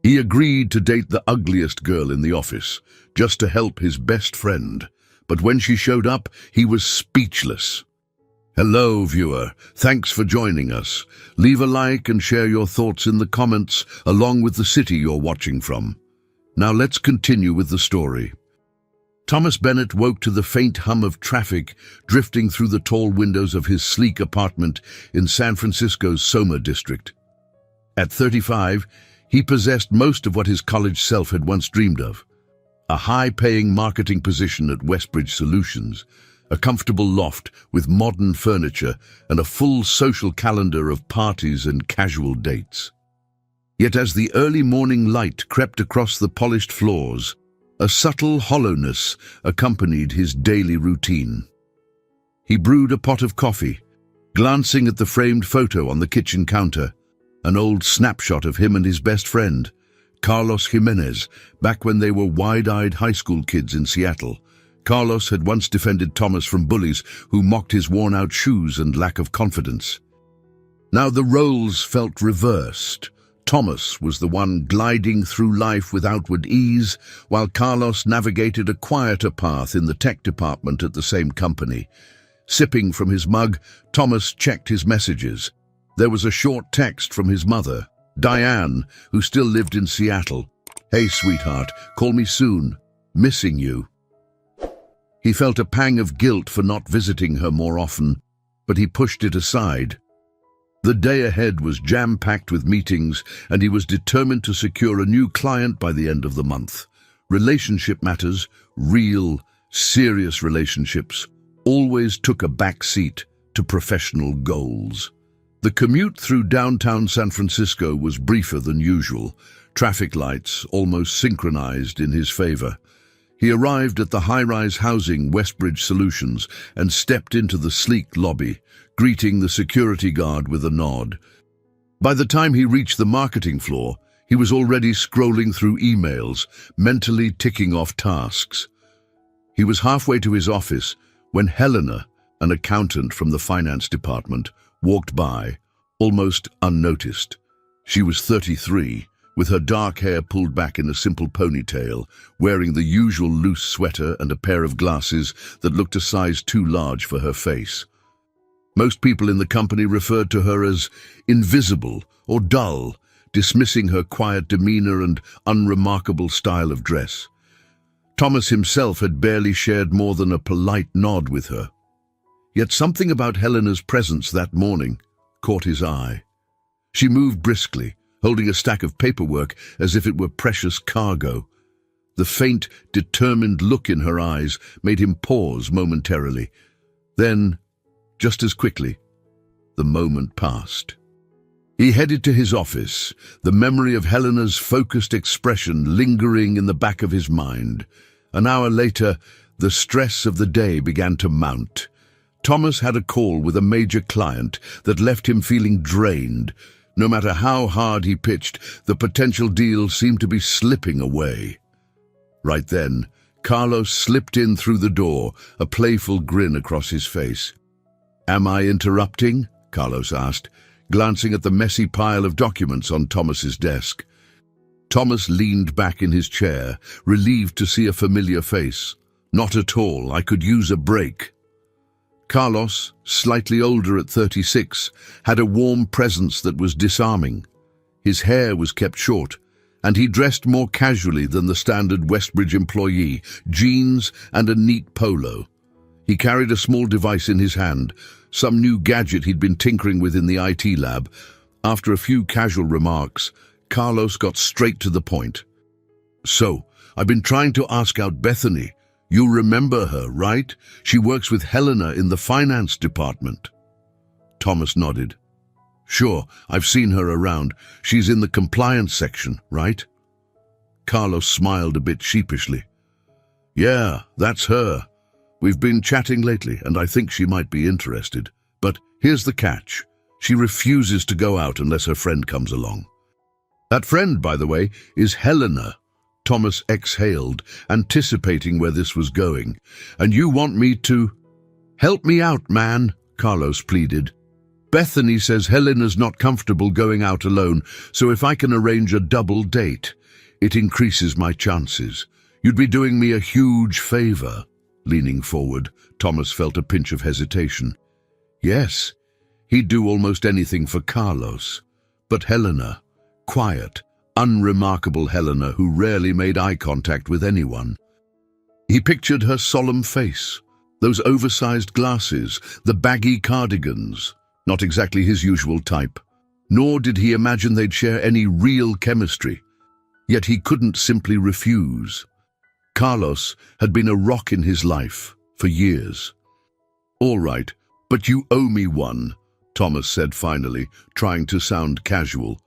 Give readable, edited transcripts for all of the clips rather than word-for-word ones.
He agreed to date the ugliest girl in the office, just to help his best friend. But when she showed up, he was speechless. Hello, viewer. Thanks for joining us. Leave a like and share your thoughts in the comments, along with the city you're watching from. Now let's continue with the story. Thomas Bennett woke to the faint hum of traffic drifting through the tall windows of his sleek apartment in San Francisco's Soma district. At 35, he possessed most of what his college self had once dreamed of. A high-paying marketing position at Westbridge Solutions, a comfortable loft with modern furniture, and a full social calendar of parties and casual dates. Yet as the early morning light crept across the polished floors, a subtle hollowness accompanied his daily routine. He brewed a pot of coffee, glancing at the framed photo on the kitchen counter, an old snapshot of him and his best friend, Carlos Jimenez, back when they were wide-eyed high school kids in Seattle. Carlos had once defended Thomas from bullies who mocked his worn-out shoes and lack of confidence. Now the roles felt reversed. Thomas was the one gliding through life with outward ease, while Carlos navigated a quieter path in the tech department at the same company. Sipping from his mug, Thomas checked his messages. There was a short text from his mother, Diane, who still lived in Seattle. "Hey, sweetheart, call me soon. Missing you." He felt a pang of guilt for not visiting her more often, but he pushed it aside. The day ahead was jam-packed with meetings, and he was determined to secure a new client by the end of the month. Relationship matters, real, serious relationships, always took a back seat to professional goals. The commute through downtown San Francisco was briefer than usual, traffic lights almost synchronized in his favor. He arrived at the high-rise housing Westbridge Solutions and stepped into the sleek lobby, greeting the security guard with a nod. By the time he reached the marketing floor, he was already scrolling through emails, mentally ticking off tasks. He was halfway to his office when Helena, an accountant from the finance department, walked by, almost unnoticed. She was 33, with her dark hair pulled back in a simple ponytail, wearing the usual loose sweater and a pair of glasses that looked a size too large for her face. Most people in the company referred to her as invisible or dull, dismissing her quiet demeanor and unremarkable style of dress. Thomas himself had barely shared more than a polite nod with her. Yet something about Helena's presence that morning caught his eye. She moved briskly, holding a stack of paperwork as if it were precious cargo. The faint, determined look in her eyes made him pause momentarily. Then, just as quickly, the moment passed. He headed to his office, the memory of Helena's focused expression lingering in the back of his mind. An hour later, the stress of the day began to mount. Thomas had a call with a major client that left him feeling drained. No matter how hard he pitched, the potential deal seemed to be slipping away. Right then, Carlos slipped in through the door, a playful grin across his face. "Am I interrupting?" Carlos asked, glancing at the messy pile of documents on Thomas's desk. Thomas leaned back in his chair, relieved to see a familiar face. "Not at all. I could use a break." Carlos, slightly older at 36, had a warm presence that was disarming. His hair was kept short, and he dressed more casually than the standard Westbridge employee, jeans and a neat polo. He carried a small device in his hand, some new gadget he'd been tinkering with in the IT lab. After a few casual remarks, Carlos got straight to the point. "So, I've been trying to ask out Bethany. You remember her, right? She works with Helena in the finance department." Thomas nodded. "Sure, I've seen her around. She's in the compliance section, right?" Carlos smiled a bit sheepishly. "Yeah, that's her. We've been chatting lately, and I think she might be interested. But here's the catch. She refuses to go out unless her friend comes along." "That friend, by the way, is Helena." Thomas exhaled, anticipating where this was going. "And you want me to—" "Help me out, man," Carlos pleaded. Bethany says Helena's not comfortable going out alone, so if I can arrange a double date, it increases my chances. You'd be doing me a huge favor." Leaning forward, Thomas felt a pinch of hesitation. Yes, he'd do almost anything for Carlos. But Helena, quiet, unremarkable Helena who rarely made eye contact with anyone. He pictured her solemn face, those oversized glasses, the baggy cardigans. Not exactly his usual type. Nor did he imagine they'd share any real chemistry. Yet he couldn't simply refuse. Carlos had been a rock in his life for years. "All right, but you owe me one," Thomas said finally, trying to sound casual.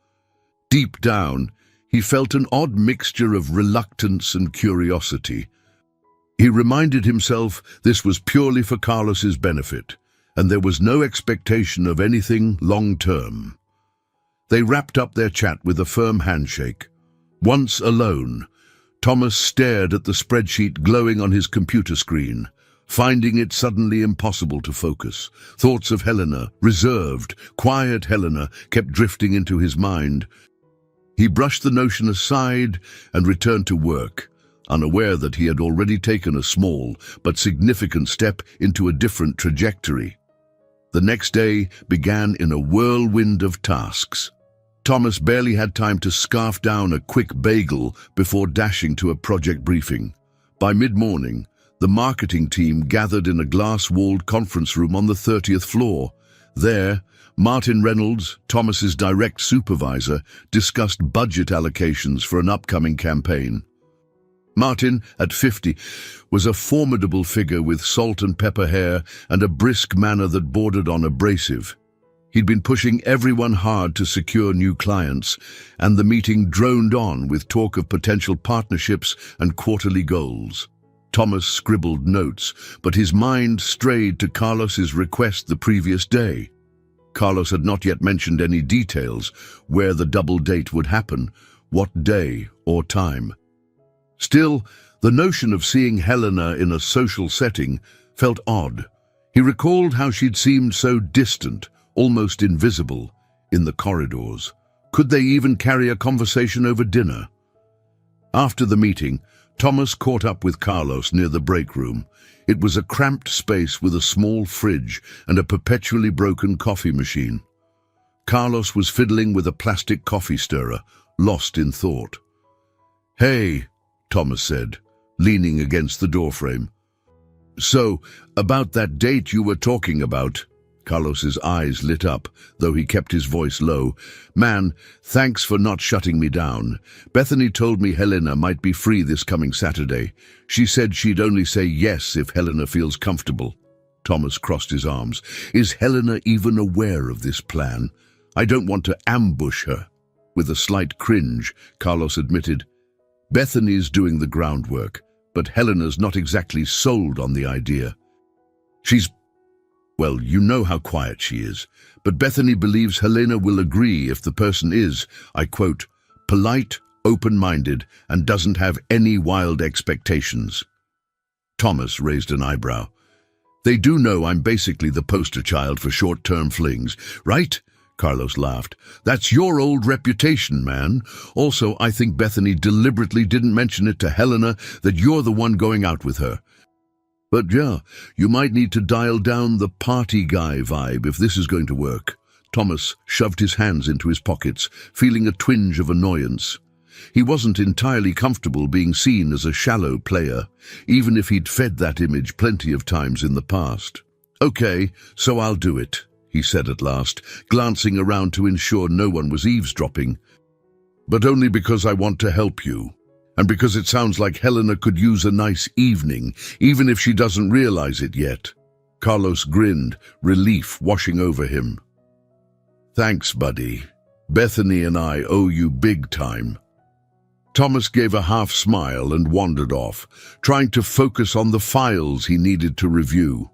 Deep down, he felt an odd mixture of reluctance and curiosity. He reminded himself this was purely for Carlos's benefit, and there was no expectation of anything long-term. They wrapped up their chat with a firm handshake. Once alone, Thomas stared at the spreadsheet glowing on his computer screen, finding it suddenly impossible to focus. Thoughts of Helena, reserved, quiet Helena, kept drifting into his mind. He brushed the notion aside and returned to work, unaware that he had already taken a small but significant step into a different trajectory. The next day began in a whirlwind of tasks. Thomas barely had time to scarf down a quick bagel before dashing to a project briefing. By mid-morning, the marketing team gathered in a glass-walled conference room on the 30th floor. There, Martin Reynolds, Thomas's direct supervisor, discussed budget allocations for an upcoming campaign. Martin, at 50, was a formidable figure with salt and pepper hair and a brisk manner that bordered on abrasive. He'd been pushing everyone hard to secure new clients, and the meeting droned on with talk of potential partnerships and quarterly goals. Thomas scribbled notes, but his mind strayed to Carlos's request the previous day. Carlos had not yet mentioned any details, where the double date would happen, what day or time. Still, the notion of seeing Helena in a social setting felt odd. He recalled how she'd seemed so distant, almost invisible, in the corridors. Could they even carry a conversation over dinner? After the meeting, Thomas caught up with Carlos near the break room. It was a cramped space with a small fridge and a perpetually broken coffee machine. Carlos was fiddling with a plastic coffee stirrer, lost in thought. "Hey," Thomas said, leaning against the doorframe. "So, about that date you were talking about." Carlos's eyes lit up, though he kept his voice low. "Man, thanks for not shutting me down. Bethany told me Helena might be free this coming Saturday. She said she'd only say yes if Helena feels comfortable." Thomas crossed his arms. "Is Helena even aware of this plan? I don't want to ambush her." With a slight cringe, Carlos admitted, "Bethany's doing the groundwork, but Helena's not exactly sold on the idea. Well, you know how quiet she is, but Bethany believes Helena will agree if the person is, I quote, polite, open-minded, and doesn't have any wild expectations." Thomas raised an eyebrow. "They do know I'm basically the poster child for short-term flings, right?" Carlos laughed. "That's your old reputation, man. Also, I think Bethany deliberately didn't mention it to Helena that you're the one going out with her. But yeah, you might need to dial down the party guy vibe if this is going to work." Thomas shoved his hands into his pockets, feeling a twinge of annoyance. He wasn't entirely comfortable being seen as a shallow player, even if he'd fed that image plenty of times in the past. "Okay, so I'll do it," he said at last, glancing around to ensure no one was eavesdropping. "But only because I want to help you. And because it sounds like Helena could use a nice evening, even if she doesn't realize it yet." Carlos grinned, relief washing over him. "Thanks, buddy. Bethany and I owe you big time." Thomas gave a half smile and wandered off, trying to focus on the files he needed to review.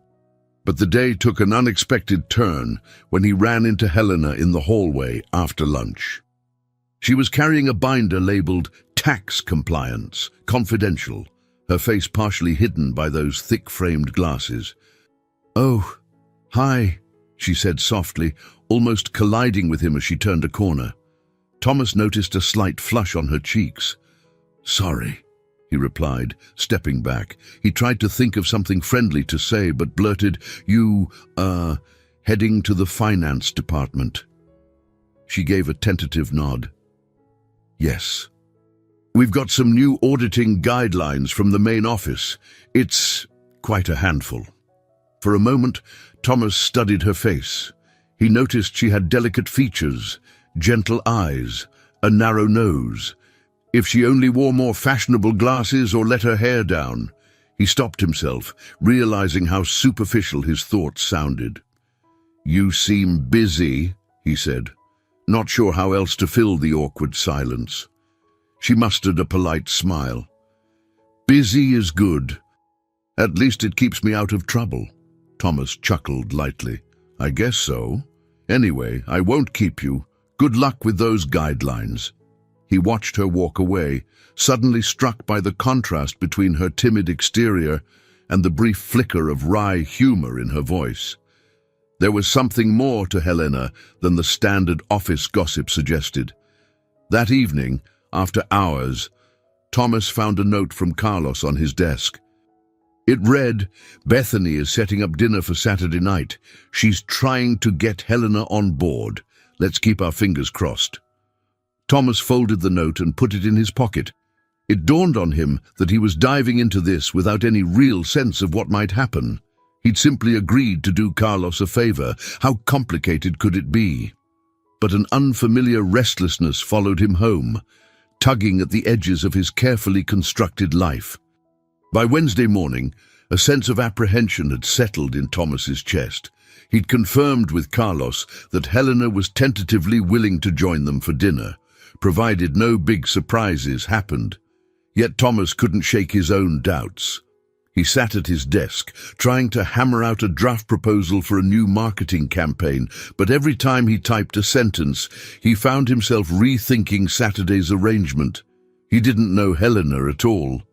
But the day took an unexpected turn when he ran into Helena in the hallway after lunch. She was carrying a binder labeled Tax Compliance, Confidential, her face partially hidden by those thick-framed glasses. "Oh, hi," she said softly, almost colliding with him as she turned a corner. Thomas noticed a slight flush on her cheeks. "Sorry," he replied, stepping back. He tried to think of something friendly to say, but blurted, heading to the finance department." She gave a tentative nod. "Yes. We've got some new auditing guidelines from the main office. It's quite a handful." For a moment, Thomas studied her face. He noticed she had delicate features, gentle eyes, a narrow nose. If she only wore more fashionable glasses or let her hair down. He stopped himself, realizing how superficial his thoughts sounded. "You seem busy," he said, not sure how else to fill the awkward silence. She mustered a polite smile. "Busy is good. At least it keeps me out of trouble." Thomas chuckled lightly. "I guess so. Anyway, I won't keep you. Good luck with those guidelines." He watched her walk away, suddenly struck by the contrast between her timid exterior and the brief flicker of wry humor in her voice. There was something more to Helena than the standard office gossip suggested. That evening, after hours, Thomas found a note from Carlos on his desk. It read, "Bethany is setting up dinner for Saturday night. She's trying to get Helena on board. Let's keep our fingers crossed." Thomas folded the note and put it in his pocket. It dawned on him that he was diving into this without any real sense of what might happen. He'd simply agreed to do Carlos a favor. How complicated could it be? But an unfamiliar restlessness followed him home, tugging at the edges of his carefully constructed life. By Wednesday morning, a sense of apprehension had settled in Thomas's chest. He'd confirmed with Carlos that Helena was tentatively willing to join them for dinner, provided no big surprises happened. Yet Thomas couldn't shake his own doubts. He sat at his desk, trying to hammer out a draft proposal for a new marketing campaign, but every time he typed a sentence, he found himself rethinking Saturday's arrangement. He didn't know Helena at all.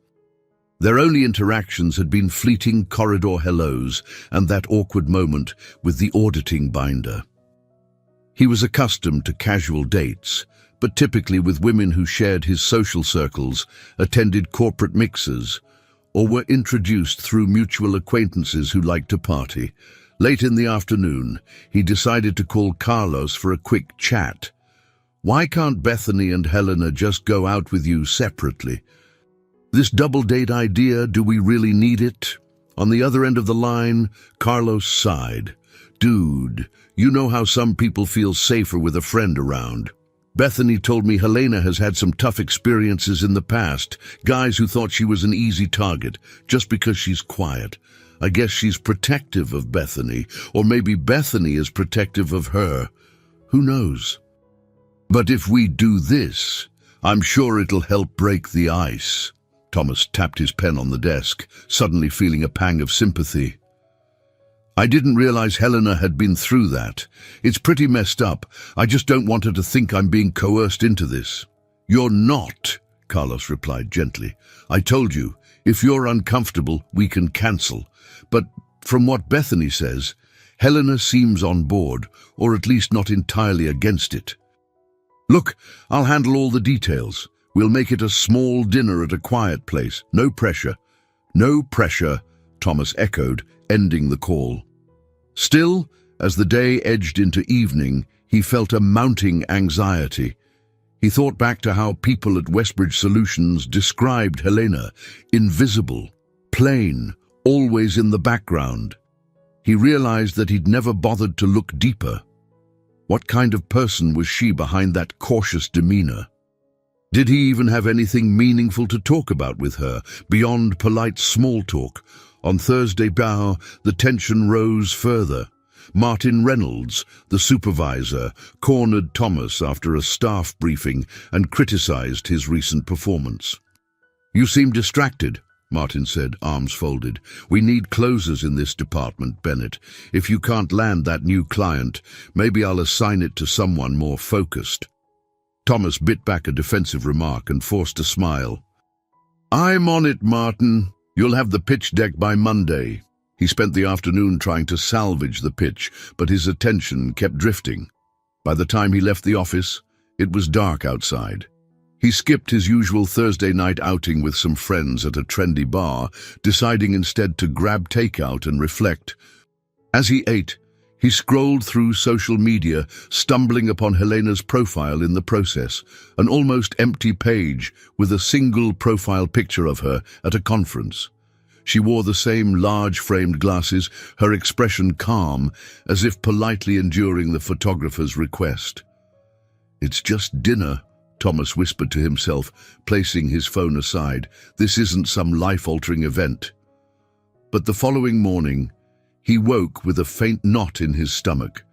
Their only interactions had been fleeting corridor hellos and that awkward moment with the auditing binder. He was accustomed to casual dates, but typically with women who shared his social circles, attended corporate mixers, or were introduced through mutual acquaintances who liked to party. Late in the afternoon, he decided to call Carlos for a quick chat. "Why can't Bethany and Helena just go out with you separately? This double date idea, do we really need it?" On the other end of the line, Carlos sighed. "Dude, you know how some people feel safer with a friend around. Bethany told me Helena has had some tough experiences in the past, guys who thought she was an easy target, just because she's quiet. I guess she's protective of Bethany, or maybe Bethany is protective of her. Who knows? But if we do this, I'm sure it'll help break the ice." Thomas tapped his pen on the desk, suddenly feeling a pang of sympathy. "I didn't realize Helena had been through that. It's pretty messed up. I just don't want her to think I'm being coerced into this." "You're not," Carlos replied gently. "I told you, if you're uncomfortable, we can cancel. But from what Bethany says, Helena seems on board, or at least not entirely against it. Look, I'll handle all the details. We'll make it a small dinner at a quiet place. No pressure." "No pressure," Thomas echoed, ending the call. Still, as the day edged into evening, he felt a mounting anxiety. He thought back to how people at Westbridge Solutions described Helena: invisible, plain, always in the background. He realized that he'd never bothered to look deeper. What kind of person was she behind that cautious demeanor? Did he even have anything meaningful to talk about with her, beyond polite small talk? On Thursday, the tension rose further. Martin Reynolds, the supervisor, cornered Thomas after a staff briefing and criticized his recent performance. "You seem distracted," Martin said, arms folded. "We need closers in this department, Bennett. If you can't land that new client, maybe I'll assign it to someone more focused." Thomas bit back a defensive remark and forced a smile. "I'm on it, Martin. You'll have the pitch deck by Monday." He spent the afternoon trying to salvage the pitch, but his attention kept drifting. By the time he left the office, it was dark outside. He skipped his usual Thursday night outing with some friends at a trendy bar, deciding instead to grab takeout and reflect. As he ate, he scrolled through social media, stumbling upon Helena's profile in the process, an almost empty page with a single profile picture of her at a conference. She wore the same large-framed glasses, her expression calm, as if politely enduring the photographer's request. "It's just dinner," Thomas whispered to himself, placing his phone aside. "This isn't some life-altering event." But the following morning, he woke with a faint knot in his stomach.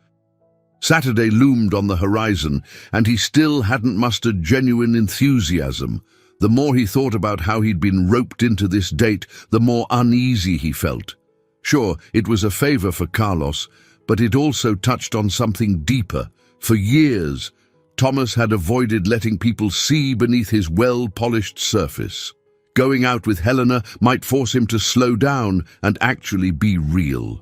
Saturday loomed on the horizon, and he still hadn't mustered genuine enthusiasm. The more he thought about how he'd been roped into this date, the more uneasy he felt. Sure, it was a favor for Carlos, but it also touched on something deeper. For years, Thomas had avoided letting people see beneath his well-polished surface. Going out with Helena might force him to slow down and actually be real.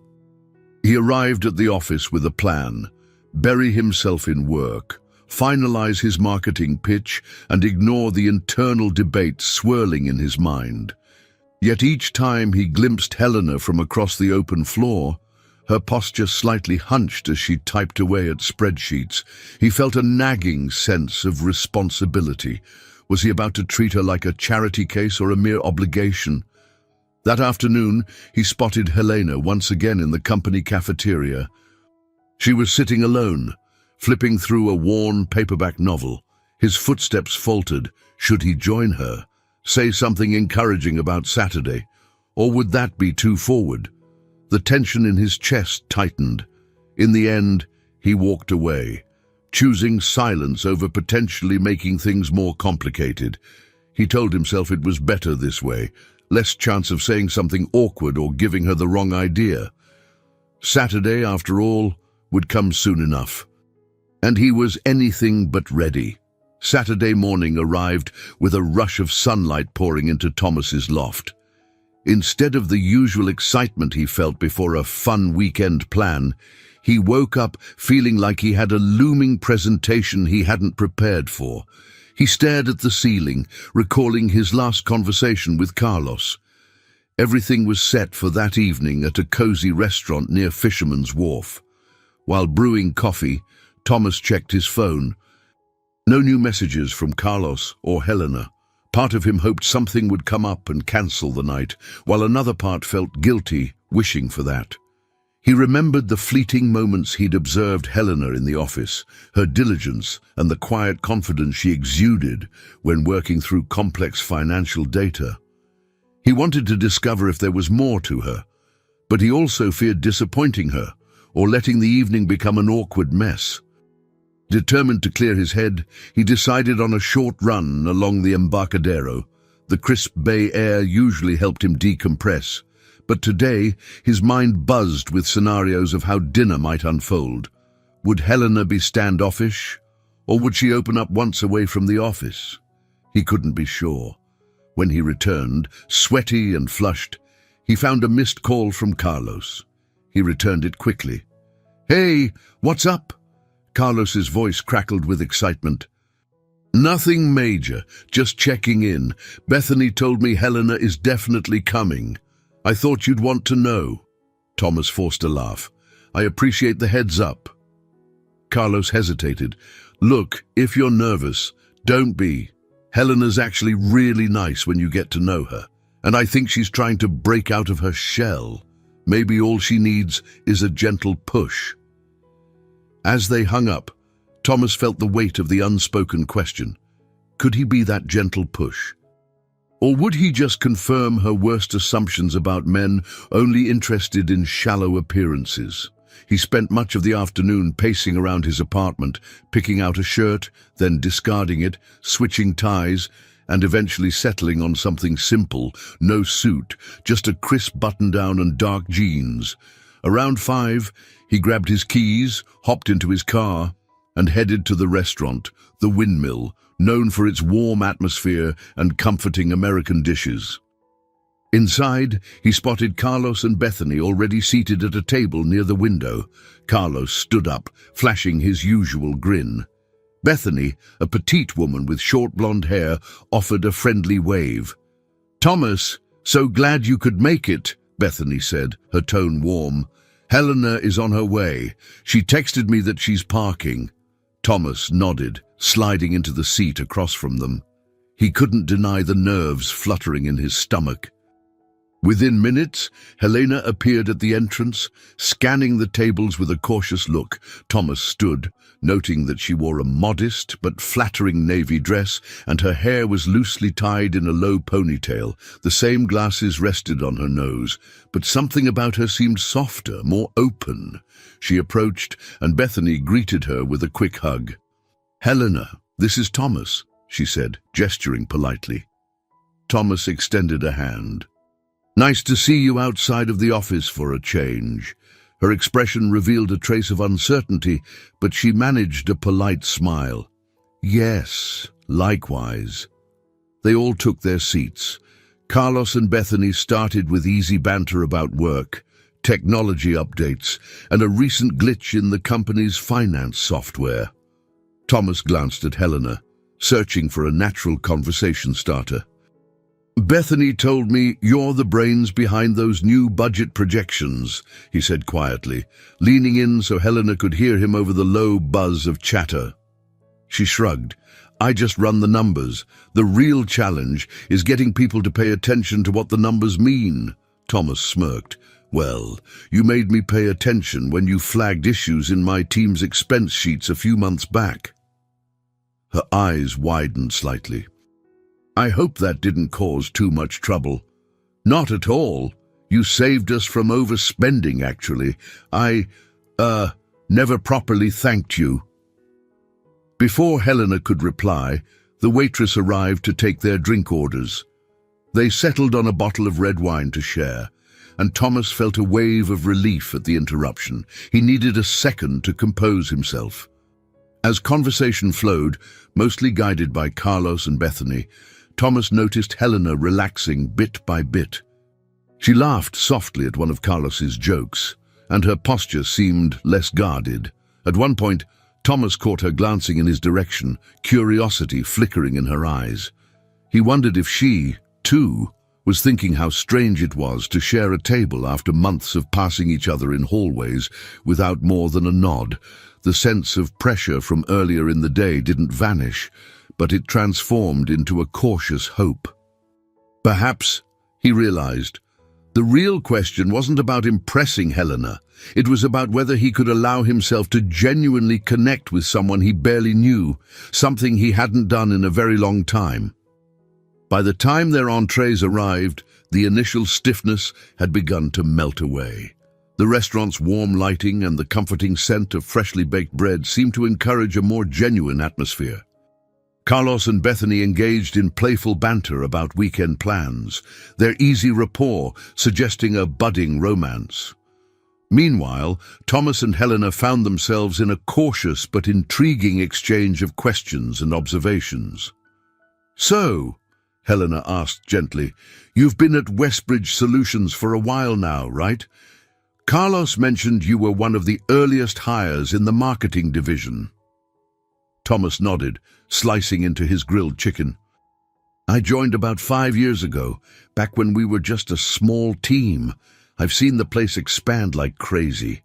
He arrived at the office with a plan: bury himself in work, finalize his marketing pitch, and ignore the internal debates swirling in his mind. Yet each time he glimpsed Helena from across the open floor, her posture slightly hunched as she typed away at spreadsheets, he felt a nagging sense of responsibility. Was he about to treat her like a charity case or a mere obligation? That afternoon, he spotted Helena once again in the company cafeteria. She was sitting alone, flipping through a worn paperback novel. His footsteps faltered. Should he join her? Say something encouraging about Saturday? Or would that be too forward? The tension in his chest tightened. In the end, he walked away, choosing silence over potentially making things more complicated. He told himself it was better this way, less chance of saying something awkward or giving her the wrong idea. Saturday, after all, would come soon enough. And he was anything but ready. Saturday morning arrived with a rush of sunlight pouring into Thomas's loft. Instead of the usual excitement he felt before a fun weekend plan, he woke up feeling like he had a looming presentation he hadn't prepared for. He stared at the ceiling, recalling his last conversation with Carlos. Everything was set for that evening at a cozy restaurant near Fisherman's Wharf. While brewing coffee, Thomas checked his phone. No new messages from Carlos or Helena. Part of him hoped something would come up and cancel the night, while another part felt guilty, wishing for that. He remembered the fleeting moments he'd observed Helena in the office, her diligence and the quiet confidence she exuded when working through complex financial data. He wanted to discover if there was more to her, but he also feared disappointing her or letting the evening become an awkward mess. Determined to clear his head, he decided on a short run along the Embarcadero. The crisp bay air usually helped him decompress, but today his mind buzzed with scenarios of how dinner might unfold. Would Helena be standoffish, or would she open up once away from the office? He couldn't be sure. When he returned, sweaty and flushed, he found a missed call from Carlos. He returned it quickly. "Hey, what's up?" Carlos's voice crackled with excitement. "Nothing major, just checking in. Bethany told me Helena is definitely coming. I thought you'd want to know." Thomas forced a laugh. "I appreciate the heads up." Carlos hesitated. "Look, if you're nervous, don't be. Helena's actually really nice when you get to know her, and I think she's trying to break out of her shell. Maybe all she needs is a gentle push." As they hung up, Thomas felt the weight of the unspoken question. Could he be that gentle push? Or would he just confirm her worst assumptions about men only interested in shallow appearances? He spent much of the afternoon pacing around his apartment, picking out a shirt, then discarding it, switching ties, and eventually settling on something simple, no suit, just a crisp button-down and dark jeans. Around 5, he grabbed his keys, hopped into his car, and headed to the restaurant, the Windmill, known for its warm atmosphere and comforting American dishes. Inside, he spotted Carlos and Bethany already seated at a table near the window. Carlos stood up, flashing his usual grin. Bethany, a petite woman with short blonde hair, offered a friendly wave. "Thomas, so glad you could make it," Bethany said, her tone warm. "Helena is on her way. She texted me that she's parking." Thomas nodded, sliding into the seat across from them. He couldn't deny the nerves fluttering in his stomach. Within minutes, Helena appeared at the entrance, scanning the tables with a cautious look. Thomas stood, noting that she wore a modest but flattering navy dress, and her hair was loosely tied in a low ponytail. The same glasses rested on her nose, but something about her seemed softer, more open. She approached, and Bethany greeted her with a quick hug. "Helena, this is Thomas," she said, gesturing politely. Thomas extended a hand. "Nice to see you outside of the office for a change." Her expression revealed a trace of uncertainty, but she managed a polite smile. "Yes, likewise." They all took their seats. Carlos and Bethany started with easy banter about work, technology updates, and a recent glitch in the company's finance software. Thomas glanced at Helena, searching for a natural conversation starter. "Bethany told me you're the brains behind those new budget projections," he said quietly, leaning in so Helena could hear him over the low buzz of chatter. She shrugged. "I just run the numbers. The real challenge is getting people to pay attention to what the numbers mean." Thomas smirked. "Well, you made me pay attention when you flagged issues in my team's expense sheets a few months back." Her eyes widened slightly. "I hope that didn't cause too much trouble." "Not at all. You saved us from overspending, actually. I, never properly thanked you." Before Helena could reply, the waitress arrived to take their drink orders. They settled on a bottle of red wine to share, and Thomas felt a wave of relief at the interruption. He needed a second to compose himself. As conversation flowed, mostly guided by Carlos and Bethany, Thomas noticed Helena relaxing bit by bit. She laughed softly at one of Carlos's jokes, and her posture seemed less guarded. At one point, Thomas caught her glancing in his direction, curiosity flickering in her eyes. He wondered if she, too, was thinking how strange it was to share a table after months of passing each other in hallways without more than a nod. The sense of pressure from earlier in the day didn't vanish, but it transformed into a cautious hope. Perhaps, he realized, the real question wasn't about impressing Helena. It was about whether he could allow himself to genuinely connect with someone he barely knew, something he hadn't done in a very long time. By the time their entrees arrived, the initial stiffness had begun to melt away. The restaurant's warm lighting and the comforting scent of freshly baked bread seemed to encourage a more genuine atmosphere. Carlos and Bethany engaged in playful banter about weekend plans, their easy rapport suggesting a budding romance. Meanwhile, Thomas and Helena found themselves in a cautious but intriguing exchange of questions and observations. "So," Helena asked gently, "you've been at Westbridge Solutions for a while now, right? Carlos mentioned you were one of the earliest hires in the marketing division." Thomas nodded, slicing into his grilled chicken. "I joined about 5 years ago, back when we were just a small team. I've seen the place expand like crazy.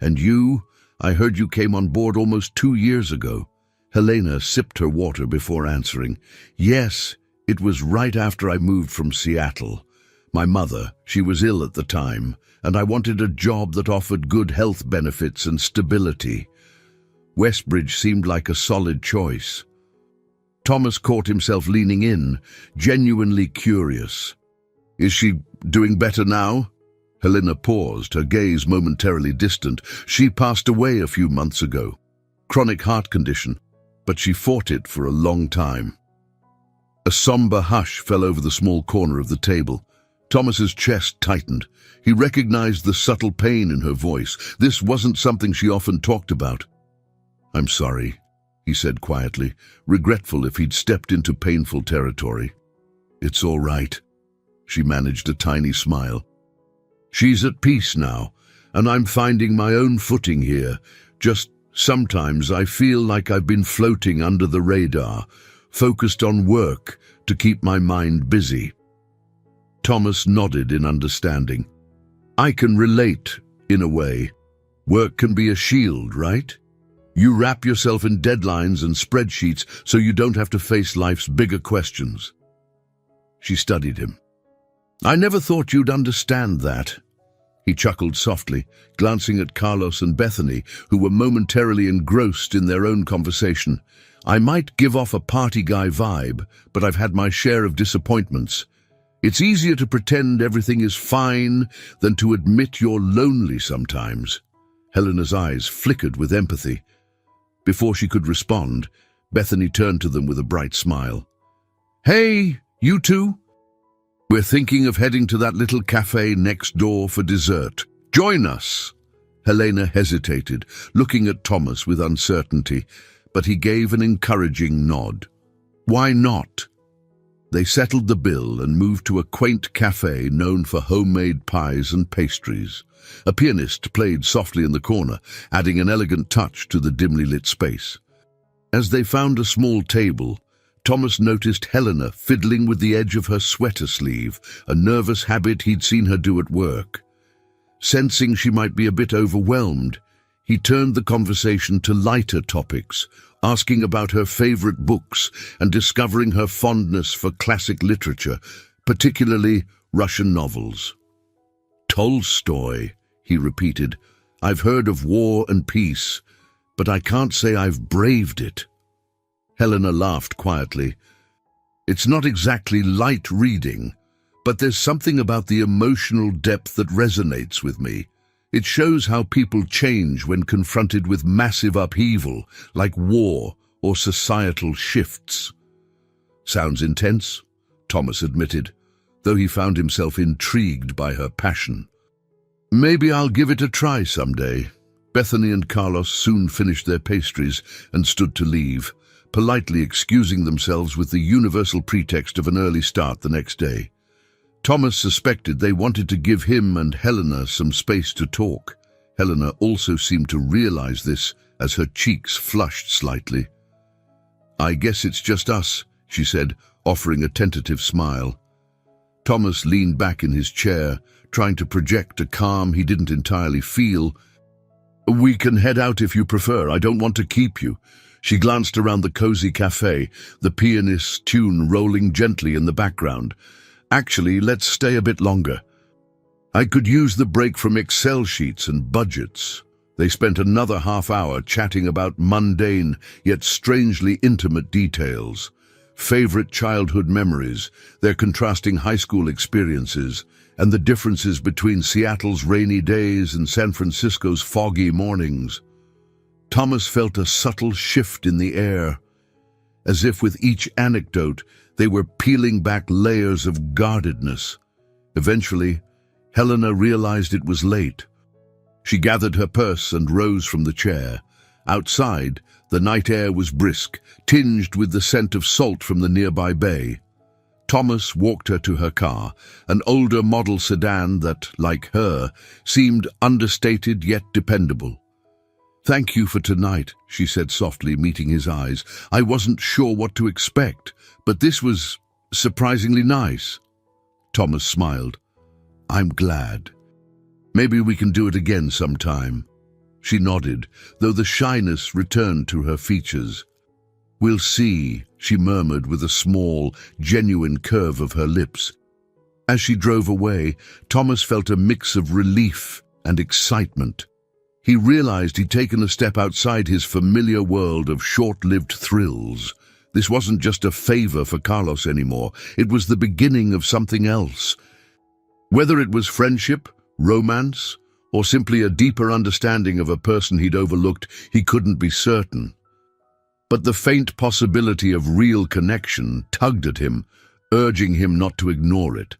And you? I heard you came on board almost 2 years ago." Helena sipped her water before answering. "Yes, it was right after I moved from Seattle. My mother, she was ill at the time, and I wanted a job that offered good health benefits and stability. Westbridge seemed like a solid choice." Thomas caught himself leaning in, genuinely curious. "Is she doing better now?" Helena paused, her gaze momentarily distant. "She passed away a few months ago. Chronic heart condition, but she fought it for a long time." A somber hush fell over the small corner of the table. Thomas's chest tightened. He recognized the subtle pain in her voice. This wasn't something she often talked about. "I'm sorry," he said quietly, regretful if he'd stepped into painful territory. "It's all right." She managed a tiny smile. She's at peace now, and I'm finding my own footing here. Just sometimes I feel like I've been floating under the radar, focused on work to keep my mind busy. Thomas nodded in understanding. I can relate, in a way. Work can be a shield, right? You wrap yourself in deadlines and spreadsheets so you don't have to face life's bigger questions. She studied him. I never thought you'd understand that. He chuckled softly, glancing at Carlos and Bethany, who were momentarily engrossed in their own conversation. I might give off a party guy vibe, but I've had my share of disappointments. It's easier to pretend everything is fine than to admit you're lonely sometimes. Helena's eyes flickered with empathy. Before she could respond, Bethany turned to them with a bright smile. Hey, you two? We're thinking of heading to that little cafe next door for dessert. Join us. Helena hesitated, looking at Thomas with uncertainty, but he gave an encouraging nod. Why not? They settled the bill and moved to a quaint cafe known for homemade pies and pastries. A pianist played softly in the corner, adding an elegant touch to the dimly lit space. As they found a small table, Thomas noticed Helena fiddling with the edge of her sweater sleeve, a nervous habit he'd seen her do at work. Sensing she might be a bit overwhelmed, he turned the conversation to lighter topics, asking about her favorite books and discovering her fondness for classic literature, particularly Russian novels. Tolstoy, he repeated. I've heard of War and Peace, but I can't say I've braved it. Helena laughed quietly. It's not exactly light reading, but there's something about the emotional depth that resonates with me. It shows how people change when confronted with massive upheaval, like war or societal shifts. Sounds intense, Thomas admitted, though he found himself intrigued by her passion. Maybe I'll give it a try someday. Bethany and Carlos soon finished their pastries and stood to leave, politely excusing themselves with the universal pretext of an early start the next day. Thomas suspected they wanted to give him and Helena some space to talk. Helena also seemed to realize this as her cheeks flushed slightly. I guess it's just us, she said, offering a tentative smile. Thomas leaned back in his chair, trying to project a calm he didn't entirely feel. We can head out if you prefer. I don't want to keep you. She glanced around the cozy cafe, the pianist's tune rolling gently in the background. Actually, let's stay a bit longer. I could use the break from Excel sheets and budgets. They spent another half hour chatting about mundane yet strangely intimate details. Favorite childhood memories, their contrasting high school experiences, and the differences between Seattle's rainy days and San Francisco's foggy mornings. Thomas felt a subtle shift in the air, as if with each anecdote they were peeling back layers of guardedness. Eventually, Helena realized it was late. She gathered her purse and rose from the chair. Outside, the night air was brisk, tinged with the scent of salt from the nearby bay. Thomas walked her to her car, an older model sedan that, like her, seemed understated yet dependable. Thank you for tonight, she said softly, meeting his eyes. I wasn't sure what to expect, but this was surprisingly nice. Thomas smiled. I'm glad. Maybe we can do it again sometime. She nodded, though the shyness returned to her features. We'll see, she murmured with a small, genuine curve of her lips. As she drove away, Thomas felt a mix of relief and excitement. He realized he'd taken a step outside his familiar world of short-lived thrills. This wasn't just a favor for Carlos anymore. It was the beginning of something else. Whether it was friendship, romance, or simply a deeper understanding of a person he'd overlooked, he couldn't be certain. But the faint possibility of real connection tugged at him, urging him not to ignore it.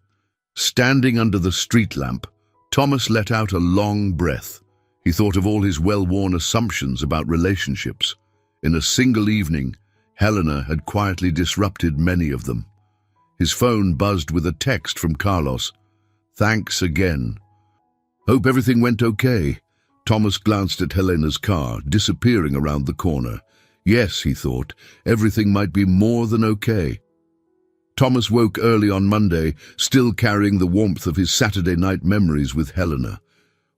Standing under the street lamp, Thomas let out a long breath. He thought of all his well-worn assumptions about relationships. In a single evening, Helena had quietly disrupted many of them. His phone buzzed with a text from Carlos. "Thanks again. Hope everything went okay." Thomas glanced at Helena's car, disappearing around the corner. Yes, he thought, everything might be more than okay. Thomas woke early on Monday, still carrying the warmth of his Saturday night memories with Helena.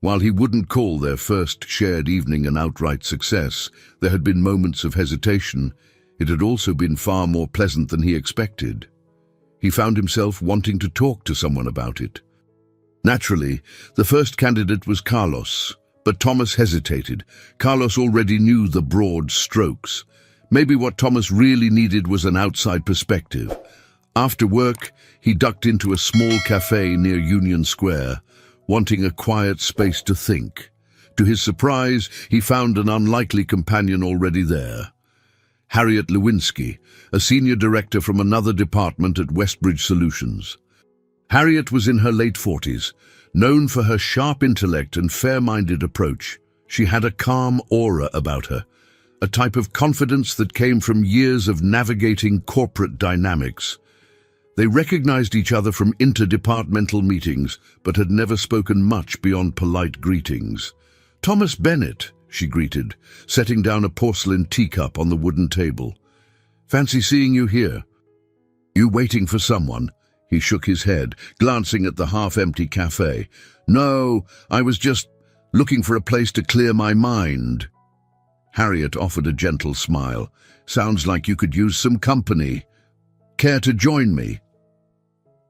While he wouldn't call their first shared evening an outright success, there had been moments of hesitation. It had also been far more pleasant than he expected. He found himself wanting to talk to someone about it. Naturally, the first candidate was Carlos, but Thomas hesitated. Carlos already knew the broad strokes. Maybe what Thomas really needed was an outside perspective. After work, he ducked into a small cafe near Union Square, wanting a quiet space to think. To his surprise, he found an unlikely companion already there. Harriet Lewinsky, a senior director from another department at Westbridge Solutions. Harriet was in her late 40s, known for her sharp intellect and fair-minded approach. She had a calm aura about her, a type of confidence that came from years of navigating corporate dynamics. They recognized each other from interdepartmental meetings, but had never spoken much beyond polite greetings. "Thomas Bennett," she greeted, setting down a porcelain teacup on the wooden table. "Fancy seeing you here." "You waiting for someone?" He shook his head, glancing at the half-empty cafe. "No, I was just looking for a place to clear my mind." Harriet offered a gentle smile. "Sounds like you could use some company. Care to join me?"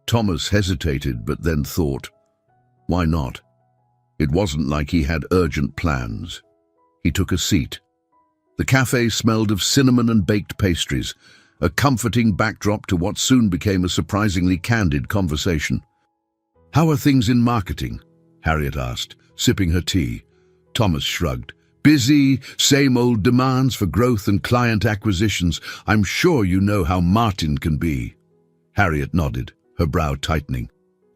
Thomas hesitated, but then thought, why not? It wasn't like he had urgent plans. He took a seat. The cafe smelled of cinnamon and baked pastries, a comforting backdrop to what soon became a surprisingly candid conversation. "How are things in marketing?" Harriet asked, sipping her tea. Thomas shrugged. "Busy, same old demands for growth and client acquisitions. I'm sure you know how Martin can be." Harriet nodded, her brow tightening.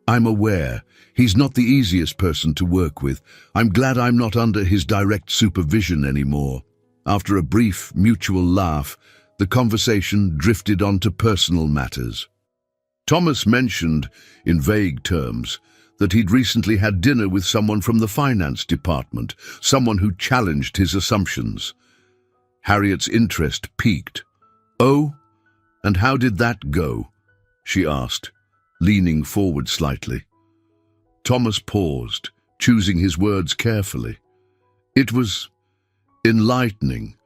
"I'm aware. He's not the easiest person to work with. I'm glad I'm not under his direct supervision anymore." After a brief, mutual laugh, the conversation drifted onto personal matters. Thomas mentioned, in vague terms, that he'd recently had dinner with someone from the finance department, someone who challenged his assumptions. Harriet's interest piqued. "Oh, and how did that go?" she asked, leaning forward slightly. Thomas paused, choosing his words carefully. "It was enlightening.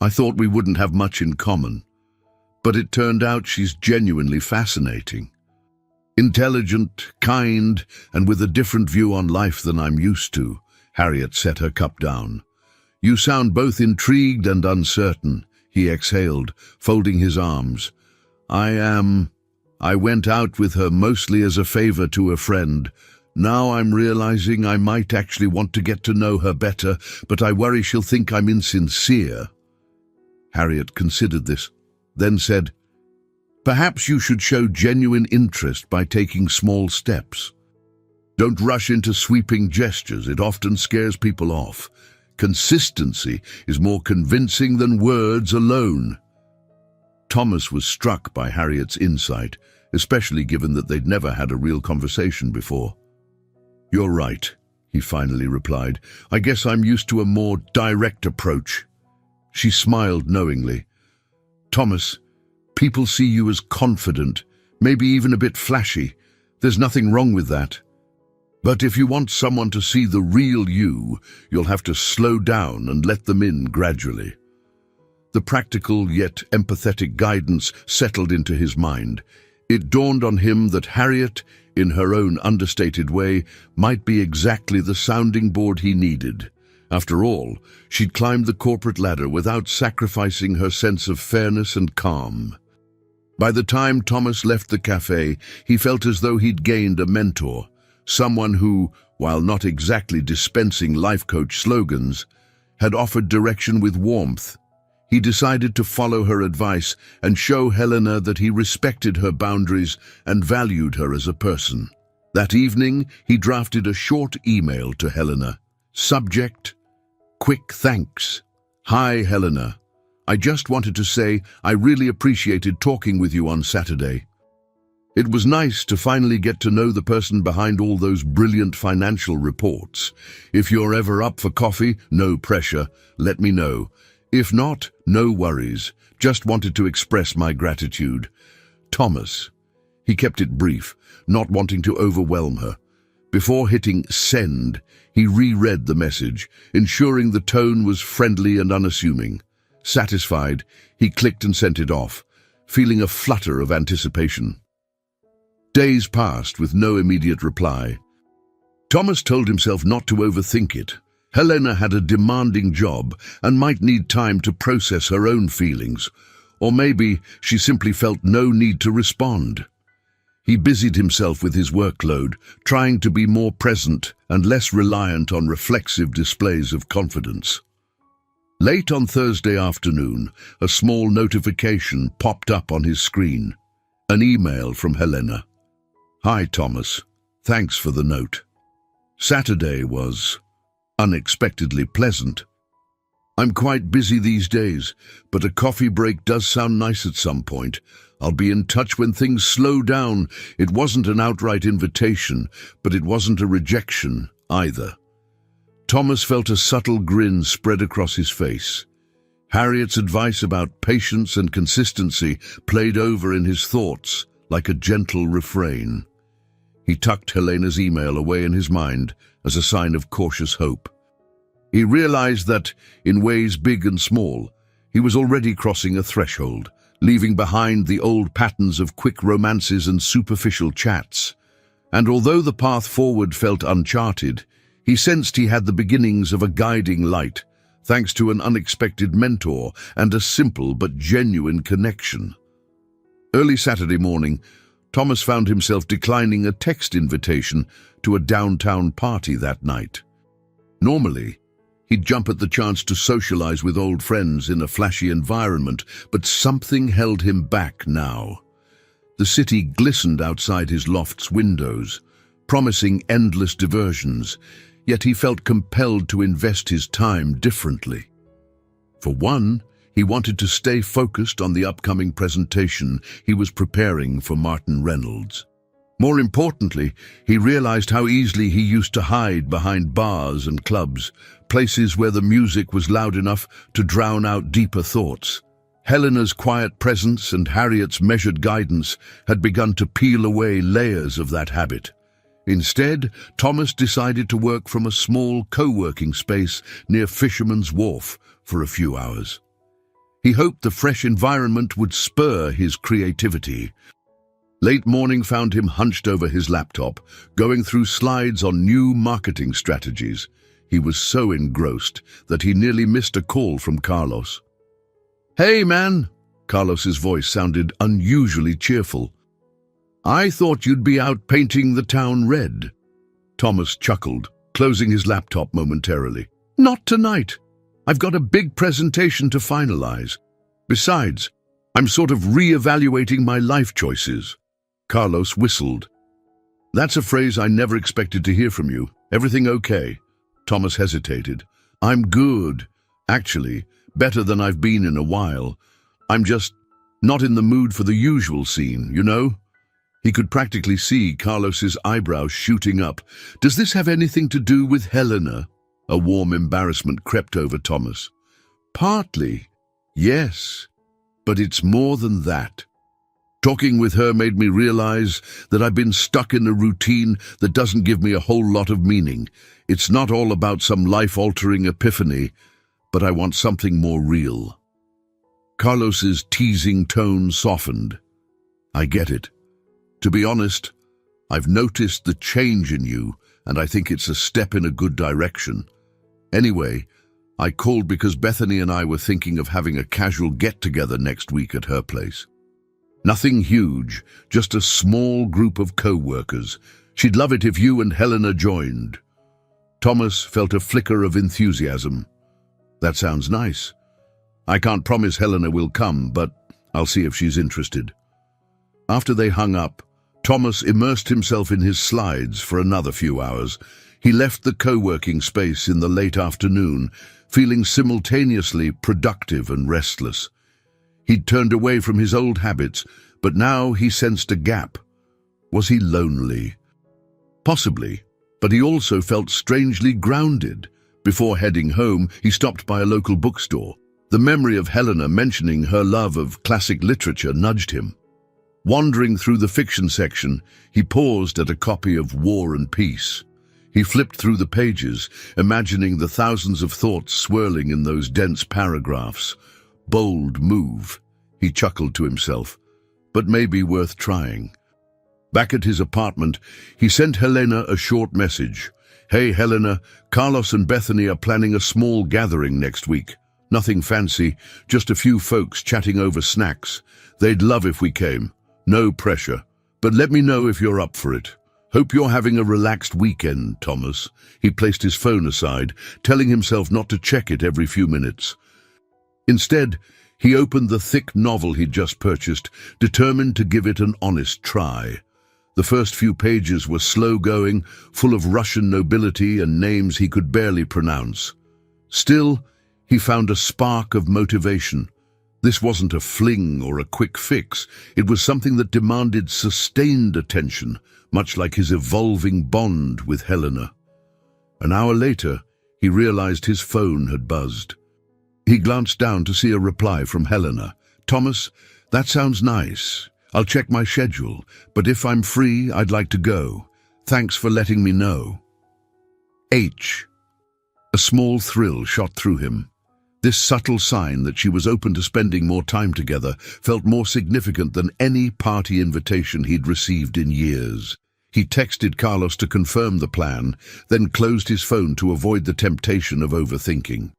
I thought we wouldn't have much in common, but it turned out she's genuinely fascinating. Intelligent, kind, and with a different view on life than I'm used to." Harriet set her cup down. "You sound both intrigued and uncertain," he exhaled, folding his arms. I went out with her mostly as a favor to a friend. Now I'm realizing I might actually want to get to know her better, but I worry she'll think I'm insincere." Harriet considered this, then said, "Perhaps you should show genuine interest by taking small steps. Don't rush into sweeping gestures. It often scares people off. Consistency is more convincing than words alone." Thomas was struck by Harriet's insight, especially given that they'd never had a real conversation before. "You're right," he finally replied. "I guess I'm used to a more direct approach." She smiled knowingly. "Thomas, people see you as confident, maybe even a bit flashy. There's nothing wrong with that. But if you want someone to see the real you, you'll have to slow down and let them in gradually." The practical yet empathetic guidance settled into his mind. It dawned on him that Harriet, in her own understated way, might be exactly the sounding board he needed. After all, she'd climbed the corporate ladder without sacrificing her sense of fairness and calm. By the time Thomas left the cafe, he felt as though he'd gained a mentor, someone who, while not exactly dispensing life coach slogans, had offered direction with warmth. He decided to follow her advice and show Helena that he respected her boundaries and valued her as a person. That evening, he drafted a short email to Helena. Subject: "Quick thanks. Hi, Helena. I just wanted to say I really appreciated talking with you on Saturday. It was nice to finally get to know the person behind all those brilliant financial reports. If you're ever up for coffee, no pressure, let me know. If not, no worries. Just wanted to express my gratitude. Thomas. He kept it brief, not wanting to overwhelm her. Before hitting send, he reread the message, ensuring the tone was friendly and unassuming. Satisfied, he clicked and sent it off, feeling a flutter of anticipation. Days passed with no immediate reply. Thomas told himself not to overthink it. Helena had a demanding job and might need time to process her own feelings, or maybe she simply felt no need to respond. He busied himself with his workload, trying to be more present and less reliant on reflexive displays of confidence. Late on Thursday afternoon, a small notification popped up on his screen. An email from Helena. "Hi, Thomas. Thanks for the note. Saturday was unexpectedly pleasant. I'm quite busy these days, but a coffee break does sound nice at some point. I'll be in touch when things slow down." It wasn't an outright invitation, but it wasn't a rejection either. Thomas felt a subtle grin spread across his face. Harriet's advice about patience and consistency played over in his thoughts like a gentle refrain. He tucked Helena's email away in his mind as a sign of cautious hope. He realized that, in ways big and small, he was already crossing a threshold, leaving behind the old patterns of quick romances and superficial chats. And although the path forward felt uncharted, he sensed he had the beginnings of a guiding light, thanks to an unexpected mentor and a simple but genuine connection. Early Saturday morning, Thomas found himself declining a text invitation to a downtown party that night. Normally, he'd jump at the chance to socialize with old friends in a flashy environment, but something held him back now. The city glistened outside his loft's windows, promising endless diversions, yet he felt compelled to invest his time differently. For one, he wanted to stay focused on the upcoming presentation he was preparing for Martin Reynolds. More importantly, he realized how easily he used to hide behind bars and clubs, places where the music was loud enough to drown out deeper thoughts. Helena's quiet presence and Harriet's measured guidance had begun to peel away layers of that habit. Instead, Thomas decided to work from a small co-working space near Fisherman's Wharf for a few hours. He hoped the fresh environment would spur his creativity. Late morning found him hunched over his laptop, going through slides on new marketing strategies. He was so engrossed that he nearly missed a call from Carlos. "Hey, man!" Carlos's voice sounded unusually cheerful. "I thought you'd be out painting the town red." Thomas chuckled, closing his laptop momentarily. "Not tonight. I've got a big presentation to finalize. Besides, I'm sort of re-evaluating my life choices." Carlos whistled. "That's a phrase I never expected to hear from you. Everything okay?" Thomas hesitated. "I'm good. Actually, better than I've been in a while. I'm just not in the mood for the usual scene, you know?" He could practically see Carlos's eyebrows shooting up. "Does this have anything to do with Helena?" A warm embarrassment crept over Thomas. "Partly, yes, but it's more than that. Talking with her made me realize that I've been stuck in a routine that doesn't give me a whole lot of meaning. It's not all about some life-altering epiphany, but I want something more real." Carlos's teasing tone softened. "I get it. To be honest, I've noticed the change in you, and I think it's a step in a good direction. Anyway, I called because Bethany and I were thinking of having a casual get-together next week at her place. Nothing huge, just a small group of co-workers. She'd love it if you and Helena joined." Thomas felt a flicker of enthusiasm. "That sounds nice. I can't promise Helena will come, but I'll see if she's interested." After they hung up, Thomas immersed himself in his slides for another few hours. He left the co-working space in the late afternoon, feeling simultaneously productive and restless. He'd turned away from his old habits, but now he sensed a gap, Was he lonely? Possibly, but he also felt strangely grounded. Before heading home, he stopped by a local bookstore. The memory of Helena mentioning her love of classic literature nudged him. Wandering through the fiction section, he paused at a copy of War and Peace. He flipped through the pages, imagining the thousands of thoughts swirling in those dense paragraphs. Bold move, he chuckled to himself, but maybe worth trying. Back at his apartment, he sent Helena a short message. "Hey Helena, Carlos and Bethany are planning a small gathering next week. Nothing fancy, just a few folks chatting over snacks. They'd love if we came. No pressure, but let me know if you're up for it. Hope you're having a relaxed weekend, Thomas." He placed his phone aside, telling himself not to check it every few minutes. Instead, he opened the thick novel he'd just purchased, determined to give it an honest try. The first few pages were slow-going, full of Russian nobility and names he could barely pronounce. Still, he found a spark of motivation. This wasn't a fling or a quick fix. It was something that demanded sustained attention, much like his evolving bond with Helena. An hour later, he realized his phone had buzzed. He glanced down to see a reply from Helena. "Thomas, that sounds nice. I'll check my schedule, but if I'm free, I'd like to go. Thanks for letting me know." H. A small thrill shot through him. This subtle sign that she was open to spending more time together felt more significant than any party invitation he'd received in years. He texted Carlos to confirm the plan, then closed his phone to avoid the temptation of overthinking.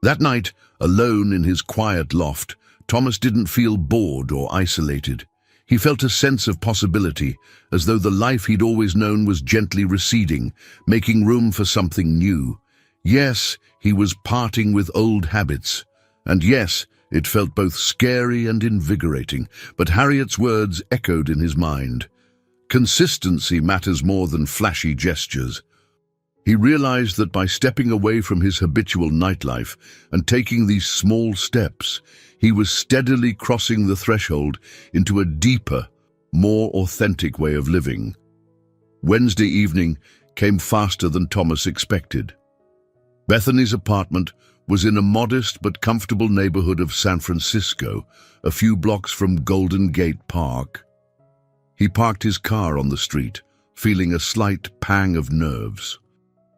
That night, alone in his quiet loft, Thomas didn't feel bored or isolated. He felt a sense of possibility, as though the life he'd always known was gently receding, making room for something new. Yes, he was parting with old habits. And yes, it felt both scary and invigorating, but Harriet's words echoed in his mind. Consistency matters more than flashy gestures. He realized that by stepping away from his habitual nightlife and taking these small steps, he was steadily crossing the threshold into a deeper, more authentic way of living. Wednesday evening came faster than Thomas expected. Bethany's apartment was in a modest but comfortable neighborhood of San Francisco, a few blocks from Golden Gate Park. He parked his car on the street, feeling a slight pang of nerves.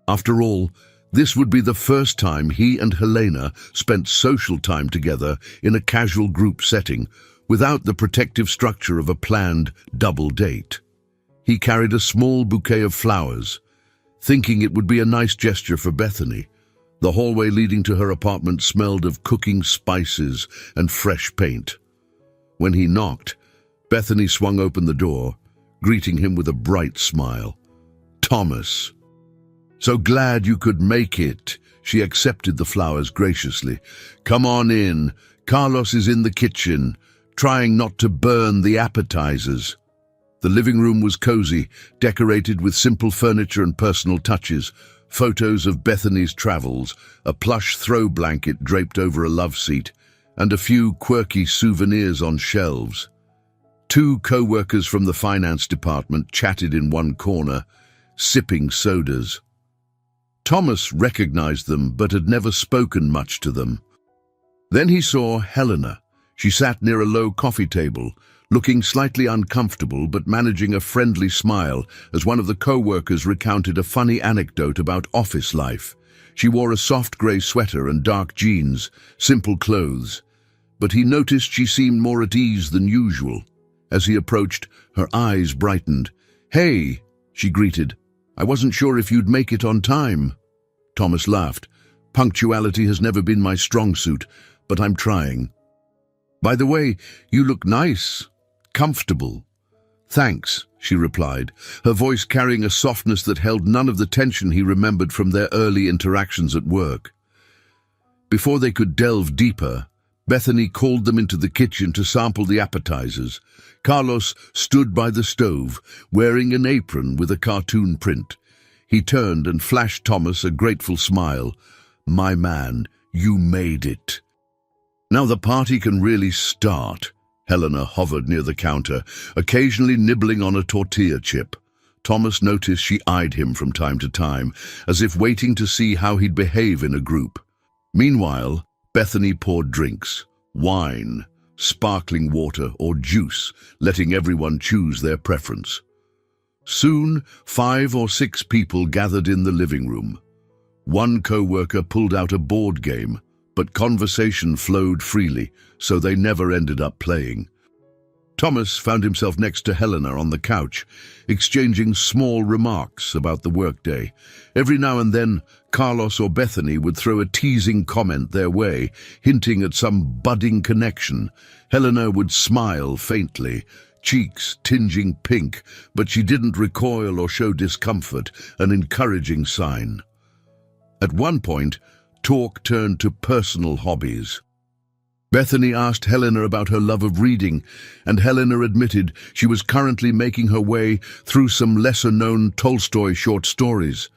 After all, this would be the first time he and Helena spent social time together in a casual group setting, without the protective structure of a planned double date. He carried a small bouquet of flowers, thinking it would be a nice gesture for Bethany. The hallway leading to her apartment smelled of cooking spices and fresh paint. When he knocked, Bethany swung open the door, greeting him with a bright smile. "Thomas. So glad you could make it." She accepted the flowers graciously. "Come on in. Carlos is in the kitchen, trying not to burn the appetizers." The living room was cozy, decorated with simple furniture and personal touches. Photos of Bethany's travels, a plush throw blanket draped over a love seat, and a few quirky souvenirs on shelves. Two co-workers from the finance department chatted in one corner, sipping sodas. Thomas recognized them, but had never spoken much to them. Then he saw Helena. She sat near a low coffee table, looking slightly uncomfortable but managing a friendly smile as one of the co-workers recounted a funny anecdote about office life. She wore a soft grey sweater and dark jeans, simple clothes, but he noticed she seemed more at ease than usual. As he approached, her eyes brightened. "Hey," she greeted. "I wasn't sure if you'd make it on time." Thomas laughed. "Punctuality has never been my strong suit, but I'm trying." "By the way, you look nice. Comfortable." "Thanks," she replied, her voice carrying a softness that held none of the tension he remembered from their early interactions at work. Before they could delve deeper, Bethany called them into the kitchen to sample the appetizers. Carlos stood by the stove, wearing an apron with a cartoon print. He turned and flashed Thomas a grateful smile. "My man, you made it. Now the party can really start," Helena hovered near the counter, occasionally nibbling on a tortilla chip. Thomas noticed she eyed him from time to time, as if waiting to see how he'd behave in a group. Meanwhile, Bethany poured drinks, wine, sparkling water, or juice, letting everyone choose their preference. Soon, 5 or 6 people gathered in the living room. One co-worker pulled out a board game, but conversation flowed freely, so they never ended up playing. Thomas found himself next to Helena on the couch, exchanging small remarks about the workday. Every now and then, Carlos or Bethany would throw a teasing comment their way, hinting at some budding connection. Helena would smile faintly, cheeks tinging pink, but she didn't recoil or show discomfort, an encouraging sign. At one point, talk turned to personal hobbies. Bethany asked Helena about her love of reading, and Helena admitted she was currently making her way through some lesser-known Tolstoy short stories.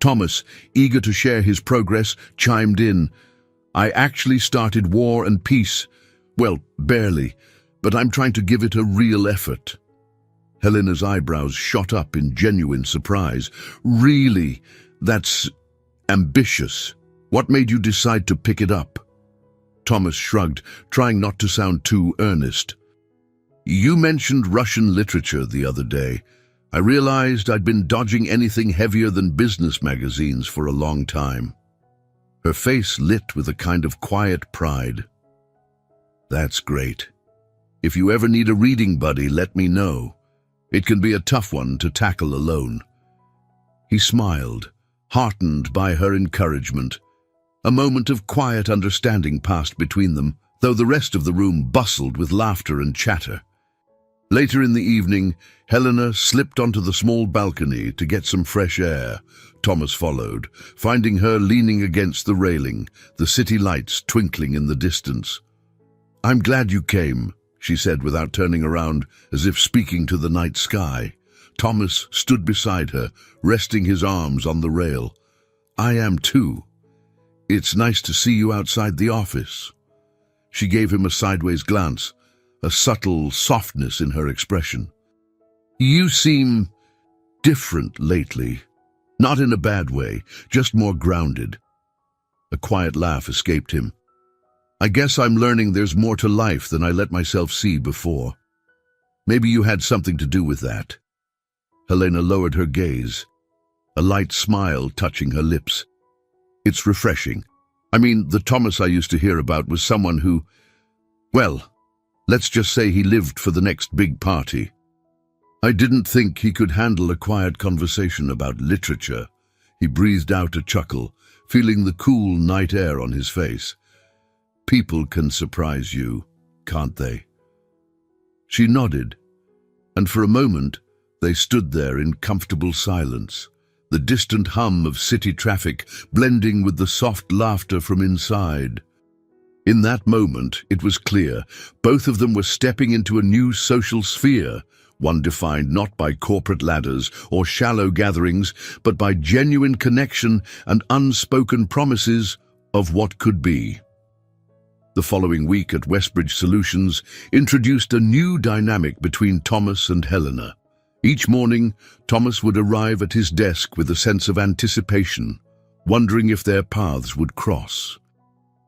Thomas, eager to share his progress, chimed in. "I actually started War and Peace. Well, barely, but I'm trying to give it a real effort." Helena's eyebrows shot up in genuine surprise. "Really? That's ambitious. What made you decide to pick it up?" Thomas shrugged, trying not to sound too earnest. "You mentioned Russian literature the other day. I realized I'd been dodging anything heavier than business magazines for a long time." Her face lit with a kind of quiet pride. "That's great. If you ever need a reading buddy, let me know. It can be a tough one to tackle alone." He smiled, heartened by her encouragement. A moment of quiet understanding passed between them, though the rest of the room bustled with laughter and chatter. Later in the evening, Helena slipped onto the small balcony to get some fresh air. Thomas followed, finding her leaning against the railing, the city lights twinkling in the distance. "I'm glad you came," she said without turning around, as if speaking to the night sky. Thomas stood beside her, resting his arms on the rail. "I am too. It's nice to see you outside the office." She gave him a sideways glance, a subtle softness in her expression. "You seem different lately. Not in a bad way, just more grounded." A quiet laugh escaped him. "I guess I'm learning there's more to life than I let myself see before. Maybe you had something to do with that." Helena lowered her gaze, a light smile touching her lips. "It's refreshing. I mean, the Thomas I used to hear about was someone who, well, let's just say he lived for the next big party. I didn't think he could handle a quiet conversation about literature." He breathed out a chuckle, feeling the cool night air on his face. "People can surprise you, can't they?" She nodded, and for a moment they stood there in comfortable silence, the distant hum of city traffic blending with the soft laughter from inside. In that moment, it was clear, both of them were stepping into a new social sphere, one defined not by corporate ladders or shallow gatherings, but by genuine connection and unspoken promises of what could be. The following week at Westbridge Solutions introduced a new dynamic between Thomas and Helena. Each morning, Thomas would arrive at his desk with a sense of anticipation, wondering if their paths would cross.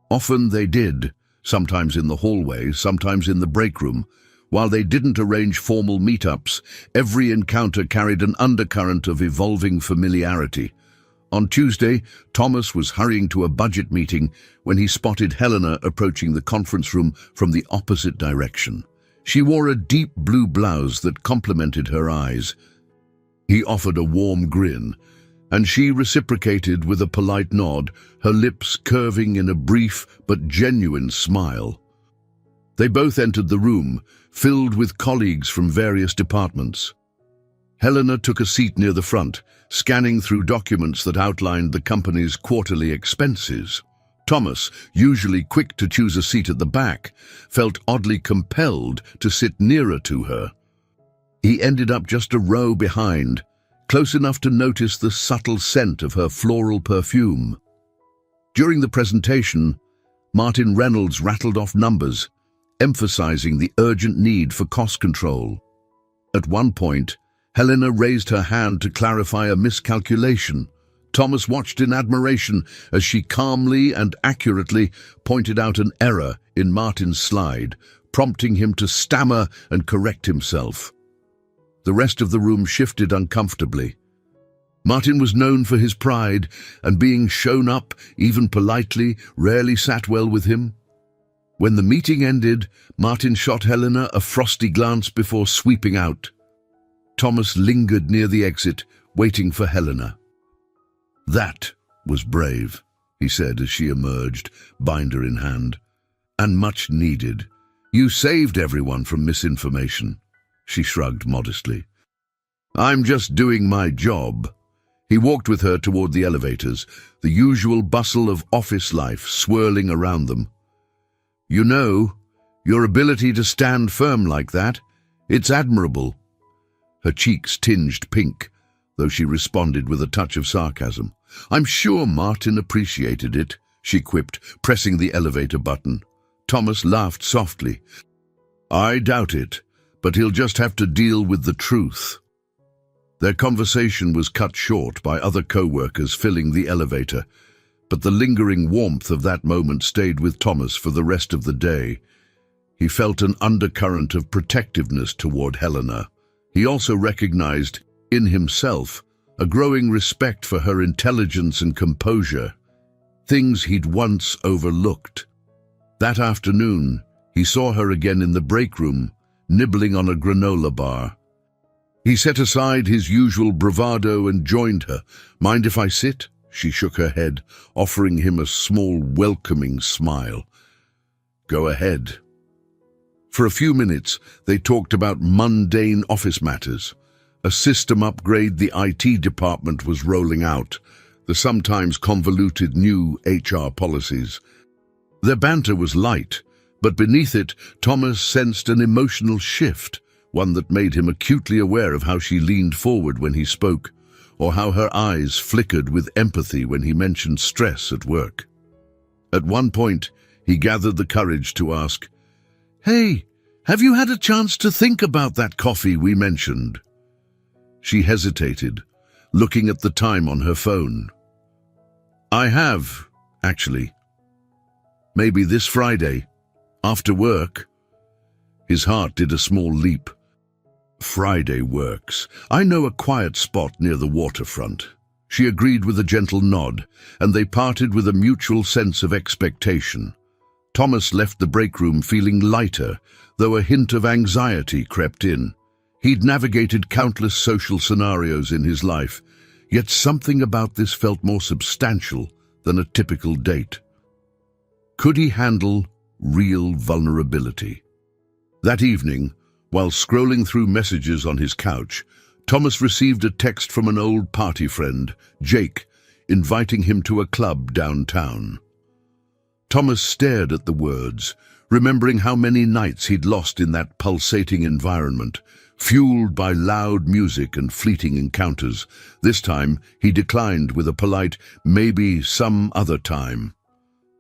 Often they did, sometimes in the hallway, sometimes in the break room. While they didn't arrange formal meetups, every encounter carried an undercurrent of evolving familiarity. On Tuesday, Thomas was hurrying to a budget meeting when he spotted Helena approaching the conference room from the opposite direction. She wore a deep blue blouse that complemented her eyes. He offered a warm grin, and she reciprocated with a polite nod, her lips curving in a brief but genuine smile. They both entered the room, filled with colleagues from various departments. Helena took a seat near the front, scanning through documents that outlined the company's quarterly expenses. Thomas, usually quick to choose a seat at the back, felt oddly compelled to sit nearer to her. He ended up just a row behind, close enough to notice the subtle scent of her floral perfume. During the presentation, Martin Reynolds rattled off numbers, emphasizing the urgent need for cost control. At one point, Helena raised her hand to clarify a miscalculation. Thomas watched in admiration as she calmly and accurately pointed out an error in Martin's slide, prompting him to stammer and correct himself. The rest of the room shifted uncomfortably. Martin was known for his pride, and being shown up, even politely, rarely sat well with him. When the meeting ended, Martin shot Helena a frosty glance before sweeping out. Thomas lingered near the exit, waiting for Helena. "That was brave," he said as she emerged, binder in hand. "And much needed. You saved everyone from misinformation." She shrugged modestly. "I'm just doing my job." He walked with her toward the elevators, the usual bustle of office life swirling around them. "You know, your ability to stand firm like that, it's admirable." Her cheeks tinged pink, though she responded with a touch of sarcasm. "I'm sure Martin appreciated it," she quipped, pressing the elevator button. Thomas laughed softly. "I doubt it, but he'll just have to deal with the truth." Their conversation was cut short by other co-workers filling the elevator, but the lingering warmth of that moment stayed with Thomas for the rest of the day. He felt an undercurrent of protectiveness toward Helena. He also recognized, in himself, a growing respect for her intelligence and composure, things he'd once overlooked. That afternoon, he saw her again in the break room, nibbling on a granola bar. He set aside his usual bravado and joined her. "Mind if I sit?" She shook her head, offering him a small, welcoming smile. "Go ahead." For a few minutes, they talked about mundane office matters. A system upgrade the IT department was rolling out, the sometimes convoluted new HR policies. Their banter was light, but beneath it, Thomas sensed an emotional shift, one that made him acutely aware of how she leaned forward when he spoke, or how her eyes flickered with empathy when he mentioned stress at work. At one point, he gathered the courage to ask, "Hey, have you had a chance to think about that coffee we mentioned?" She hesitated, looking at the time on her phone. "I have, actually. Maybe this Friday, after work." His heart did a small leap. "Friday works. I know a quiet spot near the waterfront." She agreed with a gentle nod, and they parted with a mutual sense of expectation. Thomas left the break room feeling lighter, though a hint of anxiety crept in. He'd navigated countless social scenarios in his life, yet something about this felt more substantial than a typical date. Could he handle real vulnerability? That evening, while scrolling through messages on his couch, Thomas received a text from an old party friend, Jake, inviting him to a club downtown. Thomas stared at the words, remembering how many nights he'd lost in that pulsating environment, fueled by loud music and fleeting encounters. This time, he declined with a polite, "Maybe some other time."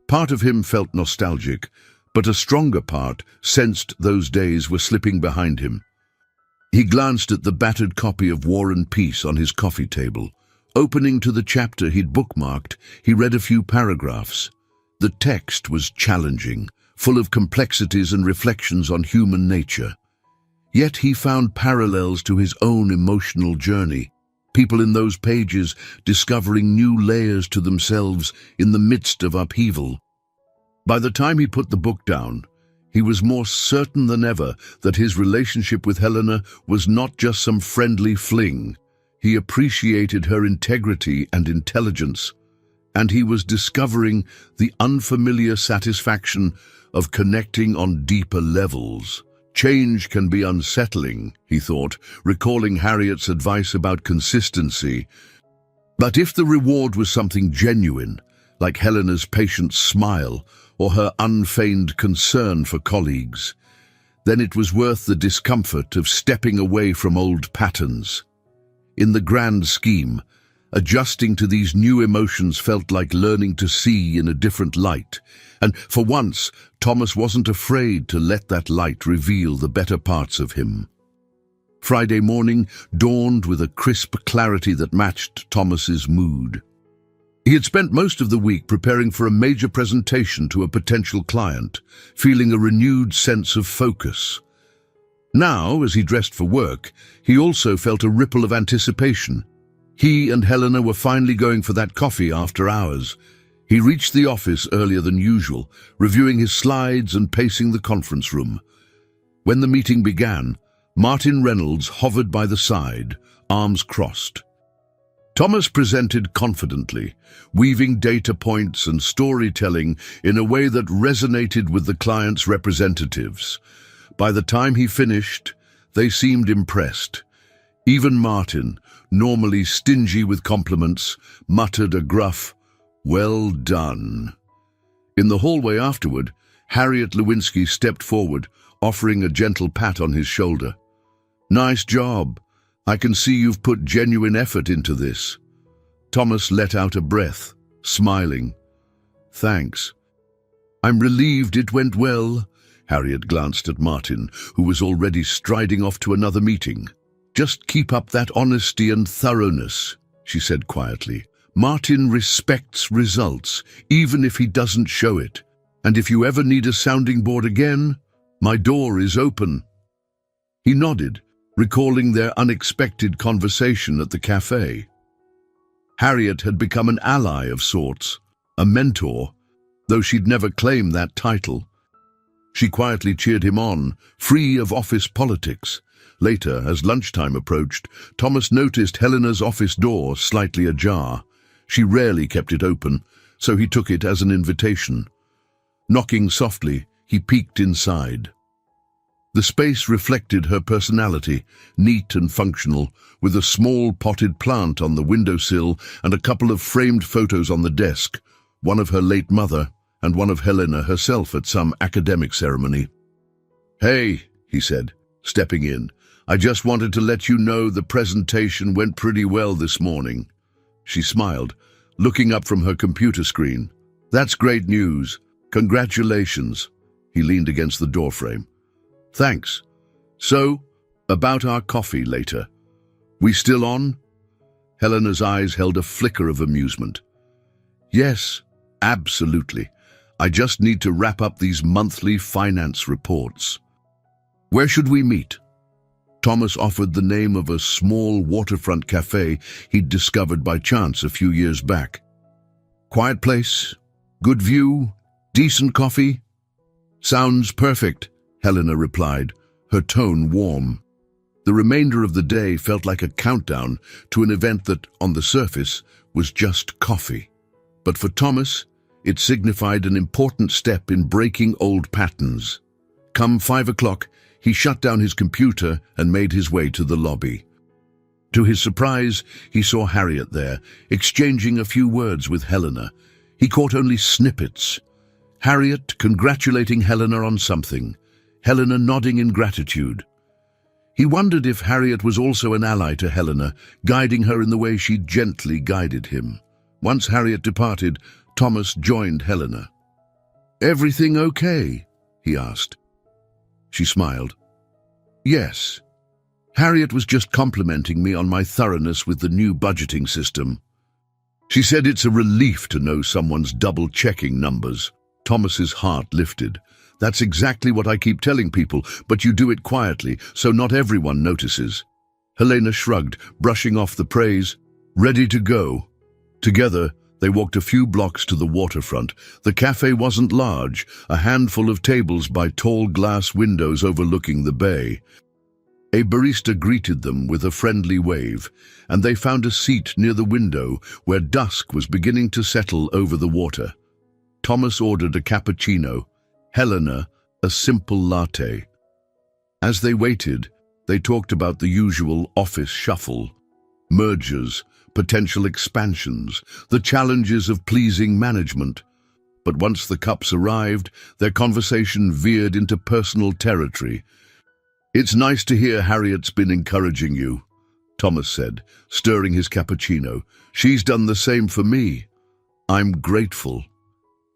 Part of him felt nostalgic, but a stronger part sensed those days were slipping behind him. He glanced at the battered copy of War and Peace on his coffee table. Opening to the chapter he'd bookmarked, he read a few paragraphs. The text was challenging, full of complexities and reflections on human nature. Yet he found parallels to his own emotional journey. People in those pages discovering new layers to themselves in the midst of upheaval. By the time he put the book down, he was more certain than ever that his relationship with Helena was not just some friendly fling. He appreciated her integrity and intelligence, and he was discovering the unfamiliar satisfaction of connecting on deeper levels. Change can be unsettling, he thought, recalling Harriet's advice about consistency. But if the reward was something genuine, like Helena's patient smile or her unfeigned concern for colleagues, then it was worth the discomfort of stepping away from old patterns. In the grand scheme, Adjusting to these new emotions felt like learning to see in a different light. And for once, Thomas wasn't afraid to let that light reveal the better parts of him. Friday morning dawned with a crisp clarity that matched Thomas's mood. He had spent most of the week preparing for a major presentation to a potential client, feeling a renewed sense of focus. Now, as he dressed for work, he also felt a ripple of anticipation. He and Helena were finally going for that coffee after hours. He reached the office earlier than usual, reviewing his slides and pacing the conference room. When the meeting began, Martin Reynolds hovered by the side, arms crossed. Thomas presented confidently, weaving data points and storytelling in a way that resonated with the client's representatives. By the time he finished, they seemed impressed. Even Martin, normally stingy with compliments, muttered a gruff, "Well done." In the hallway afterward, Harriet Lewinsky stepped forward, offering a gentle pat on his shoulder. "Nice job. I can see you've put genuine effort into this." Thomas let out a breath, smiling. "Thanks. I'm relieved it went well." Harriet glanced at Martin, who was already striding off to another meeting. "Just keep up that honesty and thoroughness," she said quietly. "Martin respects results, even if he doesn't show it. And if you ever need a sounding board again, my door is open." He nodded, recalling their unexpected conversation at the cafe. Harriet had become an ally of sorts, a mentor, though she'd never claimed that title. She quietly cheered him on, free of office politics. Later, as lunchtime approached, Thomas noticed Helena's office door slightly ajar. She rarely kept it open, so he took it as an invitation. Knocking softly, he peeked inside. The space reflected her personality, neat and functional, with a small potted plant on the windowsill and a couple of framed photos on the desk, one of her late mother and one of Helena herself at some academic ceremony. "Hey," he said, stepping in, "I just wanted to let you know the presentation went pretty well this morning." She smiled, looking up from her computer screen. "That's great news. Congratulations." He leaned against the doorframe. "Thanks. So, about our coffee later. We still on?" Helena's eyes held a flicker of amusement. "Yes, absolutely. I just need to wrap up these monthly finance reports." "Where should we meet?" Thomas offered the name of a small waterfront cafe he'd discovered by chance a few years back. "Quiet place, good view, decent coffee?" "Sounds perfect," Helena replied, her tone warm. The remainder of the day felt like a countdown to an event that, on the surface, was just coffee. But for Thomas, it signified an important step in breaking old patterns. Come 5 o'clock, he shut down his computer and made his way to the lobby. To his surprise, he saw Harriet there, exchanging a few words with Helena. He caught only snippets. Harriet congratulating Helena on something, Helena nodding in gratitude. He wondered if Harriet was also an ally to Helena, guiding her in the way she gently guided him. Once Harriet departed, Thomas joined Helena. "Everything okay?" he asked. She smiled. "Yes. Harriet was just complimenting me on my thoroughness with the new budgeting system. She said it's a relief to know someone's double-checking numbers." Thomas's heart lifted. "That's exactly what I keep telling people, but you do it quietly, so not everyone notices." Helena shrugged, brushing off the praise. "Ready to go." Together, they walked a few blocks to the waterfront. The cafe wasn't large, a handful of tables by tall glass windows overlooking the bay. A barista greeted them with a friendly wave, and they found a seat near the window where dusk was beginning to settle over the water. Thomas ordered a cappuccino, Helena a simple latte. As they waited, they talked about the usual office shuffle, mergers, potential expansions, the challenges of pleasing management. But once the cups arrived, their conversation veered into personal territory. "It's nice to hear Harriet's been encouraging you," Thomas said, stirring his cappuccino. She's done the same for me. I'm grateful.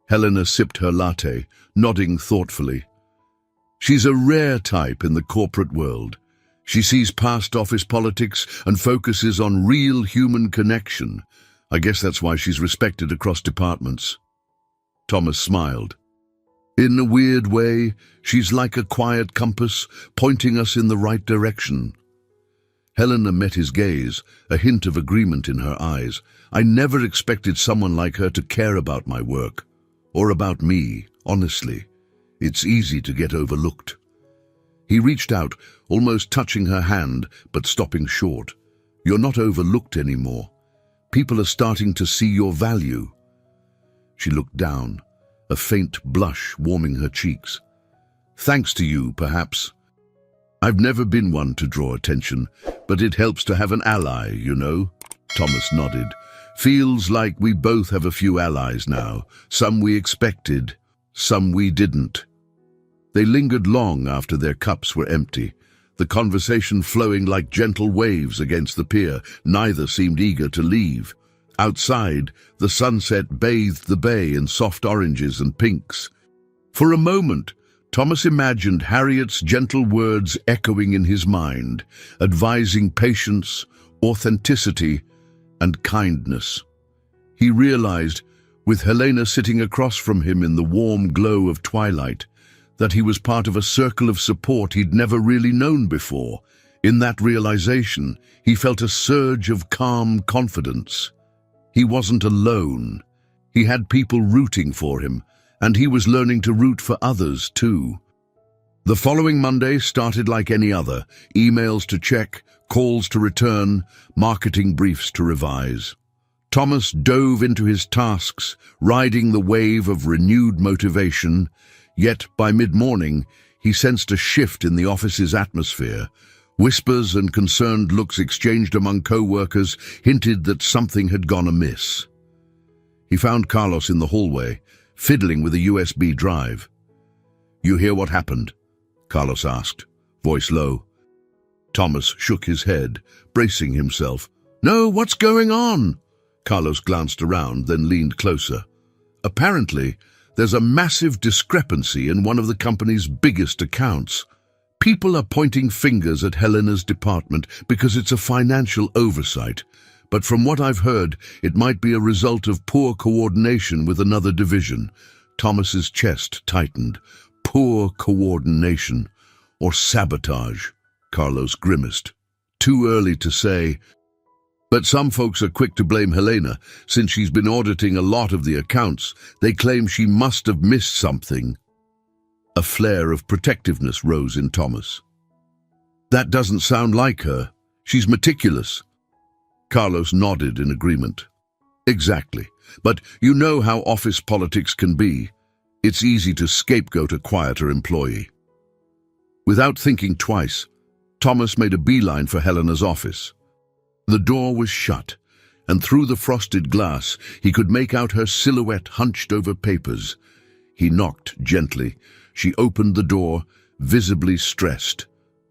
Helena sipped her latte, nodding thoughtfully. She's a rare type in the corporate world. She sees past office politics and focuses on real human connection. I guess that's why she's respected across departments. Thomas smiled. In a weird way, she's like a quiet compass, pointing us in the right direction. Helena met his gaze, a hint of agreement in her eyes. I never expected someone like her to care about my work. Or about me, honestly. It's easy to get overlooked. He reached out, almost touching her hand, but stopping short. You're not overlooked anymore. People are starting to see your value. She looked down, a faint blush warming her cheeks. Thanks to you, perhaps. I've never been one to draw attention, but it helps to have an ally, you know. Thomas nodded. Feels like we both have a few allies now. Some we expected, some we didn't. They lingered long after their cups were empty, the conversation flowing like gentle waves against the pier. Neither seemed eager to leave. Outside, the sunset bathed the bay in soft oranges and pinks. For a moment, Thomas imagined Harriet's gentle words echoing in his mind, advising patience, authenticity, and kindness. He realized, with Helena sitting across from him in the warm glow of twilight, that he was part of a circle of support he'd never really known before. In that realization, he felt a surge of calm confidence. He wasn't alone. He had people rooting for him, and he was learning to root for others too. The following Monday started like any other, emails to check, calls to return, marketing briefs to revise. Thomas dove into his tasks, riding the wave of renewed motivation, yet by mid-morning he sensed a shift in the office's atmosphere. Whispers and concerned looks exchanged among co-workers hinted that something had gone amiss. He found Carlos in the hallway, fiddling with a USB drive. "You hear what happened?" Carlos asked, voice low. Thomas shook his head, bracing himself. "No, what's going on?" Carlos glanced around, then leaned closer. "Apparently, there's a massive discrepancy in one of the company's biggest accounts. People are pointing fingers at Helena's department because it's a financial oversight. But from what I've heard, it might be a result of poor coordination with another division." Thomas's chest tightened. Poor coordination, or sabotage, Carlos grimaced. Too early to say. But some folks are quick to blame Helena. Since she's been auditing a lot of the accounts, they claim she must have missed something. A flare of protectiveness rose in Thomas. "That doesn't sound like her. She's meticulous." Carlos nodded in agreement. "Exactly. But you know how office politics can be. It's easy to scapegoat a quieter employee." Without thinking twice, Thomas made a beeline for Helena's office. The door was shut, and through the frosted glass he could make out her silhouette hunched over papers. He knocked gently. She opened the door, visibly stressed,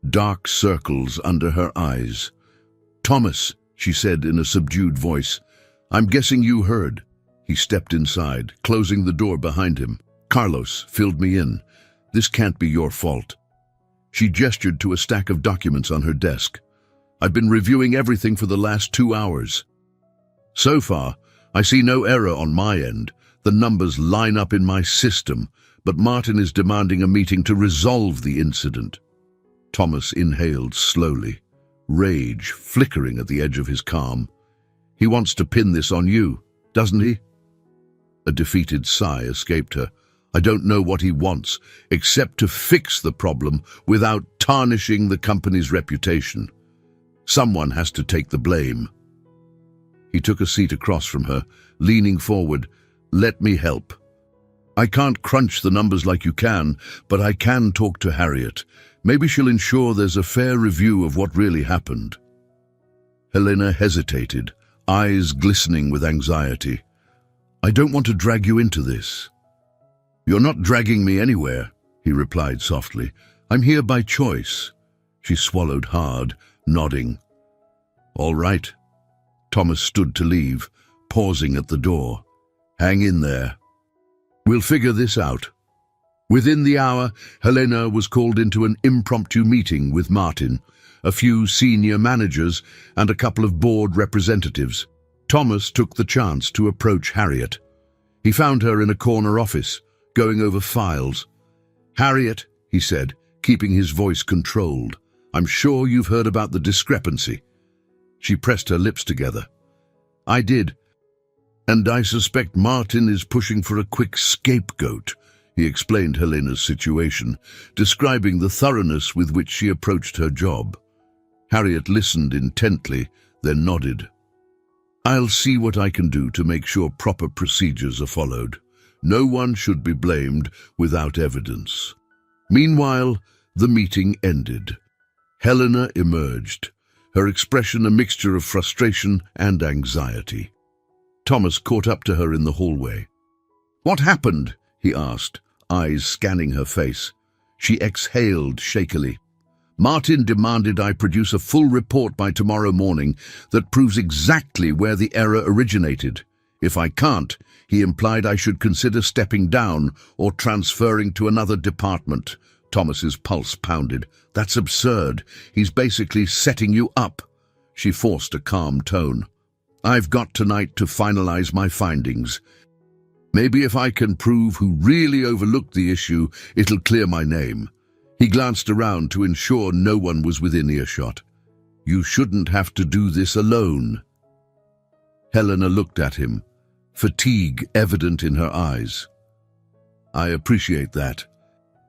dark circles under her eyes. "Thomas," she said in a subdued voice, "I'm guessing you heard." He stepped inside, closing the door behind him. "Carlos filled me in. This can't be your fault." She gestured to a stack of documents on her desk. "I've been reviewing everything for the last 2 hours. So far, I see no error on my end. The numbers line up in my system, but Martin is demanding a meeting to resolve the incident." Thomas inhaled slowly, rage flickering at the edge of his calm. "He wants to pin this on you, doesn't he?" A defeated sigh escaped her. "I don't know what he wants, except to fix the problem without tarnishing the company's reputation. Someone has to take the blame." He took a seat across from her, leaning forward. "Let me help. I can't crunch the numbers like you can, but I can talk to Harriet. Maybe she'll ensure there's a fair review of what really happened." Helena hesitated, eyes glistening with anxiety. "I don't want to drag you into this." "You're not dragging me anywhere," he replied softly. "I'm here by choice." She swallowed hard, nodding. All right. Thomas stood to leave, pausing at the door. Hang in there. We'll figure this out. Within the hour, Helena was called into an impromptu meeting with Martin, a few senior managers, and a couple of board representatives. Thomas took the chance to approach Harriet. He found her in a corner office, going over files. "Harriet," he said, keeping his voice controlled, "I'm sure you've heard about the discrepancy." She pressed her lips together. "I did. And I suspect Martin is pushing for a quick scapegoat," he explained Helena's situation, describing the thoroughness with which she approached her job. Harriet listened intently, then nodded. "I'll see what I can do to make sure proper procedures are followed. No one should be blamed without evidence." Meanwhile, the meeting ended. Helena emerged, her expression a mixture of frustration and anxiety. Thomas caught up to her in the hallway. "What happened?" he asked, eyes scanning her face. She exhaled shakily. "Martin demanded I produce a full report by tomorrow morning that proves exactly where the error originated. If I can't, he implied I should consider stepping down or transferring to another department." Thomas's pulse pounded. "That's absurd. He's basically setting you up." She forced a calm tone. "I've got tonight to finalize my findings. Maybe if I can prove who really overlooked the issue, it'll clear my name." He glanced around to ensure no one was within earshot. "You shouldn't have to do this alone." Helena looked at him, fatigue evident in her eyes. "I appreciate that.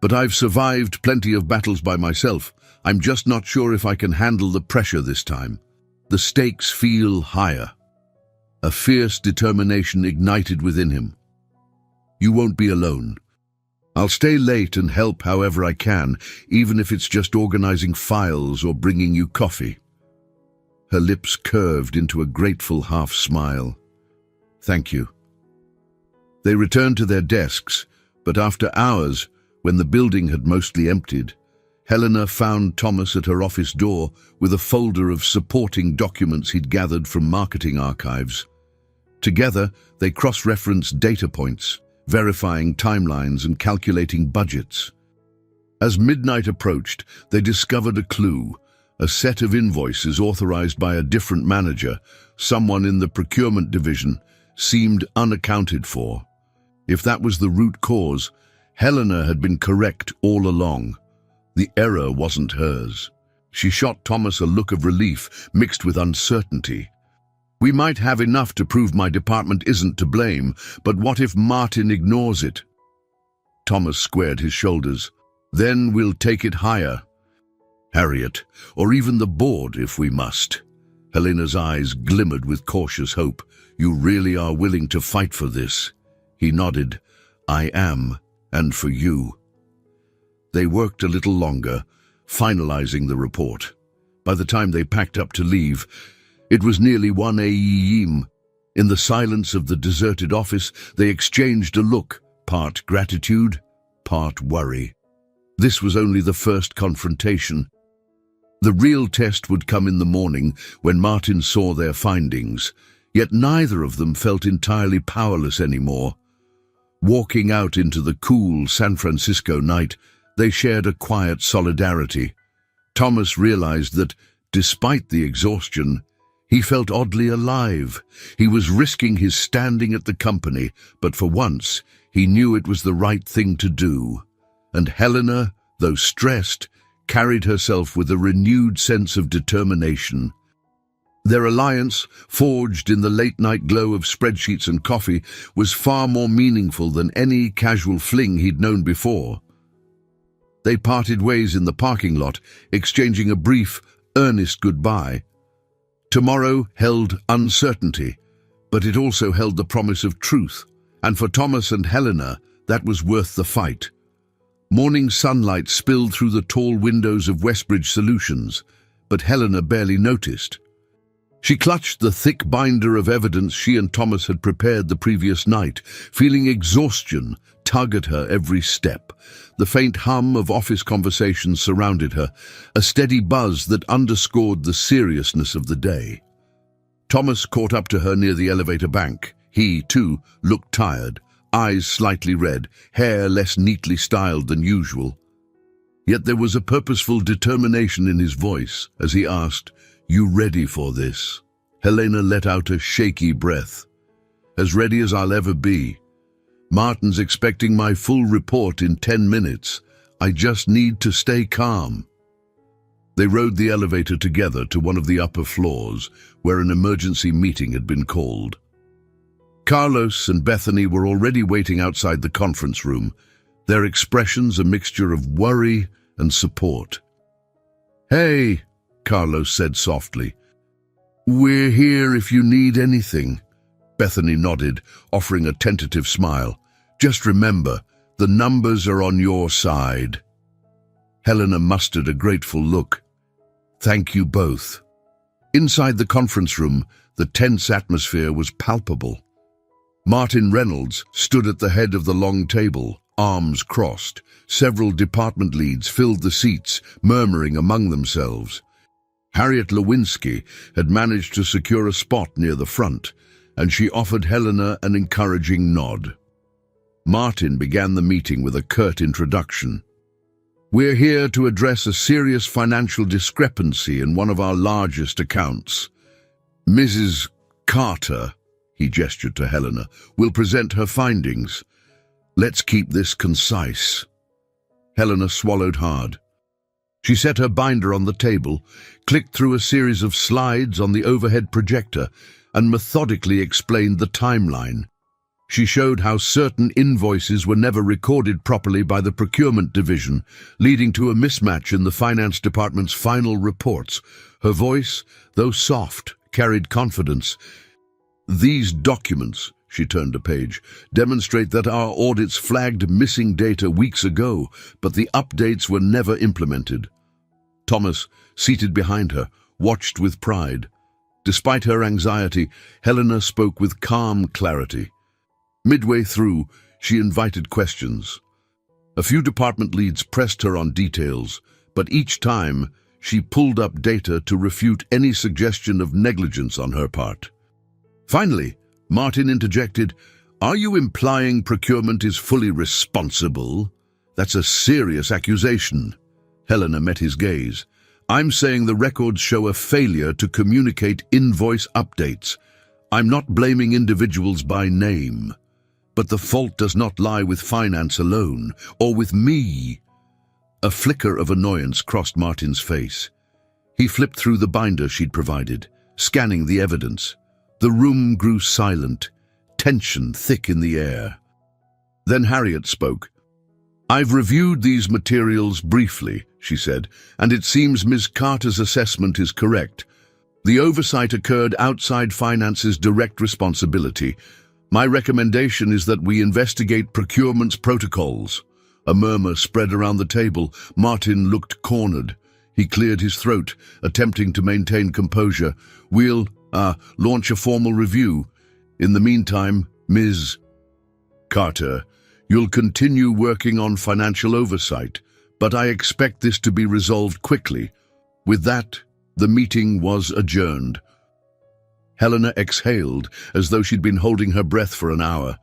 But I've survived plenty of battles by myself. I'm just not sure if I can handle the pressure this time. The stakes feel higher." A fierce determination ignited within him. "You won't be alone. I'll stay late and help however I can, even if it's just organizing files or bringing you coffee." Her lips curved into a grateful half-smile. "Thank you." They returned to their desks, but after hours, when the building had mostly emptied, Helena found Thomas at her office door with a folder of supporting documents he'd gathered from marketing archives. Together, they cross-referenced data points, verifying timelines and calculating budgets. As midnight approached, they discovered a clue, a set of invoices authorized by a different manager, someone in the procurement division, seemed unaccounted for. If that was the root cause, Helena had been correct all along. The error wasn't hers. She shot Thomas a look of relief mixed with uncertainty. "We might have enough to prove my department isn't to blame, but what if Martin ignores it?" Thomas squared his shoulders. "Then we'll take it higher. Harriet, or even the board if we must." Helena's eyes glimmered with cautious hope. "You really are willing to fight for this?" He nodded. "I am, and for you." They worked a little longer, finalizing the report. By the time they packed up to leave, it was nearly 1 a.m. In the silence of the deserted office, they exchanged a look, part gratitude, part worry. This was only the first confrontation. The real test would come in the morning when Martin saw their findings, yet neither of them felt entirely powerless anymore. Walking out into the cool San Francisco night, they shared a quiet solidarity. Thomas realized that, despite the exhaustion, he felt oddly alive. He was risking his standing at the company, but for once, he knew it was the right thing to do. And Helena, though stressed, carried herself with a renewed sense of determination. Their alliance, forged in the late-night glow of spreadsheets and coffee, was far more meaningful than any casual fling he'd known before. They parted ways in the parking lot, exchanging a brief, earnest goodbye. Tomorrow held uncertainty, but it also held the promise of truth, and for Thomas and Helena, that was worth the fight. Morning sunlight spilled through the tall windows of Westbridge Solutions, but Helena barely noticed. She clutched the thick binder of evidence she and Thomas had prepared the previous night, feeling exhaustion tug at her every step. The faint hum of office conversations surrounded her, a steady buzz that underscored the seriousness of the day. Thomas caught up to her near the elevator bank. He, too, looked tired, eyes slightly red, hair less neatly styled than usual. Yet there was a purposeful determination in his voice as he asked, "You ready for this?" Helena let out a shaky breath. "As ready as I'll ever be. Martin's expecting my full report in 10 minutes. I just need to stay calm." They rode the elevator together to one of the upper floors, where an emergency meeting had been called. Carlos and Bethany were already waiting outside the conference room, their expressions a mixture of worry and support. "Hey," Carlos said softly. "We're here if you need anything." Bethany nodded, offering a tentative smile. "Just remember, the numbers are on your side." Helena mustered a grateful look. "Thank you both." Inside the conference room, the tense atmosphere was palpable. Martin Reynolds stood at the head of the long table, arms crossed. Several department leads filled the seats, murmuring among themselves. Harriet Lewinsky had managed to secure a spot near the front, and she offered Helena an encouraging nod. Martin began the meeting with a curt introduction. "We're here to address a serious financial discrepancy in one of our largest accounts. Mrs. Carter," he gestured to Helena, "will present her findings. Let's keep this concise." Helena swallowed hard. She set her binder on the table, clicked through a series of slides on the overhead projector, and methodically explained the timeline. She showed how certain invoices were never recorded properly by the procurement division, leading to a mismatch in the finance department's final reports. Her voice, though soft, carried confidence. "These documents," she turned a page, "demonstrate that our audits flagged missing data weeks ago, but the updates were never implemented." Thomas, seated behind her, watched with pride. Despite her anxiety, Helena spoke with calm clarity. Midway through, she invited questions. A few department leads pressed her on details, but each time she pulled up data to refute any suggestion of negligence on her part. Finally, Martin interjected, "Are you implying procurement is fully responsible? That's a serious accusation." Helena met his gaze. "I'm saying the records show a failure to communicate invoice updates. I'm not blaming individuals by name. But the fault does not lie with finance alone, or with me." A flicker of annoyance crossed Martin's face. He flipped through the binder she'd provided, scanning the evidence. The room grew silent, tension thick in the air. Then Harriet spoke. "I've reviewed these materials briefly," she said, "and it seems Ms. Carter's assessment is correct. The oversight occurred outside finance's direct responsibility. My recommendation is that we investigate procurement's protocols." A murmur spread around the table. Martin looked cornered. He cleared his throat, attempting to maintain composure. "We'll launch a formal review. In the meantime, Ms. Carter, you'll continue working on financial oversight, but I expect this to be resolved quickly." With that, the meeting was adjourned. Helena exhaled, as though she'd been holding her breath for an hour.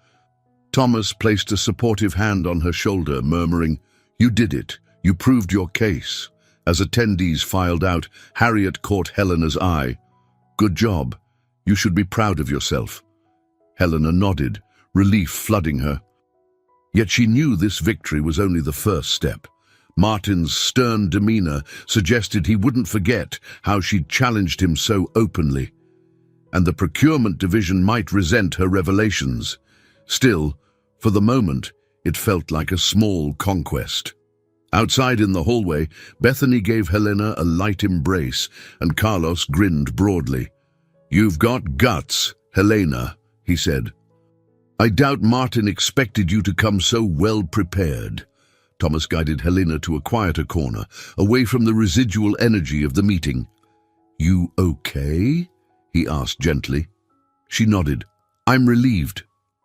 Thomas placed a supportive hand on her shoulder, murmuring, "You did it. You proved your case." As attendees filed out, Harriet caught Helena's eye. "Good job. You should be proud of yourself." Helena nodded, relief flooding her. Yet she knew this victory was only the first step. Martin's stern demeanor suggested he wouldn't forget how she'd challenged him so openly. And the procurement division might resent her revelations. Still, for the moment, it felt like a small conquest. Outside in the hallway, Bethany gave Helena a light embrace, and Carlos grinned broadly. "You've got guts, Helena," he said. "I doubt Martin expected you to come so well prepared." Thomas guided Helena to a quieter corner, away from the residual energy of the meeting. "You okay?" he asked gently. She nodded. I'm relieved,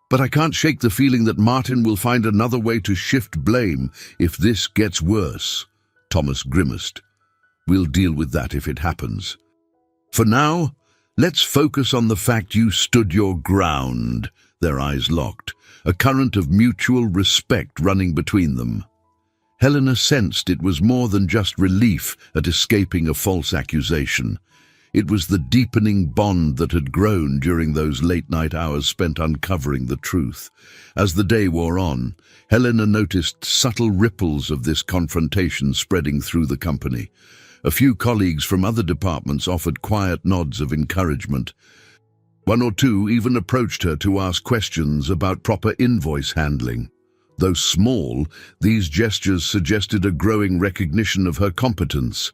but I can't shake the feeling that Martin will find another way to shift blame if this gets worse. Thomas grimaced. We'll deal with that if it happens. For now, let's focus on the fact you stood your ground. Their eyes locked, a current of mutual respect running between them. Helena sensed it was more than just relief at escaping a false accusation. It was the deepening bond that had grown during those late-night hours spent uncovering the truth. As the day wore on, Helena noticed subtle ripples of this confrontation spreading through the company. A few colleagues from other departments offered quiet nods of encouragement. One or two even approached her to ask questions about proper invoice handling. Though small, these gestures suggested a growing recognition of her competence.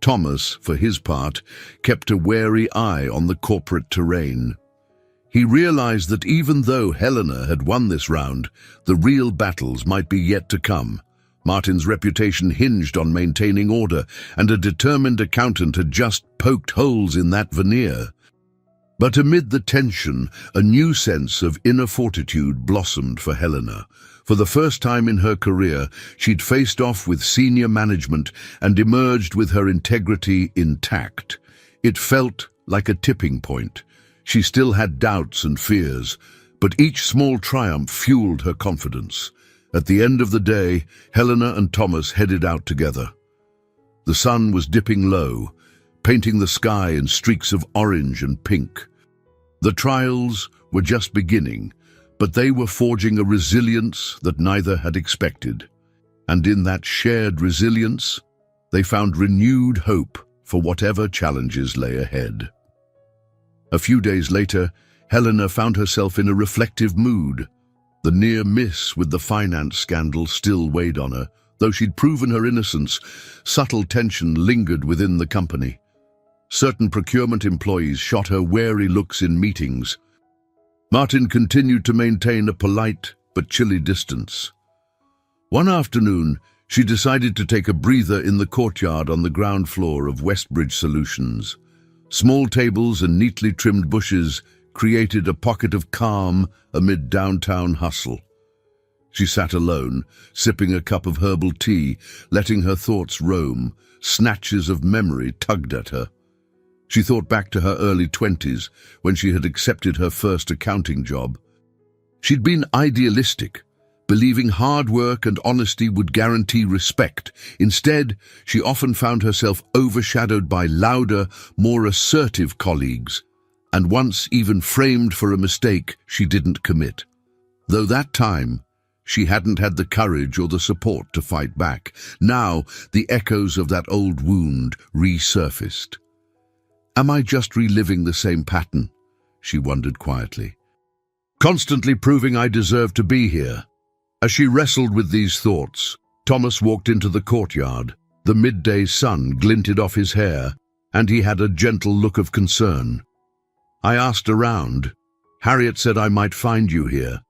Thomas, for his part, kept a wary eye on the corporate terrain. He realized that even though Helena had won this round, the real battles might be yet to come. Martin's reputation hinged on maintaining order, and a determined accountant had just poked holes in that veneer. But amid the tension, a new sense of inner fortitude blossomed for Helena. For the first time in her career, she'd faced off with senior management and emerged with her integrity intact. It felt like a tipping point. She still had doubts and fears, but each small triumph fueled her confidence. At the end of the day, Helena and Thomas headed out together. The sun was dipping low, painting the sky in streaks of orange and pink. The trials were just beginning, but they were forging a resilience that neither had expected. And in that shared resilience, they found renewed hope for whatever challenges lay ahead. A few days later, Helena found herself in a reflective mood. The near miss with the finance scandal still weighed on her. Though she'd proven her innocence, subtle tension lingered within the company. Certain procurement employees shot her wary looks in meetings. Martin continued to maintain a polite but chilly distance. One afternoon, she decided to take a breather in the courtyard on the ground floor of Westbridge Solutions. Small tables and neatly trimmed bushes created a pocket of calm amid downtown hustle. She sat alone, sipping a cup of herbal tea, letting her thoughts roam. Snatches of memory tugged at her. She thought back to her early 20s, when she had accepted her first accounting job. She'd been idealistic, believing hard work and honesty would guarantee respect. Instead, she often found herself overshadowed by louder, more assertive colleagues, and once even framed for a mistake she didn't commit. Though that time, she hadn't had the courage or the support to fight back. Now, the echoes of that old wound resurfaced. Am I just reliving the same pattern? She wondered quietly. Constantly proving I deserve to be here. As she wrestled with these thoughts, Thomas walked into the courtyard. The midday sun glinted off his hair, and he had a gentle look of concern. I asked around. Harriet said I might find you here.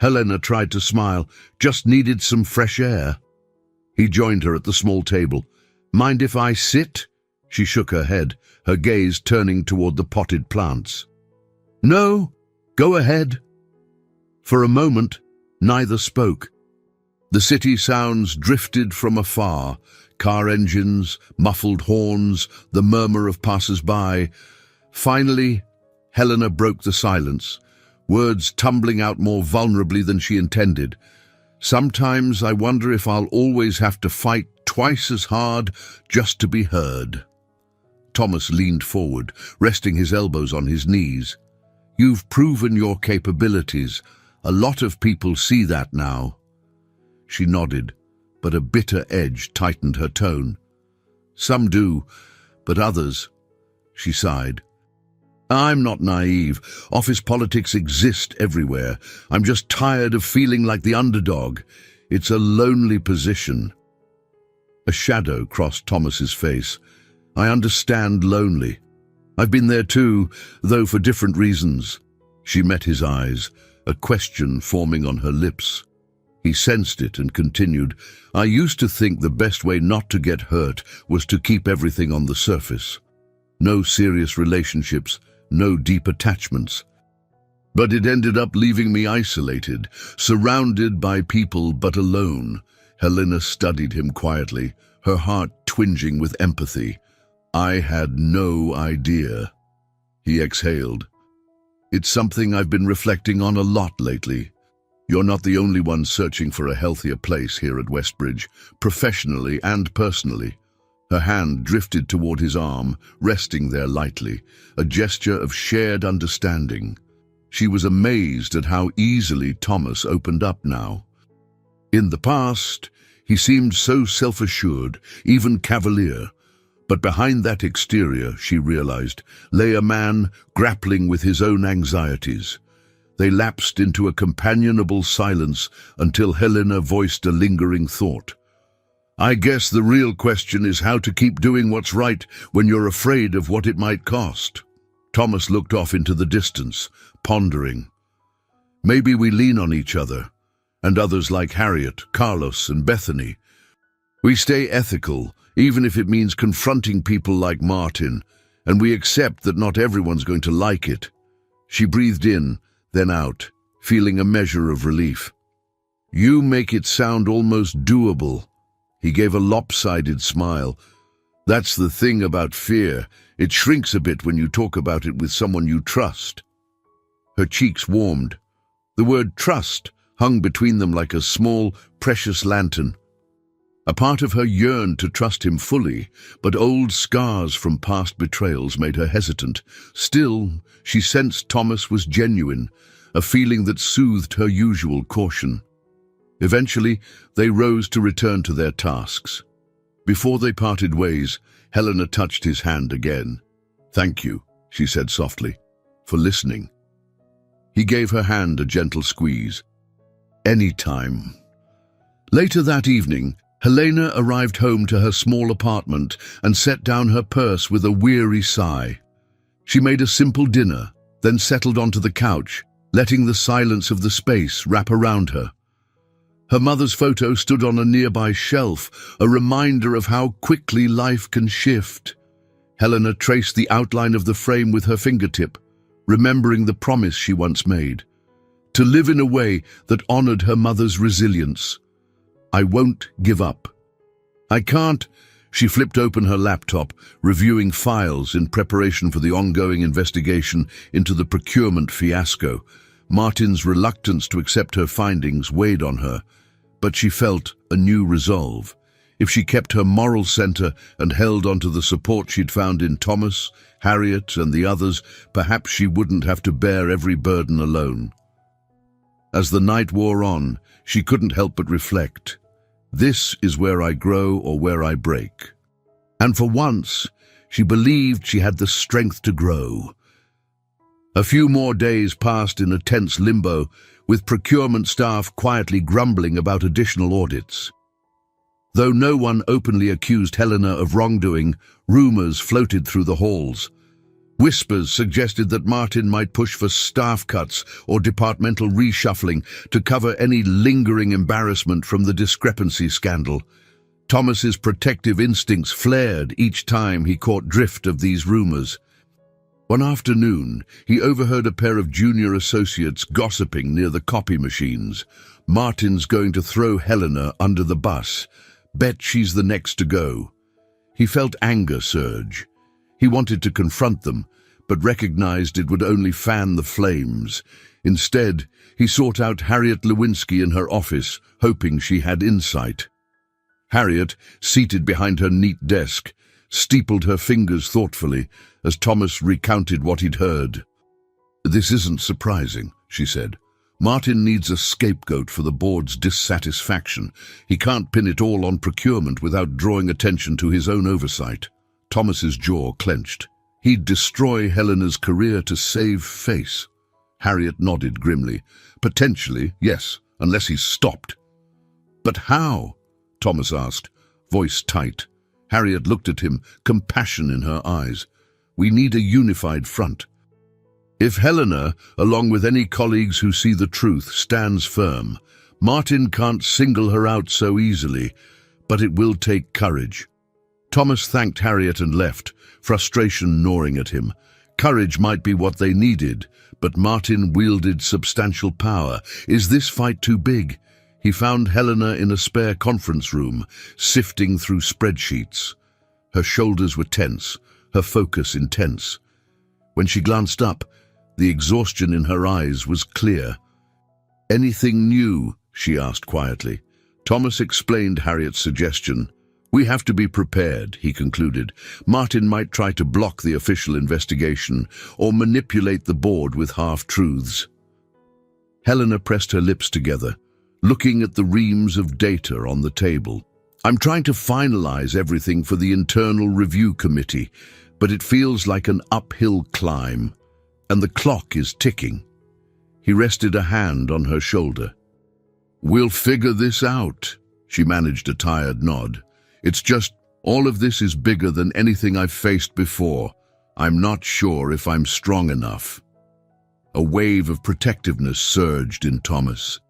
Helena tried to smile, just needed some fresh air. He joined her at the small table. Mind if I sit? She shook her head, her gaze turning toward the potted plants. No, go ahead. For a moment, neither spoke. The city sounds drifted from afar, car engines, muffled horns, the murmur of passers-by. Finally, Helena broke the silence, words tumbling out more vulnerably than she intended. Sometimes I wonder if I'll always have to fight twice as hard just to be heard. Thomas leaned forward, resting his elbows on his knees. You've proven your capabilities. A lot of people see that now. She nodded, but a bitter edge tightened her tone. Some do, but others, she sighed. I'm not naive. Office politics exist everywhere. I'm just tired of feeling like the underdog. It's a lonely position. A shadow crossed Thomas's face. I understand lonely. I've been there too, though for different reasons. She met his eyes, a question forming on her lips. He sensed it and continued, I used to think the best way not to get hurt was to keep everything on the surface. No serious relationships, no deep attachments. But it ended up leaving me isolated, surrounded by people but alone. Helena studied him quietly, her heart twinging with empathy. I had no idea. He exhaled. It's something I've been reflecting on a lot lately. You're not the only one searching for a healthier place here at Westbridge, professionally and personally. Her hand drifted toward his arm, resting there lightly, a gesture of shared understanding. She was amazed at how easily Thomas opened up now. In the past, he seemed so self-assured, even cavalier. But behind that exterior, she realized, lay a man grappling with his own anxieties. They lapsed into a companionable silence until Helena voiced a lingering thought. I guess the real question is how to keep doing what's right when you're afraid of what it might cost. Thomas looked off into the distance, pondering. Maybe we lean on each other, and others like Harriet, Carlos, and Bethany. We stay ethical, even if it means confronting people like Martin, and we accept that not everyone's going to like it. She breathed in, then out, feeling a measure of relief. You make it sound almost doable. He gave a lopsided smile. That's the thing about fear. It shrinks a bit when you talk about it with someone you trust. Her cheeks warmed. The word trust hung between them like a small, precious lantern. A part of her yearned to trust him fully, but old scars from past betrayals made her hesitant. Still, she sensed Thomas was genuine, a feeling that soothed her usual caution. Eventually, they rose to return to their tasks. Before they parted ways, Helena touched his hand again. Thank you, she said softly, for listening. He gave her hand a gentle squeeze. Anytime. Later that evening, Helena arrived home to her small apartment and set down her purse with a weary sigh. She made a simple dinner, then settled onto the couch, letting the silence of the space wrap around her. Her mother's photo stood on a nearby shelf, a reminder of how quickly life can shift. Helena traced the outline of the frame with her fingertip, remembering the promise she once made, to live in a way that honored her mother's resilience. I won't give up. I can't. She flipped open her laptop, reviewing files in preparation for the ongoing investigation into the procurement fiasco. Martin's reluctance to accept her findings weighed on her, but she felt a new resolve. If she kept her moral center and held onto the support she'd found in Thomas, Harriet, and the others, perhaps she wouldn't have to bear every burden alone. As the night wore on, she couldn't help but reflect. This is where I grow or where I break. And for once, she believed she had the strength to grow. A few more days passed in a tense limbo, with procurement staff quietly grumbling about additional audits. Though no one openly accused Helena of wrongdoing, rumors floated through the halls. Whispers suggested that Martin might push for staff cuts or departmental reshuffling to cover any lingering embarrassment from the discrepancy scandal. Thomas's protective instincts flared each time he caught drift of these rumors. One afternoon, he overheard a pair of junior associates gossiping near the copy machines. Martin's going to throw Helena under the bus. Bet she's the next to go. He felt anger surge. He wanted to confront them, but recognized it would only fan the flames. Instead, he sought out Harriet Lewinsky in her office, hoping she had insight. Harriet, seated behind her neat desk, steepled her fingers thoughtfully as Thomas recounted what he'd heard. This isn't surprising, she said. Martin needs a scapegoat for the board's dissatisfaction. He can't pin it all on procurement without drawing attention to his own oversight. Thomas's jaw clenched. He'd destroy Helena's career to save face. Harriet nodded grimly. Potentially, yes, unless he's stopped. But how? Thomas asked, voice tight. Harriet looked at him, compassion in her eyes. We need a unified front. If Helena, along with any colleagues who see the truth, stands firm, Martin can't single her out so easily, but it will take courage. Thomas thanked Harriet and left, frustration gnawing at him. Courage might be what they needed, but Martin wielded substantial power. Is this fight too big? He found Helena in a spare conference room, sifting through spreadsheets. Her shoulders were tense, her focus intense. When she glanced up, the exhaustion in her eyes was clear. "Anything new?" she asked quietly. Thomas explained Harriet's suggestion. "We have to be prepared," he concluded. "Martin might try to block the official investigation or manipulate the board with half-truths." Helena pressed her lips together, looking at the reams of data on the table. "I'm trying to finalize everything for the internal review committee, but it feels like an uphill climb, and the clock is ticking." He rested a hand on her shoulder. "We'll figure this out," she managed a tired nod. "It's just, all of this is bigger than anything I've faced before. I'm not sure if I'm strong enough." A wave of protectiveness surged in Thomas.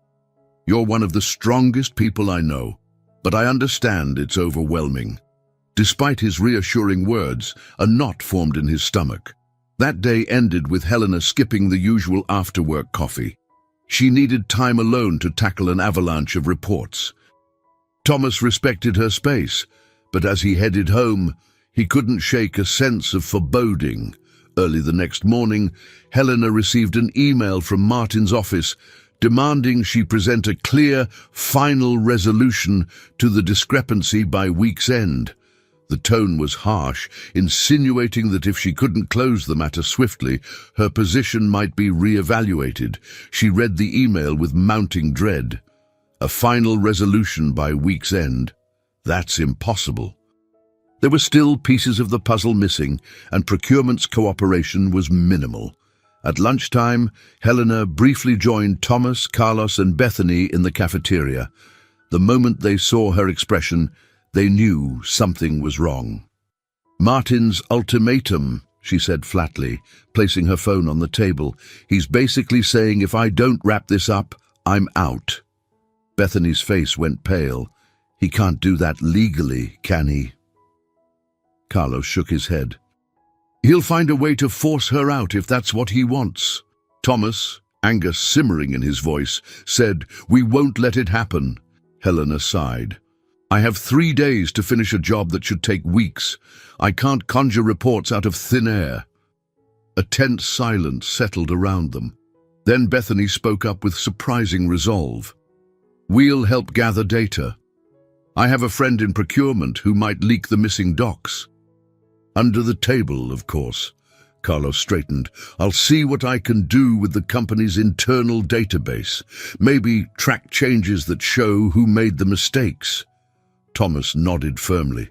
"You're one of the strongest people I know, but I understand it's overwhelming." Despite his reassuring words, a knot formed in his stomach. That day ended with Helena skipping the usual after-work coffee. She needed time alone to tackle an avalanche of reports. Thomas respected her space, but as he headed home, he couldn't shake a sense of foreboding. Early the next morning, Helena received an email from Martin's office demanding she present a clear, final resolution to the discrepancy by week's end. The tone was harsh, insinuating that if she couldn't close the matter swiftly, her position might be re-evaluated. She read the email with mounting dread. A final resolution by week's end? That's impossible. There were still pieces of the puzzle missing, and procurement's cooperation was minimal. At lunchtime, Helena briefly joined Thomas, Carlos, and Bethany in the cafeteria. The moment they saw her expression, they knew something was wrong. "Martin's ultimatum," she said flatly, placing her phone on the table. "He's basically saying if I don't wrap this up, I'm out." Bethany's face went pale. "He can't do that legally, can he?" Carlos shook his head. "He'll find a way to force her out if that's what he wants." Thomas, anger simmering in his voice, said, "We won't let it happen." Helena sighed. "I have 3 days to finish a job that should take weeks. I can't conjure reports out of thin air." A tense silence settled around them. Then Bethany spoke up with surprising resolve. "We'll help gather data. I have a friend in procurement who might leak the missing docs." "Under the table, of course." Carlos straightened. "I'll see what I can do with the company's internal database. Maybe track changes that show who made the mistakes." Thomas nodded firmly.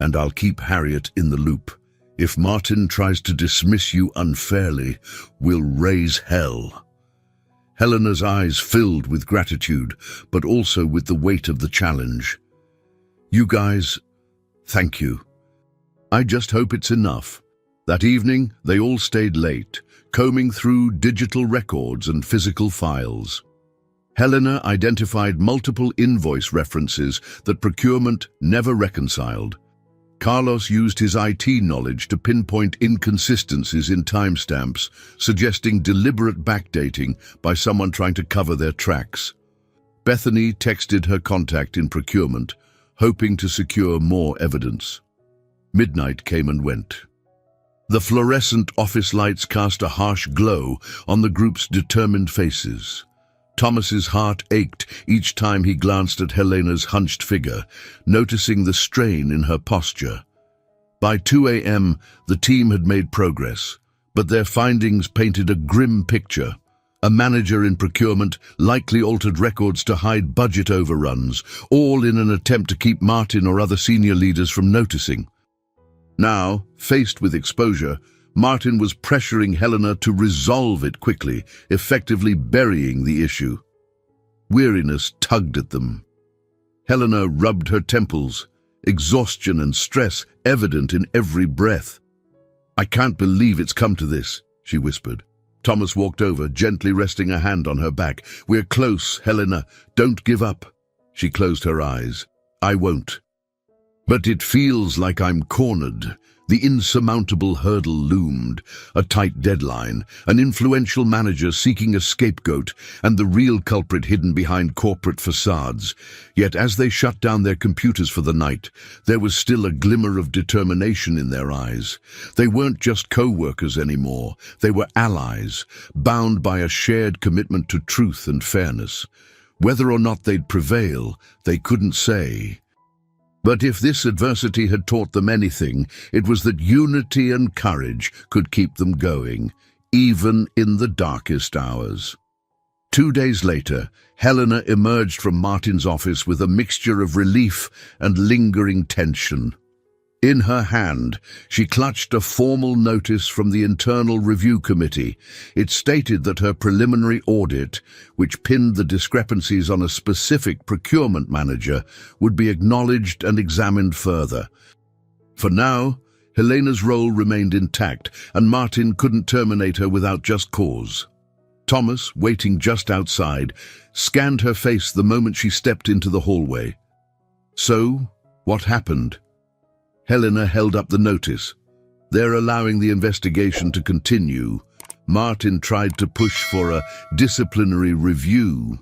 "And I'll keep Harriet in the loop. If Martin tries to dismiss you unfairly, we'll raise hell." Helena's eyes filled with gratitude, but also with the weight of the challenge. "You guys, thank you. I just hope it's enough." That evening, they all stayed late, combing through digital records and physical files. Helena identified multiple invoice references that procurement never reconciled. Carlos used his IT knowledge to pinpoint inconsistencies in timestamps, suggesting deliberate backdating by someone trying to cover their tracks. Bethany texted her contact in procurement, hoping to secure more evidence. Midnight came and went. The fluorescent office lights cast a harsh glow on the group's determined faces. Thomas's heart ached each time he glanced at Helena's hunched figure, noticing the strain in her posture. By 2 a.m., the team had made progress, but their findings painted a grim picture. A manager in procurement likely altered records to hide budget overruns, all in an attempt to keep Martin or other senior leaders from noticing. Now, faced with exposure, Martin was pressuring Helena to resolve it quickly, effectively burying the issue. Weariness tugged at them. Helena rubbed her temples, exhaustion and stress evident in every breath. "I can't believe it's come to this," she whispered. Thomas walked over, gently resting a hand on her back. "We're close, Helena. Don't give up." She closed her eyes. "I won't." But it feels like I'm cornered. The insurmountable hurdle loomed, a tight deadline, an influential manager seeking a scapegoat, and the real culprit hidden behind corporate facades. Yet as they shut down their computers for the night, there was still a glimmer of determination in their eyes. They weren't just co-workers anymore. They were allies, bound by a shared commitment to truth and fairness. Whether or not they'd prevail, they couldn't say. But if this adversity had taught them anything, it was that unity and courage could keep them going, even in the darkest hours. 2 days later, Helena emerged from Martin's office with a mixture of relief and lingering tension. In her hand, she clutched a formal notice from the Internal Review Committee. It stated that her preliminary audit, which pinned the discrepancies on a specific procurement manager, would be acknowledged and examined further. For now, Helena's role remained intact, and Martin couldn't terminate her without just cause. Thomas, waiting just outside, scanned her face the moment she stepped into the hallway. So, what happened? Helena held up the notice. They're allowing the investigation to continue. Martin tried to push for a disciplinary review,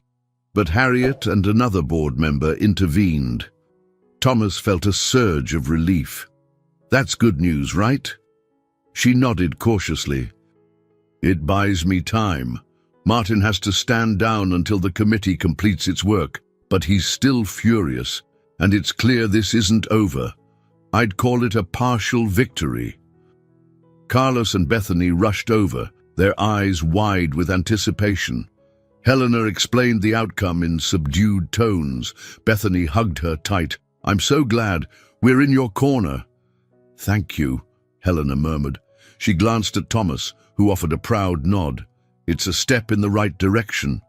but Harriet and another board member intervened. Thomas felt a surge of relief. That's good news, right? She nodded cautiously. It buys me time. Martin has to stand down until the committee completes its work, but he's still furious, and it's clear this isn't over. I'd call it a partial victory. Carlos and Bethany rushed over, their eyes wide with anticipation. Helena explained the outcome in subdued tones. Bethany hugged her tight. I'm so glad. We're in your corner. Thank you, Helena murmured. She glanced at Thomas, who offered a proud nod. It's a step in the right direction.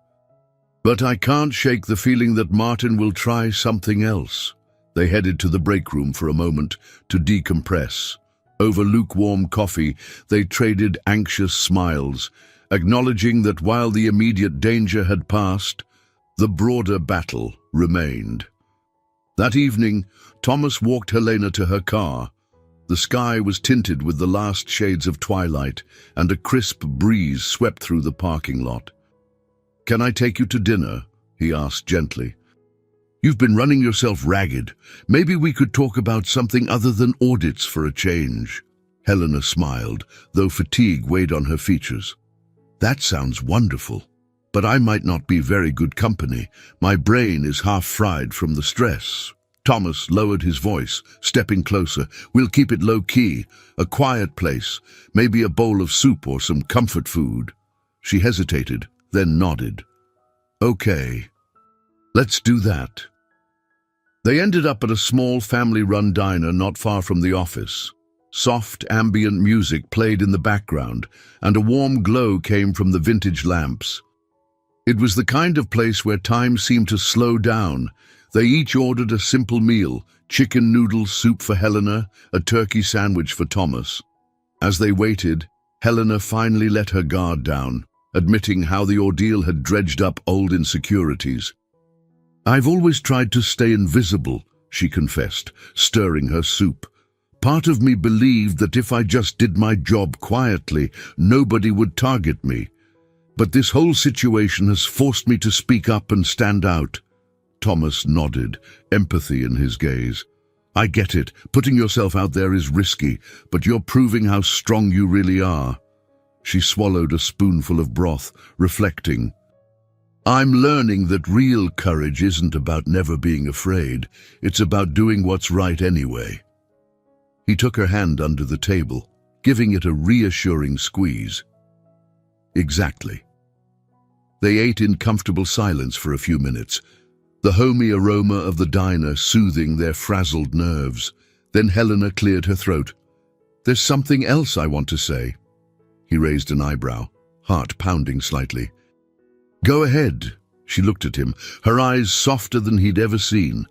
But I can't shake the feeling that Martin will try something else. They headed to the break room for a moment to decompress. Over lukewarm coffee, they traded anxious smiles, acknowledging that while the immediate danger had passed, the broader battle remained. That evening, Thomas walked Helena to her car. The sky was tinted with the last shades of twilight, and a crisp breeze swept through the parking lot. "Can I take you to dinner?" he asked gently. "You've been running yourself ragged. Maybe we could talk about something other than audits for a change." Helena smiled, though fatigue weighed on her features. "That sounds wonderful, but I might not be very good company. My brain is half fried from the stress." Thomas lowered his voice, stepping closer. "We'll keep it low-key, a quiet place, maybe a bowl of soup or some comfort food." She hesitated, then nodded. "Okay, let's do that." They ended up at a small family-run diner not far from the office. Soft, ambient music played in the background, and a warm glow came from the vintage lamps. It was the kind of place where time seemed to slow down. They each ordered a simple meal, chicken noodle soup for Helena, a turkey sandwich for Thomas. As they waited, Helena finally let her guard down, admitting how the ordeal had dredged up old insecurities. "I've always tried to stay invisible," she confessed, stirring her soup. "Part of me believed that if I just did my job quietly, nobody would target me. But this whole situation has forced me to speak up and stand out." Thomas nodded, empathy in his gaze. "I get it. Putting yourself out there is risky, but you're proving how strong you really are." She swallowed a spoonful of broth, reflecting. "I'm learning that real courage isn't about never being afraid. It's about doing what's right anyway." He took her hand under the table, giving it a reassuring squeeze. "Exactly." They ate in comfortable silence for a few minutes, the homey aroma of the diner soothing their frazzled nerves. Then Helena cleared her throat. "There's something else I want to say." He raised an eyebrow, heart pounding slightly. "Go ahead." She looked at him, her eyes softer than he'd ever seen.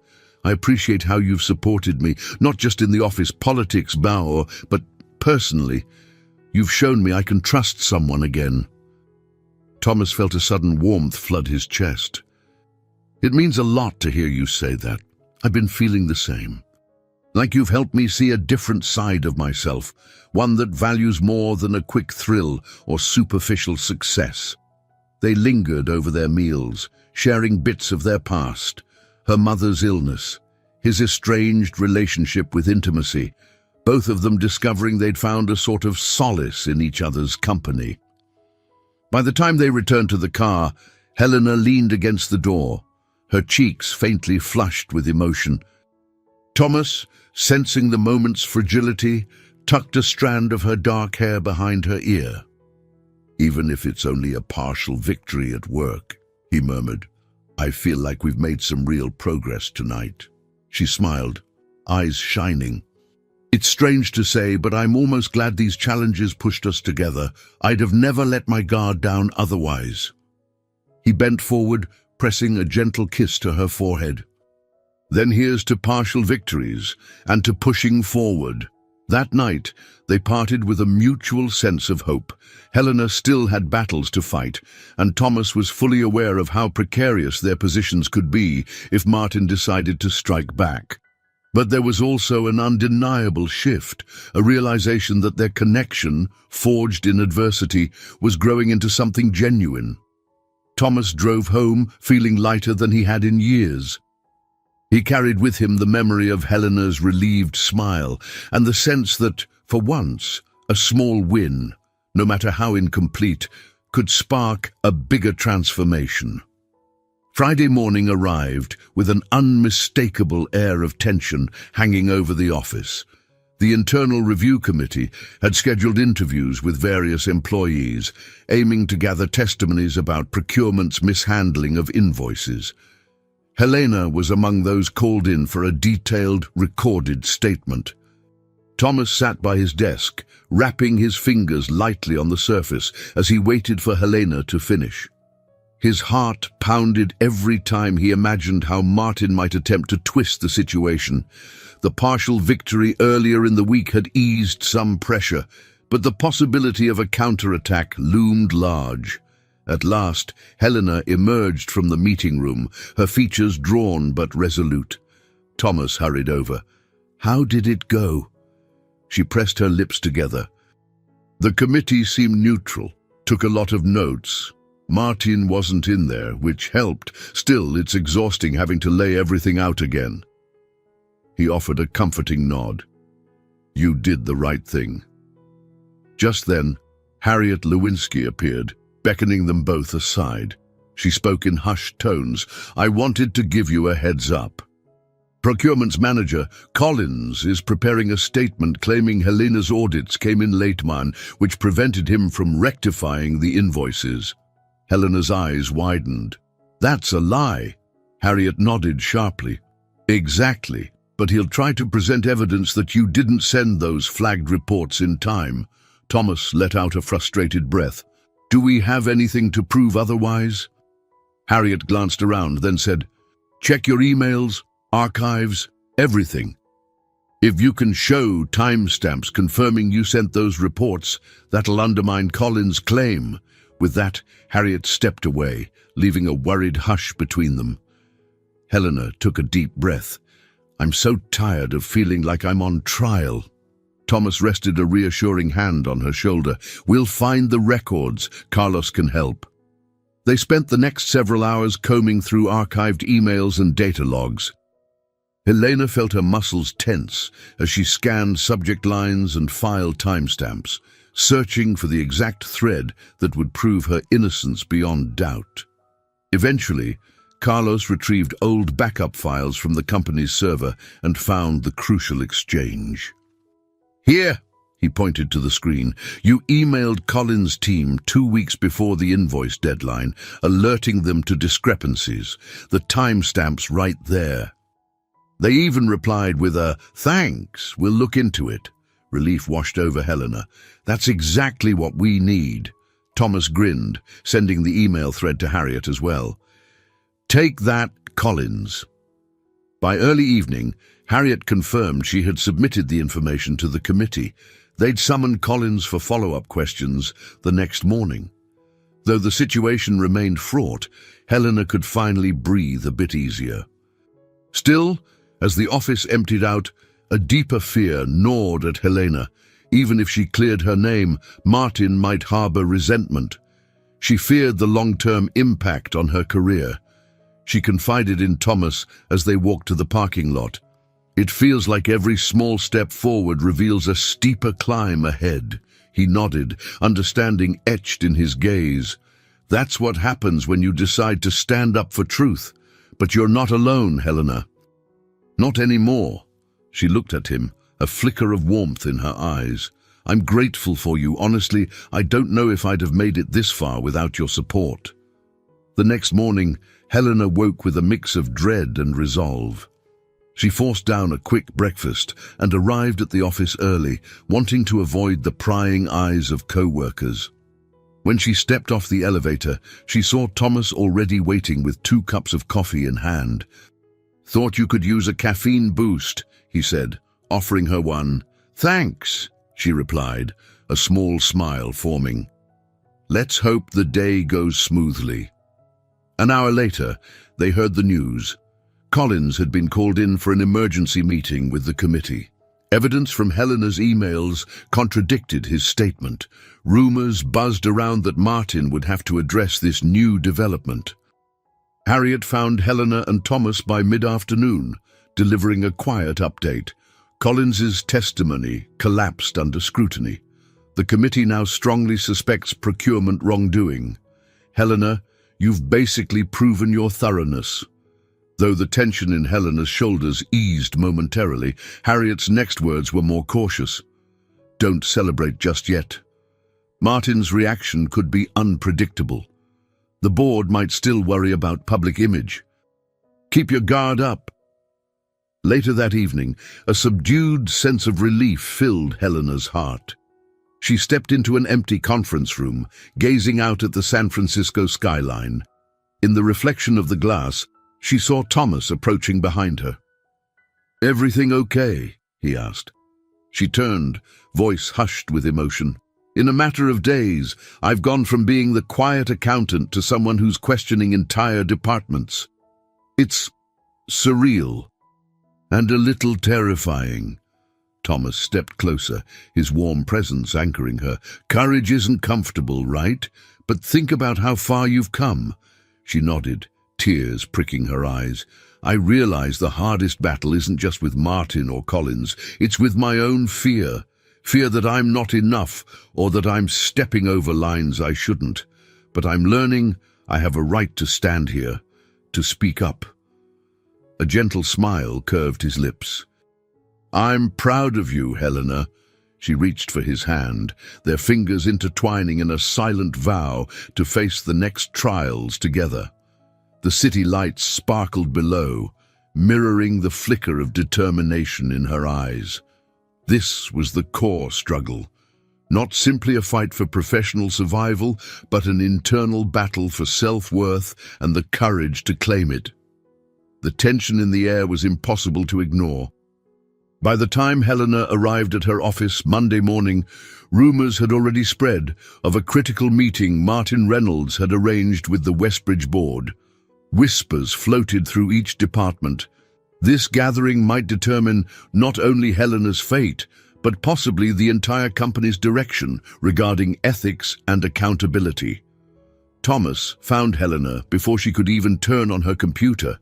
"I appreciate how you've supported me, not just in the office politics bow, but personally. You've shown me I can trust someone again." Thomas felt a sudden warmth flood his chest. "It means a lot to hear you say that. I've been feeling the same." Like you've helped me see a different side of myself, one that values more than a quick thrill or superficial success." They lingered over their meals, sharing bits of their past, her mother's illness, his estranged relationship with intimacy, both of them discovering they'd found a sort of solace in each other's company. By the time they returned to the car, Helena leaned against the door, her cheeks faintly flushed with emotion. Thomas, sensing the moment's fragility, tucked a strand of her dark hair behind her ear. "Even if it's only a partial victory at work," he murmured, "I feel like we've made some real progress tonight." She smiled, eyes shining. "It's strange to say, but I'm almost glad these challenges pushed us together. I'd have never let my guard down otherwise." He bent forward, pressing a gentle kiss to her forehead. "Then here's to partial victories and to pushing forward." That night, they parted with a mutual sense of hope. Helena still had battles to fight, and Thomas was fully aware of how precarious their positions could be if Martin decided to strike back. But there was also an undeniable shift, a realization that their connection, forged in adversity, was growing into something genuine. Thomas drove home, feeling lighter than he had in years. He carried with him the memory of Helena's relieved smile and the sense that, for once, a small win, no matter how incomplete, could spark a bigger transformation. Friday morning arrived with an unmistakable air of tension hanging over the office. The Internal Review Committee had scheduled interviews with various employees, aiming to gather testimonies about procurement's mishandling of invoices. Helena was among those called in for a detailed, recorded statement. Thomas sat by his desk, rapping his fingers lightly on the surface as he waited for Helena to finish. His heart pounded every time he imagined how Martin might attempt to twist the situation. The partial victory earlier in the week had eased some pressure, but the possibility of a counterattack loomed large. At last, Helena emerged from the meeting room, her features drawn but resolute. Thomas hurried over. "How did it go?" She pressed her lips together. "The committee seemed neutral, took a lot of notes. Martin wasn't in there, which helped. Still, it's exhausting having to lay everything out again." He offered a comforting nod. "You did the right thing." Just then, Harriet Lewinsky appeared, beckoning them both aside. She spoke in hushed tones. "I wanted to give you a heads up. Procurement's manager, Collins, is preparing a statement claiming Helena's audits came in late, which prevented him from rectifying the invoices." Helena's eyes widened. "That's a lie." Harriet nodded sharply. "Exactly, but he'll try to present evidence that you didn't send those flagged reports in time." Thomas let out a frustrated breath. "Do we have anything to prove otherwise?" Harriet glanced around, then said, "Check your emails, archives, everything. If you can show timestamps confirming you sent those reports, that'll undermine Collins' claim." With that, Harriet stepped away, leaving a worried hush between them. Helena took a deep breath. "I'm so tired of feeling like I'm on trial." Thomas rested a reassuring hand on her shoulder. "We'll find the records. Carlos can help." They spent the next several hours combing through archived emails and data logs. Helena felt her muscles tense as she scanned subject lines and file timestamps, searching for the exact thread that would prove her innocence beyond doubt. Eventually, Carlos retrieved old backup files from the company's server and found the crucial exchange. "Here," he pointed to the screen, "you emailed Collins' team 2 weeks before the invoice deadline, alerting them to discrepancies. The timestamps right there." They even replied with a, "Thanks, we'll look into it." Relief washed over Helena. "That's exactly what we need." Thomas grinned, sending the email thread to Harriet as well. "Take that, Collins." By early evening, Harriet confirmed she had submitted the information to the committee. They'd summoned Collins for follow-up questions the next morning. Though the situation remained fraught, Helena could finally breathe a bit easier. Still, as the office emptied out, A deeper fear gnawed at Helena. Even if she cleared her name, Martin might harbor resentment. She feared the long-term impact on her career. She confided in Thomas as they walked to the parking lot. "It feels like every small step forward reveals a steeper climb ahead." He nodded, understanding etched in his gaze. "That's what happens when you decide to stand up for truth. But you're not alone, Helena." "Not anymore." She looked at him, a flicker of warmth in her eyes. "I'm grateful for you. Honestly, I don't know if I'd have made it this far without your support." The next morning, Helena woke with a mix of dread and resolve. She forced down a quick breakfast and arrived at the office early, wanting to avoid the prying eyes of co-workers. When she stepped off the elevator, she saw Thomas already waiting with 2 cups of coffee in hand. "Thought you could use a caffeine boost," he said, offering her one. "Thanks," she replied, a small smile forming. "Let's hope the day goes smoothly." An hour later, they heard the news. Collins had been called in for an emergency meeting with the committee. Evidence from Helena's emails contradicted his statement. Rumors buzzed around that Martin would have to address this new development. Harriet found Helena and Thomas by mid-afternoon, delivering a quiet update. Collins's testimony collapsed under scrutiny. The committee now strongly suspects procurement wrongdoing. "Helena, you've basically proven your thoroughness." Though the tension in Helena's shoulders eased momentarily, Harriet's next words were more cautious. "Don't celebrate just yet." Martin's reaction could be unpredictable. The board might still worry about public image. "Keep your guard up." Later that evening, a subdued sense of relief filled Helena's heart. She stepped into an empty conference room, gazing out at the San Francisco skyline. In the reflection of the glass, she saw Thomas approaching behind her. "Everything okay?" he asked. She turned, voice hushed with emotion. "In a matter of days, I've gone from being the quiet accountant to someone who's questioning entire departments. It's surreal and a little terrifying." Thomas stepped closer, his warm presence anchoring her. "Courage isn't comfortable, right? But think about how far you've come." She nodded, tears pricking her eyes. "I realize the hardest battle isn't just with Martin or Collins, it's with my own fear. Fear that I'm not enough, or that I'm stepping over lines I shouldn't. But I'm learning I have a right to stand here, to speak up." A gentle smile curved his lips. "I'm proud of you, Helena." She reached for his hand, their fingers intertwining in a silent vow to face the next trials together. The city lights sparkled below, mirroring the flicker of determination in her eyes. This was the core struggle. Not simply a fight for professional survival, but an internal battle for self-worth and the courage to claim it. The tension in the air was impossible to ignore. By the time Helena arrived at her office Monday morning, rumors had already spread of a critical meeting Martin Reynolds had arranged with the Westbridge board. Whispers floated through each department. This gathering might determine not only Helena's fate, but possibly the entire company's direction regarding ethics and accountability. Thomas found Helena before she could even turn on her computer.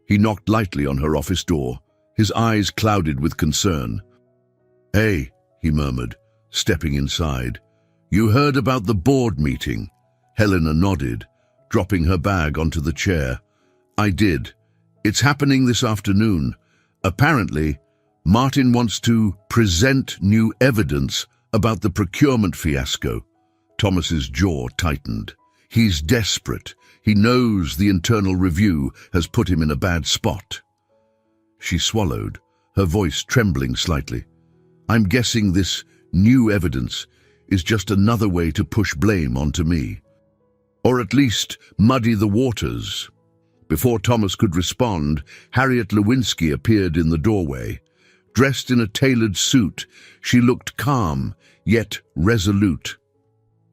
He knocked lightly on her office door, his eyes clouded with concern. "Hey," he murmured, stepping inside. "You heard about the board meeting?" Helena nodded, dropping her bag onto the chair. "I did. It's happening this afternoon. Apparently, Martin wants to present new evidence about the procurement fiasco." Thomas's jaw tightened. He's desperate. He knows the internal review has put him in a bad spot. She swallowed, her voice trembling slightly. "I'm guessing this new evidence is just another way to push blame onto me. Or at least muddy the waters." Before Thomas could respond, Harriet Lewinsky appeared in the doorway. Dressed in a tailored suit, she looked calm, yet resolute.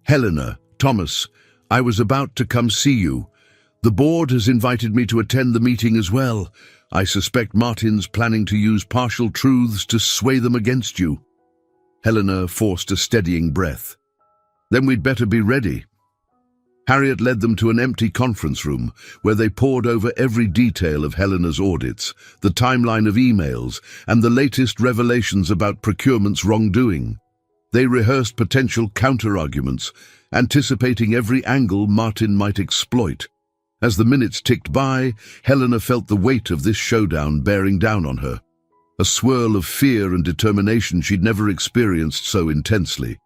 "Helena, Thomas, I was about to come see you. The board has invited me to attend the meeting as well. I suspect Martin's planning to use partial truths to sway them against you. Helena forced a steadying breath. Then we'd better be ready. Harriet led them to an empty conference room where they pored over every detail of Helena's audits, the timeline of emails, and the latest revelations about procurement's wrongdoing. They rehearsed potential counter-arguments, anticipating every angle Martin might exploit. As the minutes ticked by, Helena felt the weight of this showdown bearing down on her, a swirl of fear and determination she'd never experienced so intensely.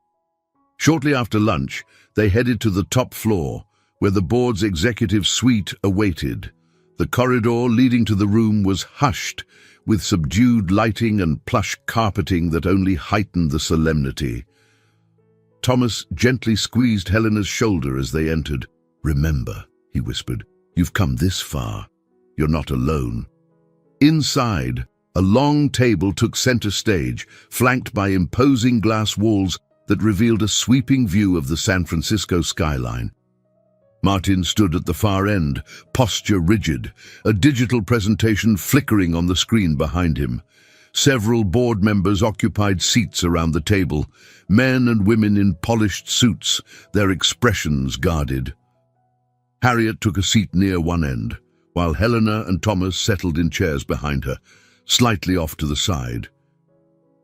Shortly after lunch, they headed to the top floor, where the board's executive suite awaited. The corridor leading to the room was hushed, with subdued lighting and plush carpeting that only heightened the solemnity. Thomas gently squeezed Helena's shoulder as they entered. "Remember," he whispered, "you've come this far. You're not alone." Inside, a long table took center stage, flanked by imposing glass walls that revealed a sweeping view of the San Francisco skyline. Martin stood at the far end, posture rigid, a digital presentation flickering on the screen behind him. Several board members occupied seats around the table, men and women in polished suits, their expressions guarded. Harriet took a seat near one end, while Helena and Thomas settled in chairs behind her, slightly off to the side.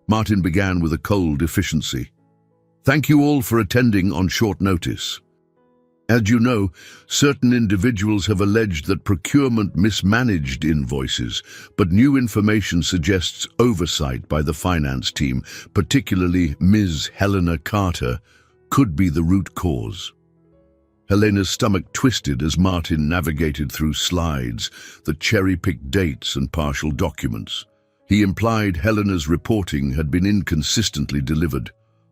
Martin began with a cold efficiency. "Thank you all for attending on short notice. As you know, certain individuals have alleged that procurement mismanaged invoices, but new information suggests oversight by the finance team, particularly Ms. Helena Carter, could be the root cause." Helena's stomach twisted as Martin navigated through slides, the cherry-picked dates and partial documents. He implied Helena's reporting had been inconsistently delivered.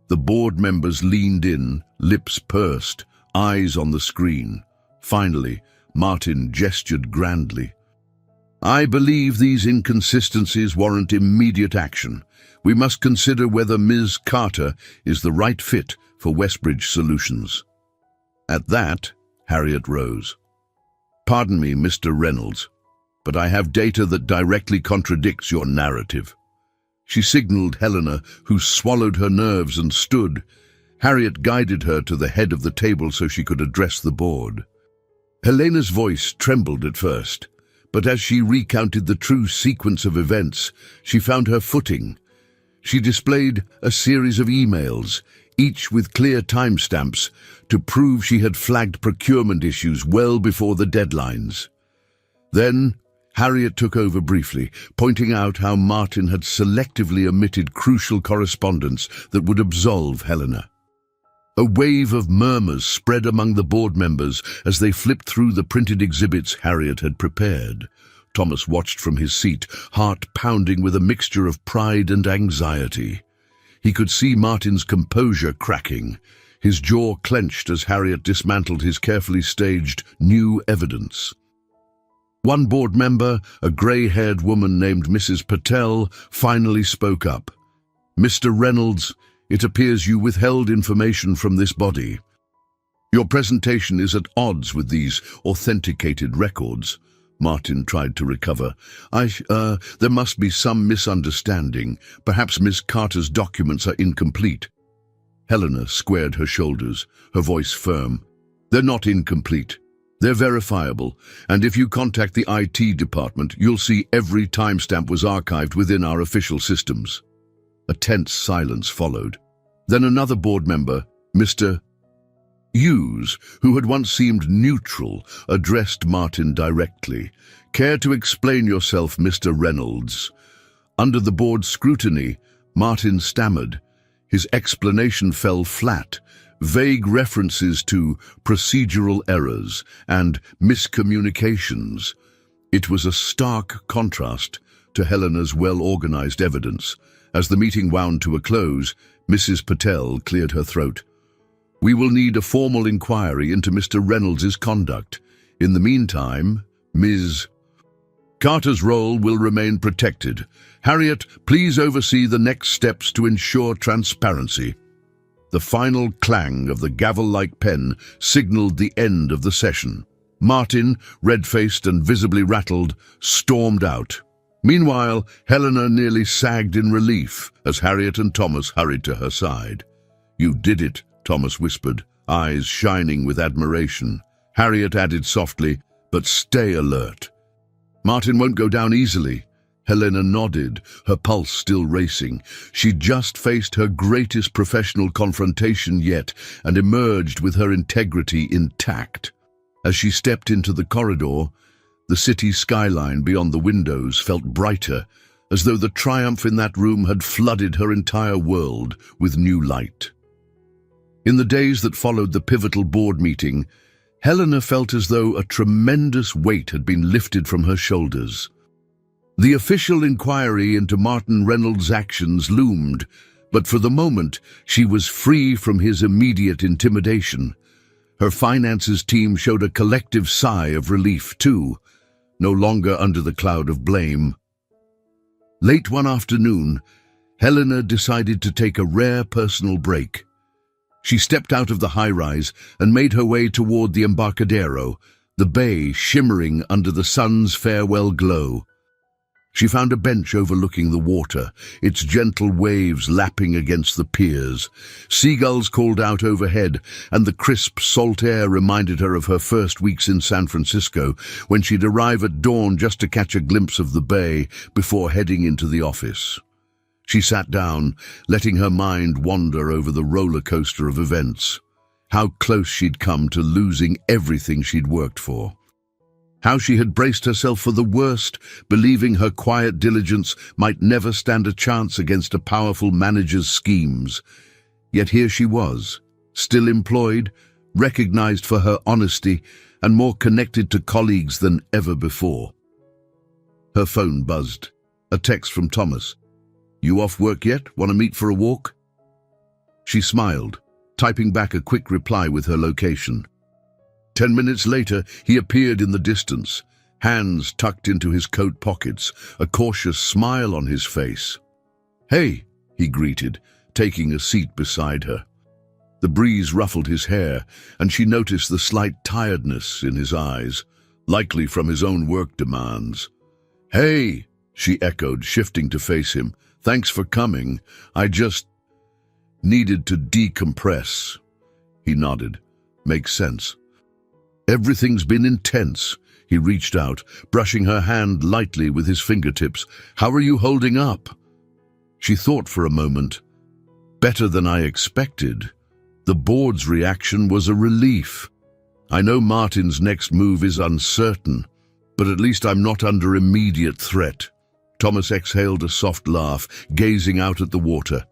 The board members leaned in, lips pursed, eyes on the screen. Finally, Martin gestured grandly. "I believe these inconsistencies warrant immediate action. We must consider whether Ms. Carter is the right fit for Westbridge Solutions." At that, Harriet rose. "Pardon me, Mr. Reynolds, but I have data that directly contradicts your narrative." She signaled Helena, who swallowed her nerves and stood. Harriet guided her to the head of the table so she could address the board. Helena's voice trembled at first, but as she recounted the true sequence of events, she found her footing. She displayed a series of emails, each with clear timestamps, to prove she had flagged procurement issues well before the deadlines. Then, Harriet took over briefly, pointing out how Martin had selectively omitted crucial correspondence that would absolve Helena. A wave of murmurs spread among the board members as they flipped through the printed exhibits Harriet had prepared. Thomas watched from his seat, heart pounding with a mixture of pride and anxiety. He could see Martin's composure cracking, his jaw clenched as Harriet dismantled his carefully staged new evidence. One board member, a grey-haired woman named Mrs. Patel, finally spoke up. "Mr. Reynolds, it appears you withheld information from this body. Your presentation is at odds with these authenticated records." Martin tried to recover. There must be some misunderstanding. Perhaps Miss Carter's documents are incomplete." Helena squared her shoulders, her voice firm. "They're not incomplete. They're verifiable, and if you contact the IT department, you'll see every timestamp was archived within our official systems." A tense silence followed. Then another board member, Mr. Hughes, who had once seemed neutral, addressed Martin directly. "Care to explain yourself, Mr. Reynolds?" Under the board's scrutiny, Martin stammered. His explanation fell flat. Vague references to procedural errors and miscommunications. It was a stark contrast to Helena's well-organized evidence. As the meeting wound to a close, Mrs. Patel cleared her throat. "We will need a formal inquiry into Mr. Reynolds's conduct. In the meantime, Ms. Carter's role will remain protected. Harriet, please oversee the next steps to ensure transparency." The final clang of the gavel-like pen signaled the end of the session. Martin, red-faced and visibly rattled, stormed out. Meanwhile, Helena nearly sagged in relief as Harriet and Thomas hurried to her side. "You did it," Thomas whispered, eyes shining with admiration. Harriet added softly, "But stay alert. Martin won't go down easily." Helena nodded, her pulse still racing. She'd just faced her greatest professional confrontation yet and emerged with her integrity intact. As she stepped into the corridor, the city skyline beyond the windows felt brighter, as though the triumph in that room had flooded her entire world with new light. In the days that followed the pivotal board meeting, Helena felt as though a tremendous weight had been lifted from her shoulders. The official inquiry into Martin Reynolds' actions loomed, but for the moment she was free from his immediate intimidation. Her finances team showed a collective sigh of relief too, no longer under the cloud of blame. Late one afternoon, Helena decided to take a rare personal break. She stepped out of the high-rise and made her way toward the Embarcadero, the bay shimmering under the sun's farewell glow. She found a bench overlooking the water, its gentle waves lapping against the piers. Seagulls called out overhead, and the crisp, salt air reminded her of her first weeks in San Francisco, when she'd arrive at dawn just to catch a glimpse of the bay before heading into the office. She sat down, letting her mind wander over the roller coaster of events. How close she'd come to losing everything she'd worked for. How she had braced herself for the worst, believing her quiet diligence might never stand a chance against a powerful manager's schemes. Yet here she was, still employed, recognized for her honesty, and more connected to colleagues than ever before. Her phone buzzed. A text from Thomas. "You off work yet? Want to meet for a walk?" She smiled, typing back a quick reply with her location. 10 minutes later, he appeared in the distance, hands tucked into his coat pockets, a cautious smile on his face. "Hey," he greeted, taking a seat beside her. The breeze ruffled his hair, and she noticed the slight tiredness in his eyes, likely from his own work demands. "Hey," she echoed, shifting to face him. "Thanks for coming. I just needed to decompress." He nodded. "Makes sense." "Everything's been intense." He reached out, brushing her hand lightly with his fingertips. "How are you holding up?" She thought for a moment. "Better than I expected." The board's reaction was a relief. "I know Martin's next move is uncertain, but at least I'm not under immediate threat." Thomas exhaled a soft laugh, gazing out at the water.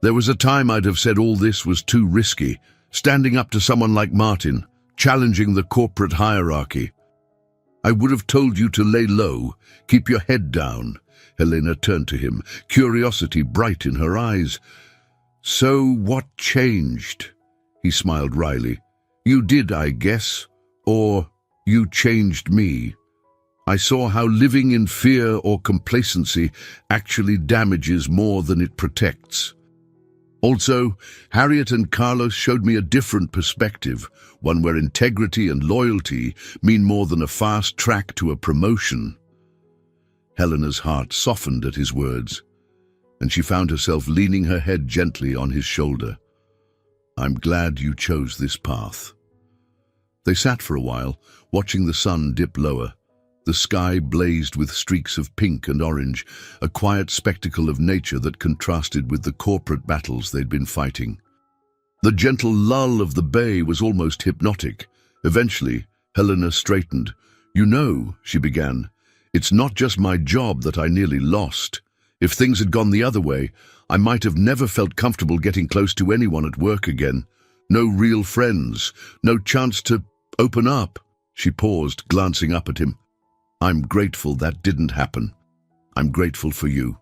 "There was a time I'd have said all this was too risky, standing up to someone like Martin, challenging the corporate hierarchy. I would have told you to lay low, keep your head down." Helena turned to him, curiosity bright in her eyes. "So what changed?" He smiled wryly. "You did, I guess. Or you changed me. I saw how living in fear or complacency actually damages more than it protects. Also, Harriet and Carlos showed me a different perspective, one where integrity and loyalty mean more than a fast track to a promotion." Helena's heart softened at his words, and she found herself leaning her head gently on his shoulder. "I'm glad you chose this path." They sat for a while, watching the sun dip lower. The sky blazed with streaks of pink and orange, a quiet spectacle of nature that contrasted with the corporate battles they'd been fighting. The gentle lull of the bay was almost hypnotic. Eventually, Helena straightened. "You know," she began, "it's not just my job that I nearly lost. If things had gone the other way, I might have never felt comfortable getting close to anyone at work again. No real friends, no chance to open up." She paused, glancing up at him. "I'm grateful that didn't happen. I'm grateful for you."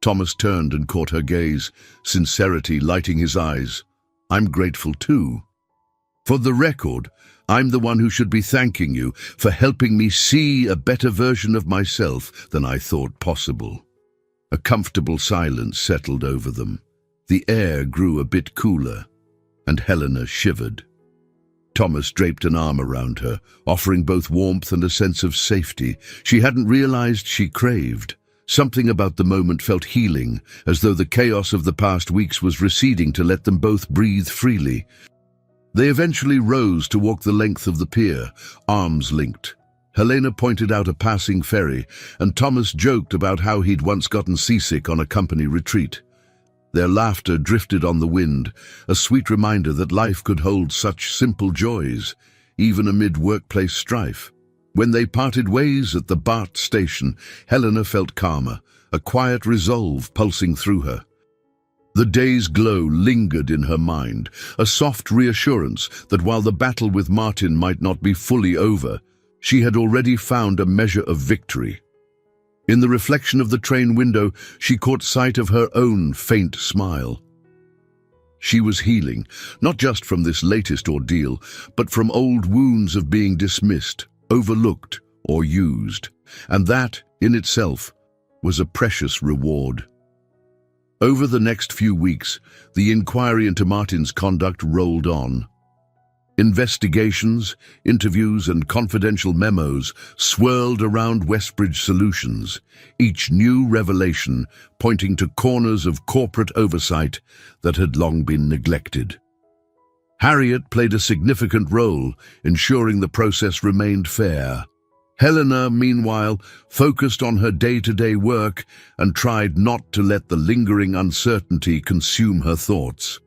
Thomas turned and caught her gaze, sincerity lighting his eyes. "I'm grateful too. For the record, I'm the one who should be thanking you for helping me see a better version of myself than I thought possible." A comfortable silence settled over them. The air grew a bit cooler, and Helena shivered. Thomas draped an arm around her, offering both warmth and a sense of safety she hadn't realized she craved. Something about the moment felt healing, as though the chaos of the past weeks was receding to let them both breathe freely. They eventually rose to walk the length of the pier, arms linked. Helena pointed out a passing ferry, and Thomas joked about how he'd once gotten seasick on a company retreat. Their laughter drifted on the wind, a sweet reminder that life could hold such simple joys, even amid workplace strife. When they parted ways at the BART station, Helena felt calmer, a quiet resolve pulsing through her. The day's glow lingered in her mind, a soft reassurance that while the battle with Martin might not be fully over, she had already found a measure of victory. In the reflection of the train window, she caught sight of her own faint smile. She was healing, not just from this latest ordeal, but from old wounds of being dismissed, overlooked, or used, and that, in itself, was a precious reward. Over the next few weeks, the inquiry into Martin's conduct rolled on. Investigations, interviews, and confidential memos swirled around Westbridge Solutions, each new revelation pointing to corners of corporate oversight that had long been neglected. Harriet played a significant role, ensuring the process remained fair. Helena, meanwhile, focused on her day-to-day work and tried not to let the lingering uncertainty consume her thoughts.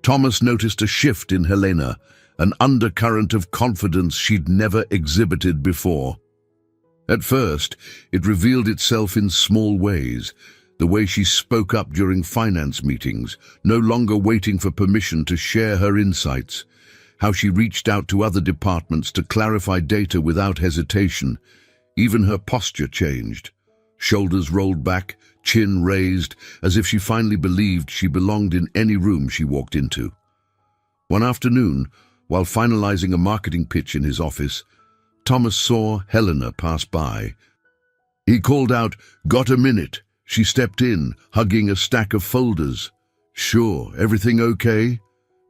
Thomas noticed a shift in Helena, an undercurrent of confidence she'd never exhibited before. At first, it revealed itself in small ways, the way she spoke up during finance meetings, no longer waiting for permission to share her insights, how she reached out to other departments to clarify data without hesitation. Even her posture changed. Shoulders rolled back, chin raised, as if she finally believed she belonged in any room she walked into. One afternoon, while finalizing a marketing pitch in his office, Thomas saw Helena pass by. He called out, "Got a minute?" She stepped in, hugging a stack of folders. "Sure, everything okay?"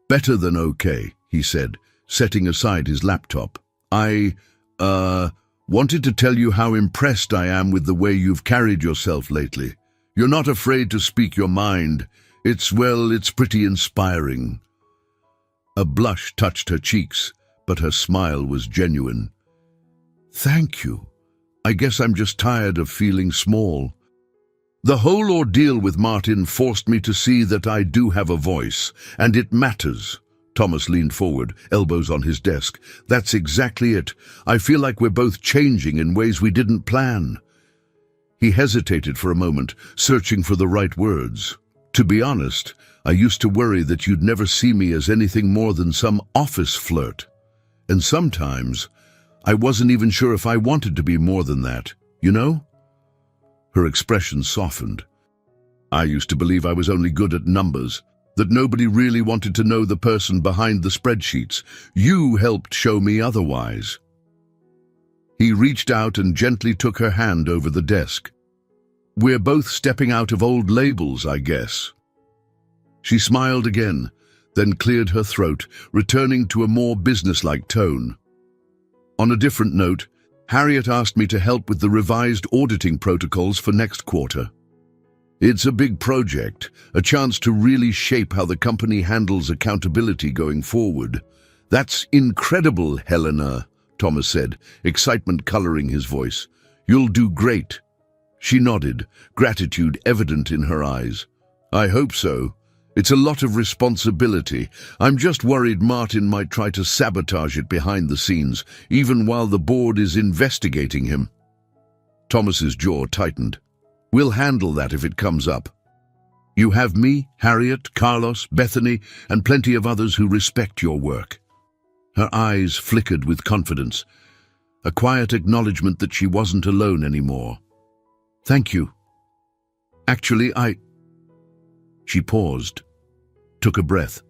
"Better than okay," he said, setting aside his laptop. I wanted to tell you how impressed I am with the way you've carried yourself lately. You're not afraid to speak your mind. It's pretty inspiring." A blush touched her cheeks, but her smile was genuine. "Thank you. I guess I'm just tired of feeling small. The whole ordeal with Martin forced me to see that I do have a voice, and it matters." Thomas leaned forward, elbows on his desk. "That's exactly it. I feel like we're both changing in ways we didn't plan." He hesitated for a moment, searching for the right words. "To be honest, I used to worry that you'd never see me as anything more than some office flirt. And sometimes, I wasn't even sure if I wanted to be more than that, you know?" Her expression softened. "I used to believe I was only good at numbers, that nobody really wanted to know the person behind the spreadsheets. You helped show me otherwise." He reached out and gently took her hand over the desk. "We're both stepping out of old labels, I guess." She smiled again, then cleared her throat, returning to a more businesslike tone. "On a different note, Harriet asked me to help with the revised auditing protocols for next quarter. It's a big project, a chance to really shape how the company handles accountability going forward." "That's incredible, Helena," Thomas said, excitement coloring his voice. "You'll do great." She nodded, gratitude evident in her eyes. "I hope so. It's a lot of responsibility. I'm just worried Martin might try to sabotage it behind the scenes, even while the board is investigating him." Thomas's jaw tightened. "We'll handle that if it comes up. You have me, Harriet, Carlos, Bethany, and plenty of others who respect your work." Her eyes flickered with confidence, a quiet acknowledgement that she wasn't alone anymore. "Thank you. Actually, She paused, took a breath.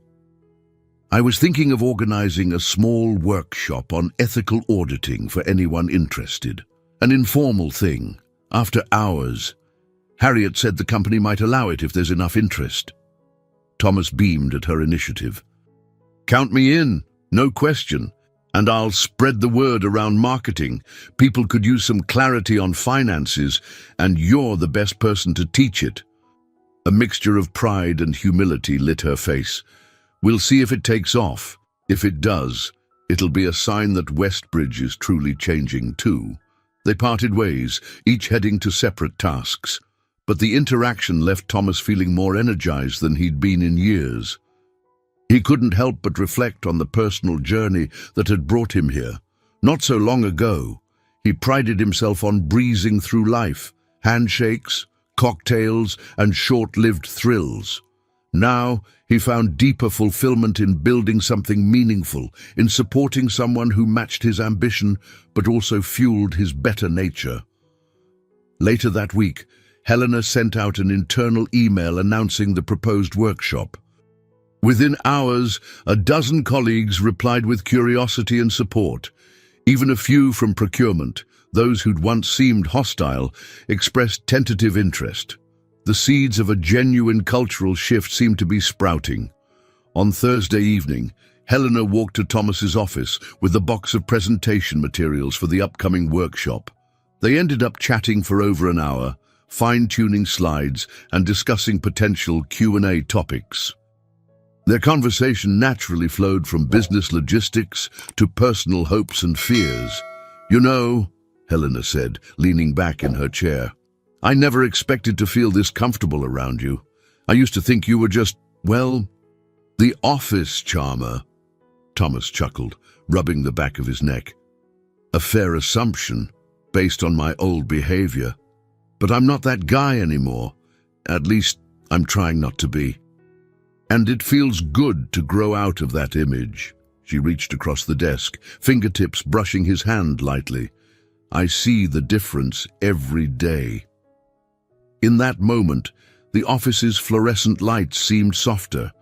"I was thinking of organizing a small workshop on ethical auditing for anyone interested. An informal thing, after hours. Harriet said the company might allow it if there's enough interest." Thomas beamed at her initiative. "Count me in. No question. And I'll spread the word around marketing. People could use some clarity on finances, and you're the best person to teach it. A mixture of pride and humility lit her face. We'll see if it takes off. If it does, it'll be a sign that Westbridge is truly changing too. They parted ways, each heading to separate tasks. But the interaction left Thomas feeling more energized than he'd been in years. He couldn't help but reflect on the personal journey that had brought him here. Not so long ago, he prided himself on breezing through life, handshakes, cocktails, and short-lived thrills. Now, he found deeper fulfillment in building something meaningful, in supporting someone who matched his ambition but also fueled his better nature. Later that week, Helena sent out an internal email announcing the proposed workshop. Within hours, a dozen colleagues replied with curiosity and support. Even a few from procurement, those who'd once seemed hostile, expressed tentative interest. The seeds of a genuine cultural shift seemed to be sprouting. On Thursday evening, Helena walked to Thomas's office with a box of presentation materials for the upcoming workshop. They ended up chatting for over an hour, fine-tuning slides and discussing potential Q&A topics. Their conversation naturally flowed from business logistics to personal hopes and fears. "You know," Helena said, leaning back in her chair, "I never expected to feel this comfortable around you. I used to think you were just, well, the office charmer." Thomas chuckled, rubbing the back of his neck. "A fair assumption, based on my old behavior. But I'm not that guy anymore. At least, I'm trying not to be. And it feels good to grow out of that image." She reached across the desk, fingertips brushing his hand lightly. "I see the difference every day." In that moment, the office's fluorescent lights seemed softer,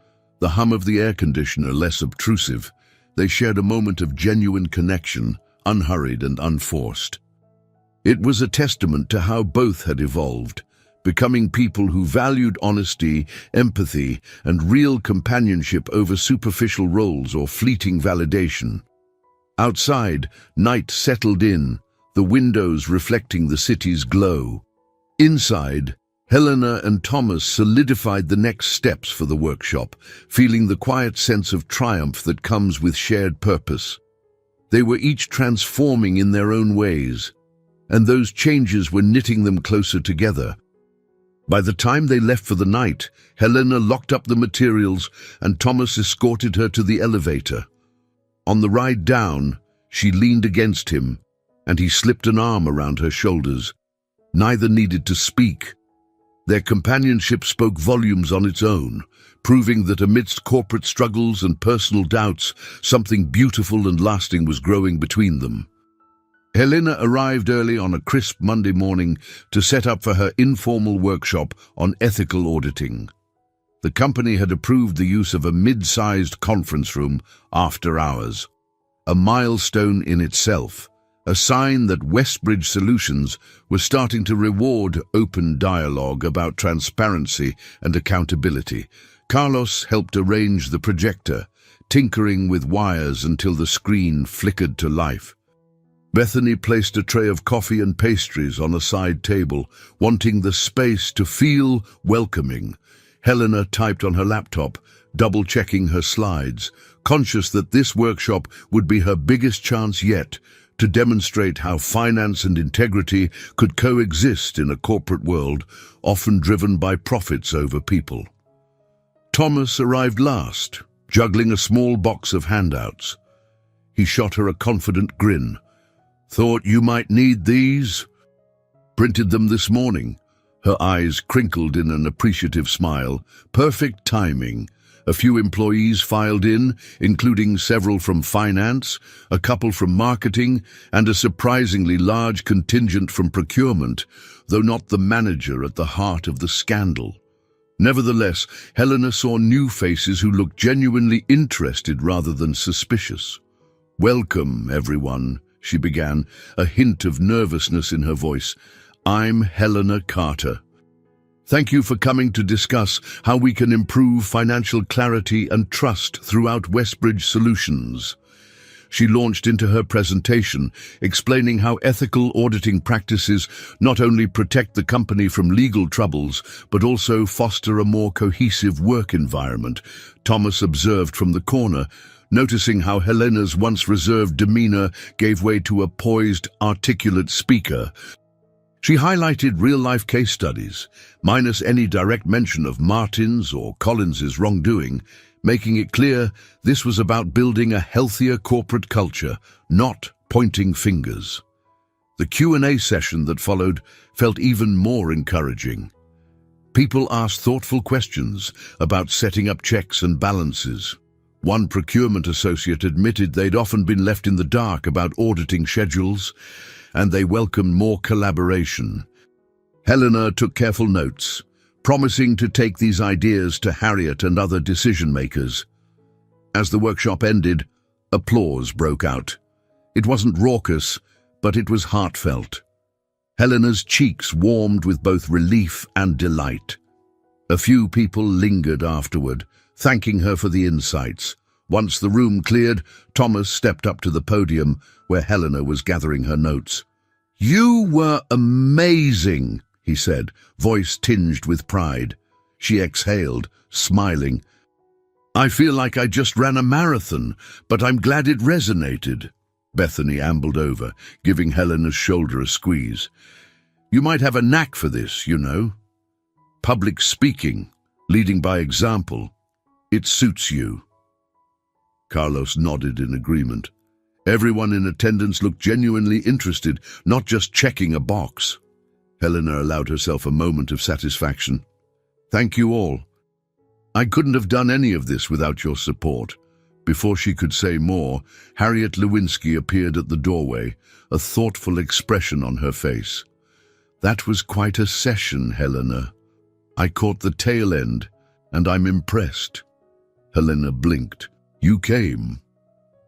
the hum of the air conditioner less obtrusive. They shared a moment of genuine connection, unhurried and unforced. It was a testament to how both had evolved, becoming people who valued honesty, empathy, and real companionship over superficial roles or fleeting validation. Outside, night settled in, the windows reflecting the city's glow. Inside, Helena and Thomas solidified the next steps for the workshop, feeling the quiet sense of triumph that comes with shared purpose. They were each transforming in their own ways, and those changes were knitting them closer together. By the time they left for the night, Helena locked up the materials and Thomas escorted her to the elevator. On the ride down, she leaned against him, and he slipped an arm around her shoulders. Neither needed to speak. Their companionship spoke volumes on its own, proving that amidst corporate struggles and personal doubts, something beautiful and lasting was growing between them. Helena arrived early on a crisp Monday morning to set up for her informal workshop on ethical auditing. The company had approved the use of a mid-sized conference room after hours, a milestone in itself, a sign that Westbridge Solutions was starting to reward open dialogue about transparency and accountability. Carlos helped arrange the projector, tinkering with wires until the screen flickered to life. Bethany placed a tray of coffee and pastries on a side table, wanting the space to feel welcoming. Helena typed on her laptop, double-checking her slides, conscious that this workshop would be her biggest chance yet to demonstrate how finance and integrity could coexist in a corporate world, often driven by profits over people. Thomas arrived last, juggling a small box of handouts. He shot her a confident grin. "Thought you might need these?" "Printed them this morning." Her eyes crinkled in an appreciative smile. "Perfect timing." A few employees filed in, including several from finance, a couple from marketing, and a surprisingly large contingent from procurement, though not the manager at the heart of the scandal. Nevertheless, Helena saw new faces who looked genuinely interested rather than suspicious. "Welcome, everyone," she began, a hint of nervousness in her voice. "I'm Helena Carter. Thank you for coming to discuss how we can improve financial clarity and trust throughout Westbridge Solutions." she launched into her presentation, explaining how ethical auditing practices not only protect the company from legal troubles, but also foster a more cohesive work environment. Thomas observed from the corner, noticing how Helena's once reserved demeanor gave way to a poised, articulate speaker. She highlighted real-life case studies, minus any direct mention of Martin's or Collins's wrongdoing, making it clear this was about building a healthier corporate culture, not pointing fingers. The Q&A session that followed felt even more encouraging. People asked thoughtful questions about setting up checks and balances. One procurement associate admitted they'd often been left in the dark about auditing schedules, and they welcomed more collaboration. Helena took careful notes, promising to take these ideas to Harriet and other decision-makers. As the workshop ended, applause broke out. It wasn't raucous, but it was heartfelt. Helena's cheeks warmed with both relief and delight. A few people lingered afterward, thanking her for the insights. Once the room cleared, Thomas stepped up to the podium where Helena was gathering her notes. "You were amazing," he said, voice tinged with pride. She exhaled, smiling. "I feel like I just ran a marathon, but I'm glad it resonated." Bethany ambled over, giving Helena's shoulder a squeeze. "You might have a knack for this, you know. Public speaking, leading by example. It suits you." Carlos nodded in agreement. Everyone in attendance looked genuinely interested, not just checking a box. Helena allowed herself a moment of satisfaction. "Thank you all. I couldn't have done any of this without your support." Before she could say more, Harriet Lewinsky appeared at the doorway, a thoughtful expression on her face. "That was quite a session, Helena. I caught the tail end, and I'm impressed." Helena blinked. "You came."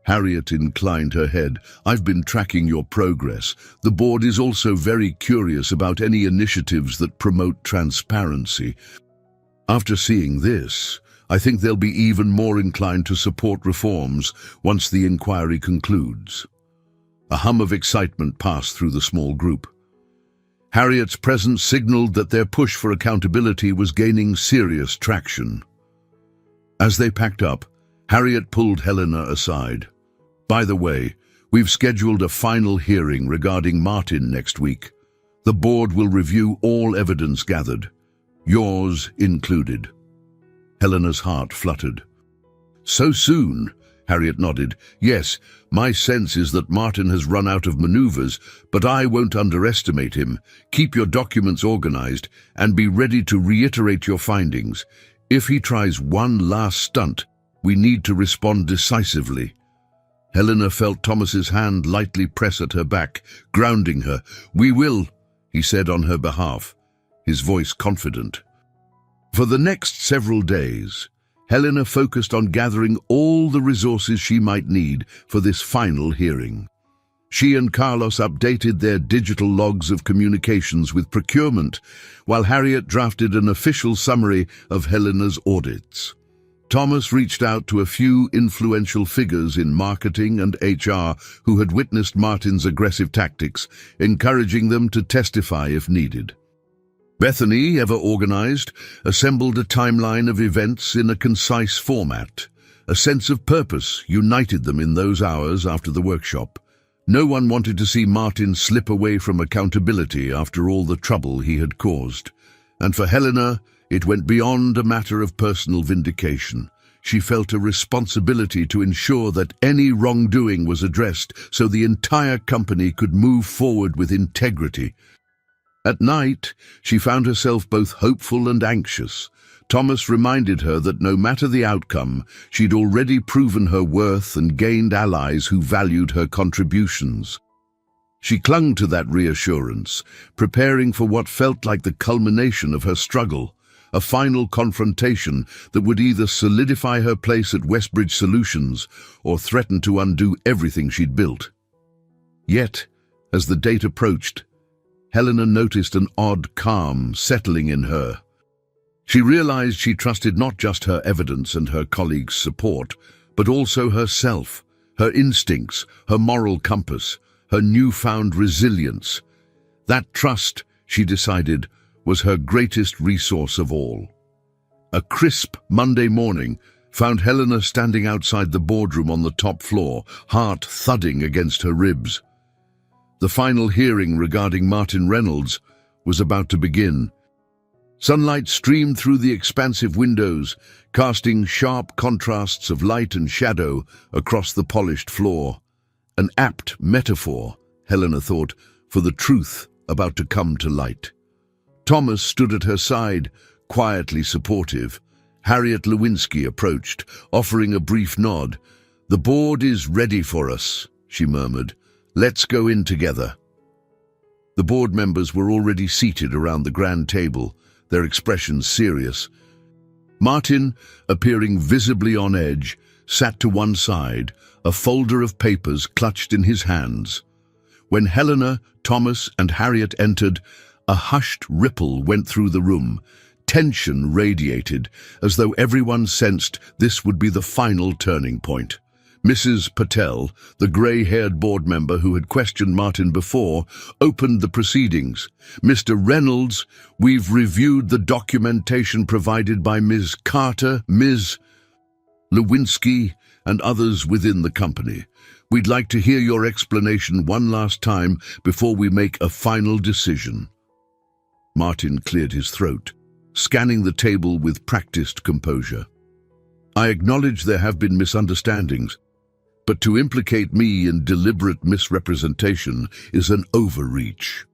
Harriet inclined her head. "I've been tracking your progress. The board is also very curious about any initiatives that promote transparency. After seeing this, I think they'll be even more inclined to support reforms once the inquiry concludes." A hum of excitement passed through the small group. Harriet's presence signaled that their push for accountability was gaining serious traction. As they packed up, Harriet pulled Helena aside. "By the way, we've scheduled a final hearing regarding Martin next week. The board will review all evidence gathered, yours included." Helena's heart fluttered. "So soon?" Harriet nodded. "Yes, my sense is that Martin has run out of maneuvers, but I won't underestimate him. Keep your documents organized and be ready to reiterate your findings. If he tries one last stunt, we need to respond decisively." Helena felt Thomas's hand lightly press at her back, grounding her. "We will," he said on her behalf, his voice confident. For the next several days, Helena focused on gathering all the resources she might need for this final hearing. She and Carlos updated their digital logs of communications with procurement, while Harriet drafted an official summary of Helena's audits. Thomas reached out to a few influential figures in marketing and HR who had witnessed Martin's aggressive tactics, encouraging them to testify if needed. Bethany, ever organized, assembled a timeline of events in a concise format. A sense of purpose united them in those hours after the workshop. No one wanted to see Martin slip away from accountability after all the trouble he had caused. And for Helena, it went beyond a matter of personal vindication. She felt a responsibility to ensure that any wrongdoing was addressed so the entire company could move forward with integrity. At night, she found herself both hopeful and anxious. Thomas reminded her that no matter the outcome, she'd already proven her worth and gained allies who valued her contributions. She clung to that reassurance, preparing for what felt like the culmination of her struggle, a final confrontation that would either solidify her place at Westbridge Solutions or threaten to undo everything she'd built. Yet, as the date approached, Helena noticed an odd calm settling in her. She realized she trusted not just her evidence and her colleagues' support, but also herself, Her instincts, her moral compass, her newfound resilience. That trust, she decided, was her greatest resource of all. A crisp Monday morning found Helena standing outside the boardroom on the top floor, heart thudding against her ribs. The final hearing regarding Martin Reynolds was about to begin. Sunlight streamed through the expansive windows, casting sharp contrasts of light and shadow across the polished floor. An apt metaphor, Helena thought, for the truth about to come to light. Thomas stood at her side, quietly supportive. Harriet Lewinsky approached, offering a brief nod. "The board is ready for us," she murmured. "Let's go in together." The board members were already seated around the grand table, their expressions serious. Martin, appearing visibly on edge, sat to one side, a folder of papers clutched in his hands. When Helena, Thomas, and Harriet entered, a hushed ripple went through the room. Tension radiated, as though everyone sensed this would be the final turning point. Mrs. Patel, the grey-haired board member who had questioned Martin before, opened the proceedings. "Mr. Reynolds, we've reviewed the documentation provided by Ms. Carter, Ms. Lewinsky, and others within the company. We'd like to hear your explanation one last time before we make a final decision." Martin cleared his throat, scanning the table with practiced composure. "I acknowledge there have been misunderstandings, but to implicate me in deliberate misrepresentation is an overreach.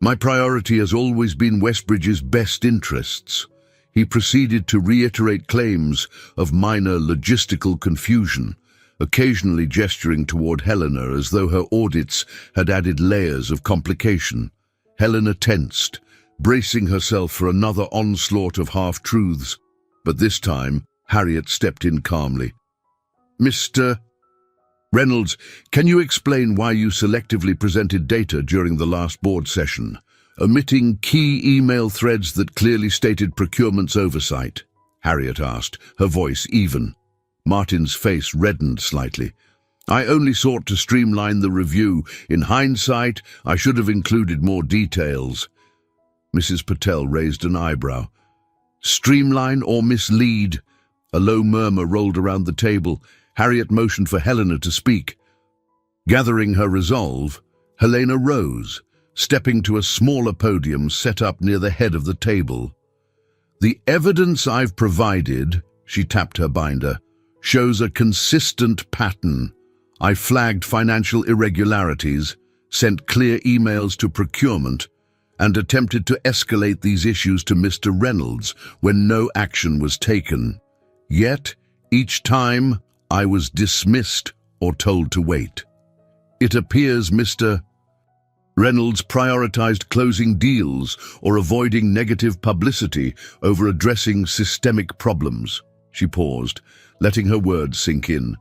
My priority has always been Westbridge's best interests." He proceeded to reiterate claims of minor logistical confusion, occasionally gesturing toward Helena as though her audits had added layers of complication. Helena tensed, bracing herself for another onslaught of half-truths, but this time Harriet stepped in calmly. "Mr. Reynolds, can you explain why you selectively presented data during the last board session, omitting key email threads that clearly stated procurement's oversight?" Harriet asked, her voice even. Martin's face reddened slightly. "I only sought to streamline the review. In hindsight, I should have included more details." Mrs. Patel raised an eyebrow. "Streamline or mislead?" A low murmur rolled around the table. Harriet motioned for Helena to speak. Gathering her resolve, Helena rose, stepping to a smaller podium set up near the head of the table. "The evidence I've provided," she tapped her binder, "shows a consistent pattern. I flagged financial irregularities, sent clear emails to procurement, and attempted to escalate these issues to Mr. Reynolds when no action was taken. Yet, each time, I was dismissed or told to wait. It appears Mr. Reynolds prioritized closing deals or avoiding negative publicity over addressing systemic problems." She paused, letting her words sink in.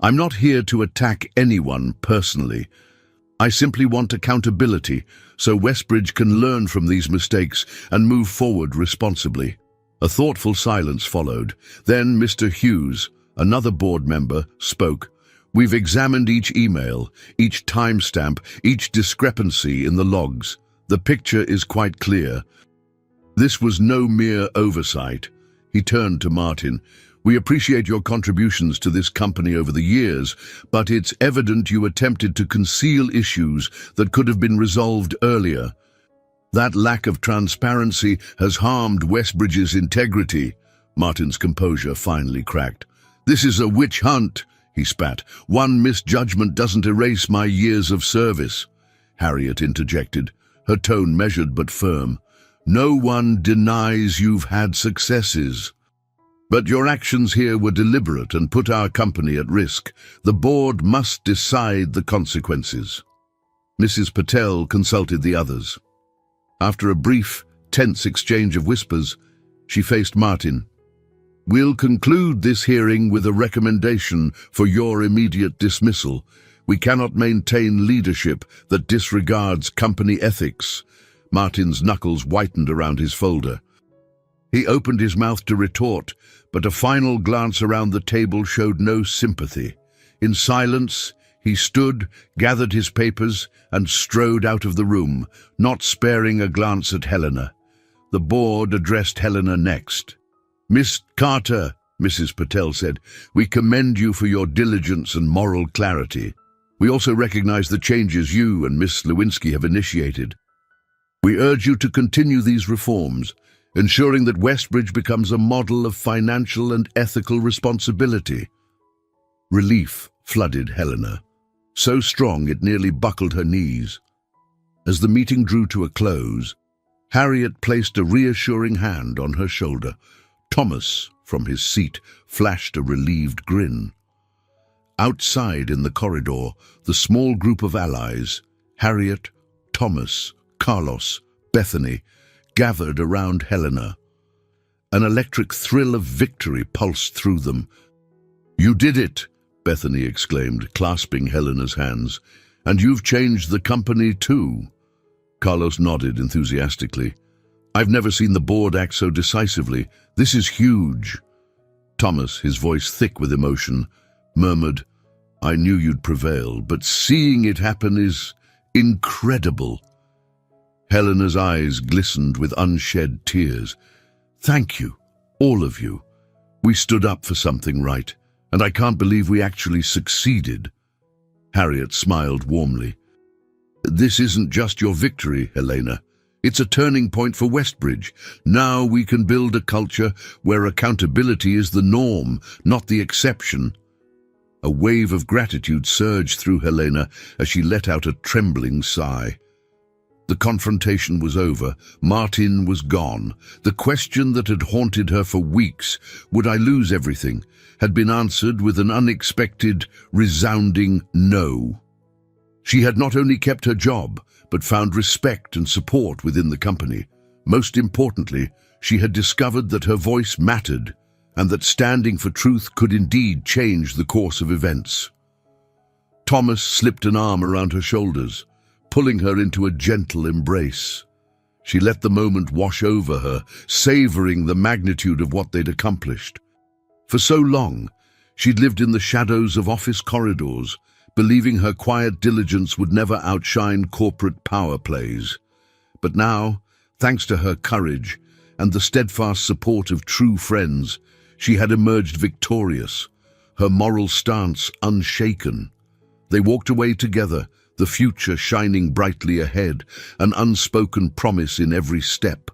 "I'm not here to attack anyone personally. I simply want accountability so Westbridge can learn from these mistakes and move forward responsibly." A thoughtful silence followed. Then Mr. Hughes, another board member, spoke. "We've examined each email, each timestamp, each discrepancy in the logs. The picture is quite clear. This was no mere oversight." He turned to Martin. "We appreciate your contributions to this company over the years, but it's evident you attempted to conceal issues that could have been resolved earlier. That lack of transparency has harmed Westbridge's integrity." Martin's composure finally cracked. "This is a witch hunt," he spat. "One misjudgment doesn't erase my years of service." Harriet interjected, her tone measured but firm. "No one denies you've had successes. But your actions here were deliberate and put our company at risk. The board must decide the consequences." Mrs. Patel consulted the others. After a brief, tense exchange of whispers, she faced Martin. "We'll conclude this hearing with a recommendation for your immediate dismissal. We cannot maintain leadership that disregards company ethics." Martin's knuckles whitened around his folder. He opened his mouth to retort, but a final glance around the table showed no sympathy. In silence, he stood, gathered his papers, and strode out of the room, not sparing a glance at Helena. The board addressed Helena next. "Miss Carter," Mrs. Patel said, "we commend you for your diligence and moral clarity. We also recognize the changes you and Miss Lewinsky have initiated. We urge you to continue these reforms, ensuring that Westbridge becomes a model of financial and ethical responsibility." Relief flooded Helena, so strong it nearly buckled her knees. As the meeting drew to a close, Harriet placed a reassuring hand on her shoulder. Thomas, from his seat, flashed a relieved grin. Outside in the corridor, the small group of allies, Harriet, Thomas, Carlos, Bethany, gathered around Helena. An electric thrill of victory pulsed through them. "You did it," Bethany exclaimed, clasping Helena's hands. "And you've changed the company too." Carlos nodded enthusiastically. "I've never seen the board act so decisively. This is huge." Thomas, his voice thick with emotion, murmured, "I knew you'd prevail, but seeing it happen is incredible." Helena's eyes glistened with unshed tears. "Thank you, all of you. We stood up for something right, and I can't believe we actually succeeded." Harriet smiled warmly. "This isn't just your victory, Helena. It's a turning point for Westbridge. Now we can build a culture where accountability is the norm, not the exception." A wave of gratitude surged through Helena as she let out a trembling sigh. The confrontation was over. Martin was gone. The question that had haunted her for weeks, "Would I lose everything?" had been answered with an unexpected, resounding no. She had not only kept her job, but found respect and support within the company. Most importantly, she had discovered that her voice mattered, and that standing for truth could indeed change the course of events. Thomas slipped an arm around her shoulders, pulling her into a gentle embrace. She let the moment wash over her, savoring the magnitude of what they'd accomplished. For so long, she'd lived in the shadows of office corridors, believing her quiet diligence would never outshine corporate power plays. But now, thanks to her courage and the steadfast support of true friends, she had emerged victorious, her moral stance unshaken. They walked away together, the future shining brightly ahead, an unspoken promise in every step.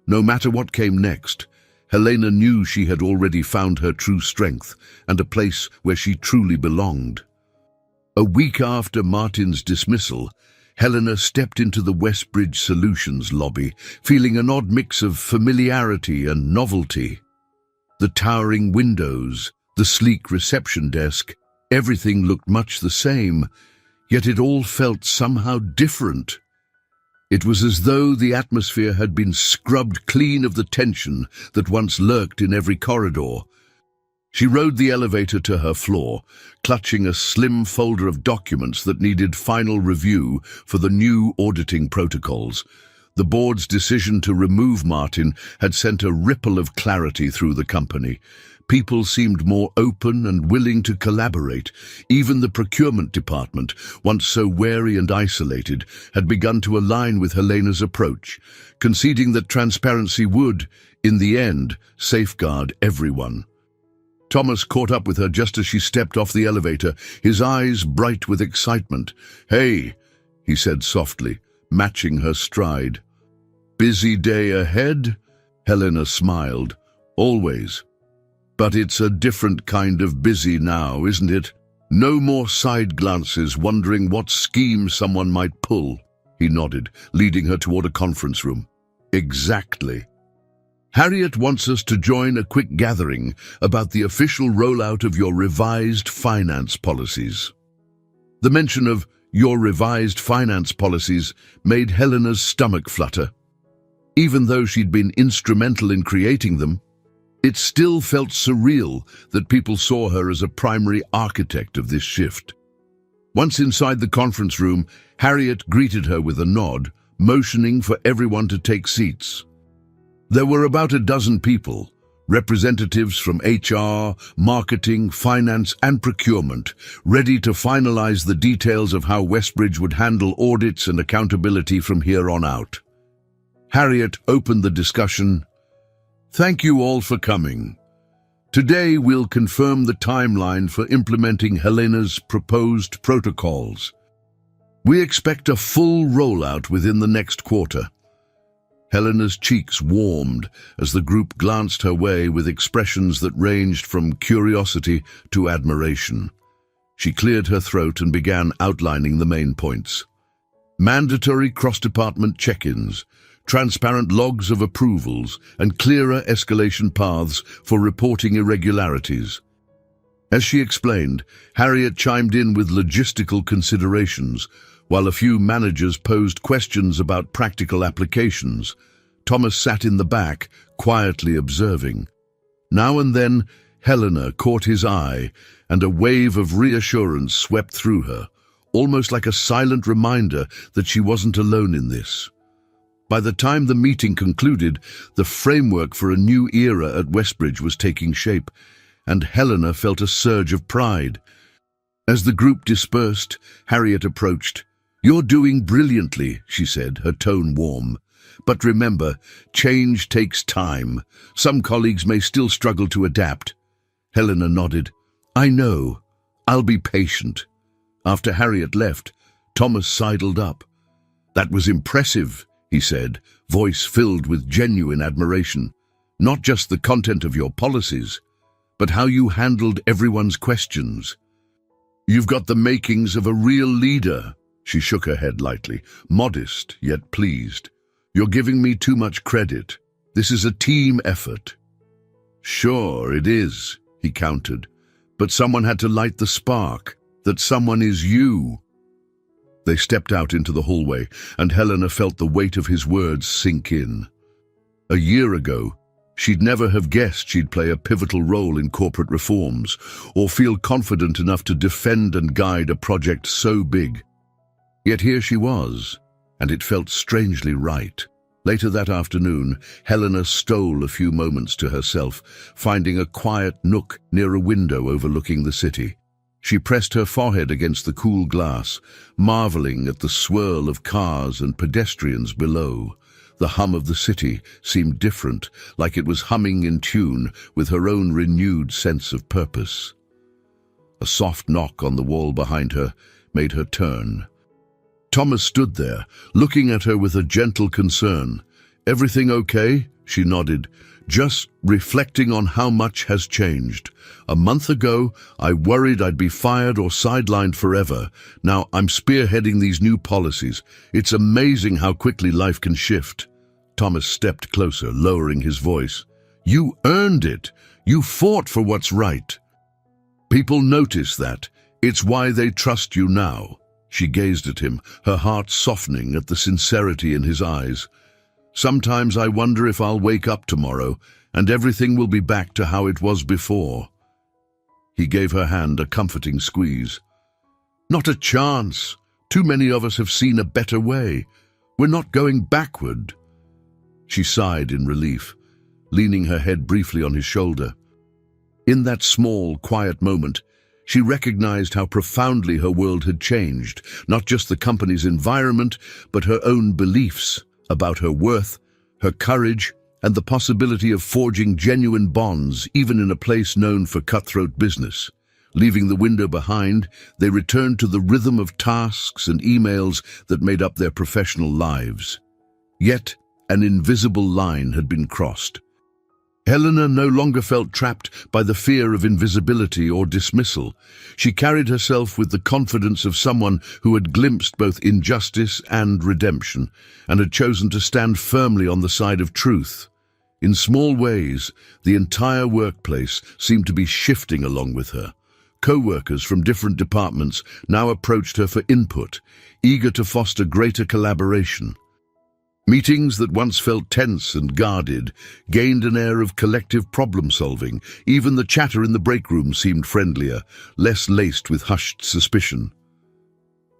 No matter what came next, Helena knew she had already found her true strength and a place where she truly belonged. A week after Martin's dismissal, Helena stepped into the Westbridge Solutions lobby, feeling an odd mix of familiarity and novelty. The towering windows, the sleek reception desk, everything looked much the same, yet it all felt somehow different. It was as though the atmosphere had been scrubbed clean of the tension that once lurked in every corridor. She rode the elevator to her floor, clutching a slim folder of documents that needed final review for the new auditing protocols. The board's decision to remove Martin had sent a ripple of clarity through the company. People seemed more open and willing to collaborate. Even the procurement department, once so wary and isolated, had begun to align with Helena's approach, conceding that transparency would, in the end, safeguard everyone. Thomas caught up with her just as she stepped off the elevator, his eyes bright with excitement. "Hey," he said softly, matching her stride. "Busy day ahead?" Helena smiled. "Always. But it's a different kind of busy now, isn't it? No more side glances wondering what scheme someone might pull." He nodded, leading her toward a conference room. "Exactly. Harriet wants us to join a quick gathering about the official rollout of your revised finance policies." The mention of your revised finance policies made Helena's stomach flutter. Even though she'd been instrumental in creating them, it still felt surreal that people saw her as a primary architect of this shift. Once inside the conference room, Harriet greeted her with a nod, motioning for everyone to take seats. There were about a dozen people, Representatives from HR, marketing, finance, and procurement, ready to finalize the details of how Westbridge would handle audits and accountability from here on out. Harriet opened the discussion. Thank you all for coming. Today we'll confirm the timeline for implementing Helena's proposed protocols. We expect a full rollout within the next quarter. Helena's cheeks warmed as the group glanced her way with expressions that ranged from curiosity to admiration. She cleared her throat and began outlining the main points. Mandatory cross-department check-ins, transparent logs of approvals, and clearer escalation paths for reporting irregularities. As she explained, Harriet chimed in with logistical considerations, while a few managers posed questions about practical applications. Thomas sat in the back, quietly observing. Now and then, Helena caught his eye, and a wave of reassurance swept through her, almost like a silent reminder that she wasn't alone in this. By the time the meeting concluded, the framework for a new era at Westbridge was taking shape, and Helena felt a surge of pride. As the group dispersed, Harriet approached. "You're doing brilliantly," she said, her tone warm. "But remember, change takes time. Some colleagues may still struggle to adapt." Helena nodded. "I know. I'll be patient." After Harriet left, Thomas sidled up. "That was impressive," he said, voice filled with genuine admiration. "Not just the content of your policies, but how you handled everyone's questions. You've got the makings of a real leader." She shook her head lightly, modest yet pleased. "You're giving me too much credit. This is a team effort." "Sure, it is," he countered. "But someone had to light the spark. That someone is you." They stepped out into the hallway, and Helena felt the weight of his words sink in. A year ago, she'd never have guessed she'd play a pivotal role in corporate reforms, or feel confident enough to defend and guide a project so big. Yet here she was, and it felt strangely right. Later that afternoon, Helena stole a few moments to herself, finding a quiet nook near a window overlooking the city. She pressed her forehead against the cool glass, marveling at the swirl of cars and pedestrians below. The hum of the city seemed different, like it was humming in tune with her own renewed sense of purpose. A soft knock on the wall behind her made her turn. Thomas stood there, looking at her with a gentle concern. "Everything okay?" She nodded. "Just reflecting on how much has changed. A month ago, I worried I'd be fired or sidelined forever. Now I'm spearheading these new policies. It's amazing how quickly life can shift." Thomas stepped closer, lowering his voice. "You earned it. You fought for what's right. People notice that. It's why they trust you now." She gazed at him, her heart softening at the sincerity in his eyes. "Sometimes I wonder if I'll wake up tomorrow and everything will be back to how it was before." He gave her hand a comforting squeeze. "Not a chance. Too many of us have seen a better way. We're not going backward." She sighed in relief, leaning her head briefly on his shoulder. In that small, quiet moment, she recognized how profoundly her world had changed, not just the company's environment, but her own beliefs about her worth, her courage, and the possibility of forging genuine bonds even in a place known for cutthroat business. Leaving the window behind, they returned to the rhythm of tasks and emails that made up their professional lives. Yet, an invisible line had been crossed. Helena no longer felt trapped by the fear of invisibility or dismissal. She carried herself with the confidence of someone who had glimpsed both injustice and redemption, and had chosen to stand firmly on the side of truth. In small ways, the entire workplace seemed to be shifting along with her. Co-workers from different departments now approached her for input, eager to foster greater collaboration. Meetings that once felt tense and guarded gained an air of collective problem-solving. Even the chatter in the break room seemed friendlier, less laced with hushed suspicion.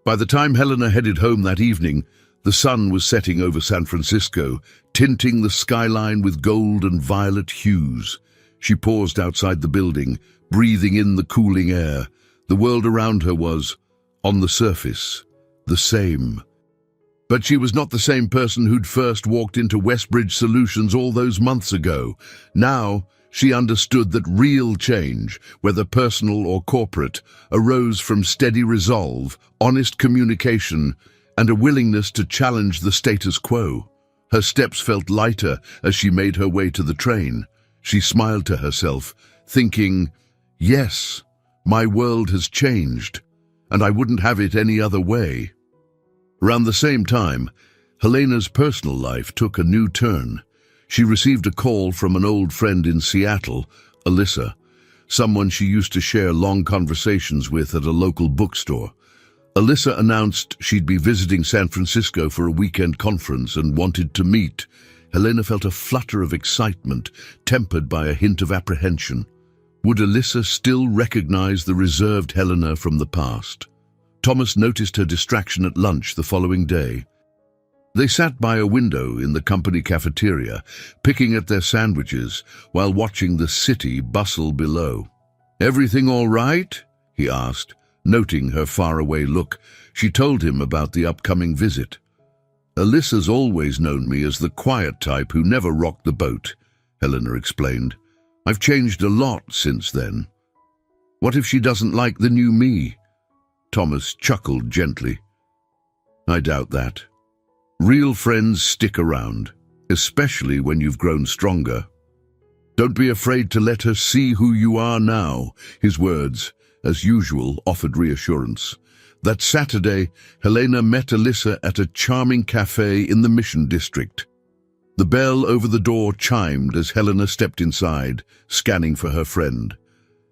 By the time Helena headed home that evening, the sun was setting over San Francisco, tinting the skyline with gold and violet hues. She paused outside the building, breathing in the cooling air. The world around her was, on the surface, the same. But she was not the same person who'd first walked into Westbridge Solutions all those months ago. Now, she understood that real change, whether personal or corporate, arose from steady resolve, honest communication, and a willingness to challenge the status quo. Her steps felt lighter as she made her way to the train. She smiled to herself, thinking, yes, my world has changed, and I wouldn't have it any other way. Around the same time, Helena's personal life took a new turn. She received a call from an old friend in Seattle, Alyssa, someone she used to share long conversations with at a local bookstore. Alyssa announced she'd be visiting San Francisco for a weekend conference and wanted to meet. Helena felt a flutter of excitement, tempered by a hint of apprehension. Would Alyssa still recognize the reserved Helena from the past? Thomas noticed her distraction at lunch the following day. They sat by a window in the company cafeteria, picking at their sandwiches while watching the city bustle below. "Everything all right?" he asked, noting her faraway look. She told him about the upcoming visit. "Alyssa's always known me as the quiet type who never rocked the boat," Helena explained. "I've changed a lot since then. What if she doesn't like the new me?" Thomas chuckled gently. "I doubt that. Real friends stick around, especially when you've grown stronger. Don't be afraid to let her see who you are now." His words, as usual, offered reassurance. That Saturday, Helena met Alyssa at a charming cafe in the Mission District. The bell over the door chimed as Helena stepped inside, scanning for her friend.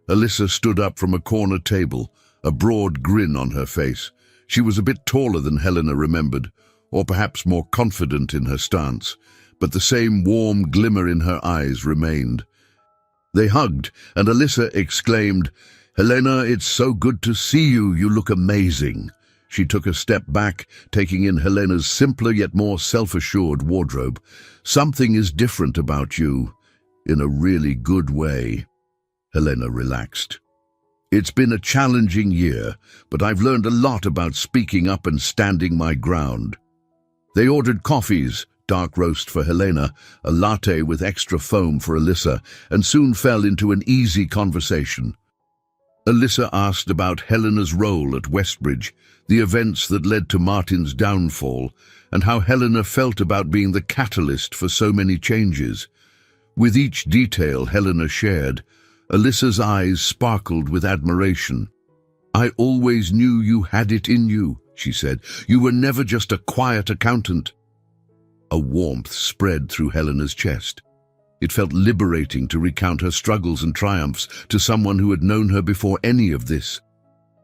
Alyssa stood up from a corner table, a broad grin on her face. She was a bit taller than Helena remembered, or perhaps more confident in her stance, but the same warm glimmer in her eyes remained. They hugged, and Alyssa exclaimed, "Helena, it's so good to see you. You look amazing." She took a step back, taking in Helena's simpler yet more self-assured wardrobe. "Something is different about you, in a really good way." Helena relaxed. "It's been a challenging year, but I've learned a lot about speaking up and standing my ground." They ordered coffees, dark roast for Helena, a latte with extra foam for Alyssa, and soon fell into an easy conversation. Alyssa asked about Helena's role at Westbridge, the events that led to Martin's downfall, and how Helena felt about being the catalyst for so many changes. With each detail Helena shared, Alyssa's eyes sparkled with admiration. "I always knew you had it in you," she said. "You were never just a quiet accountant." A warmth spread through Helena's chest. It felt liberating to recount her struggles and triumphs to someone who had known her before any of this.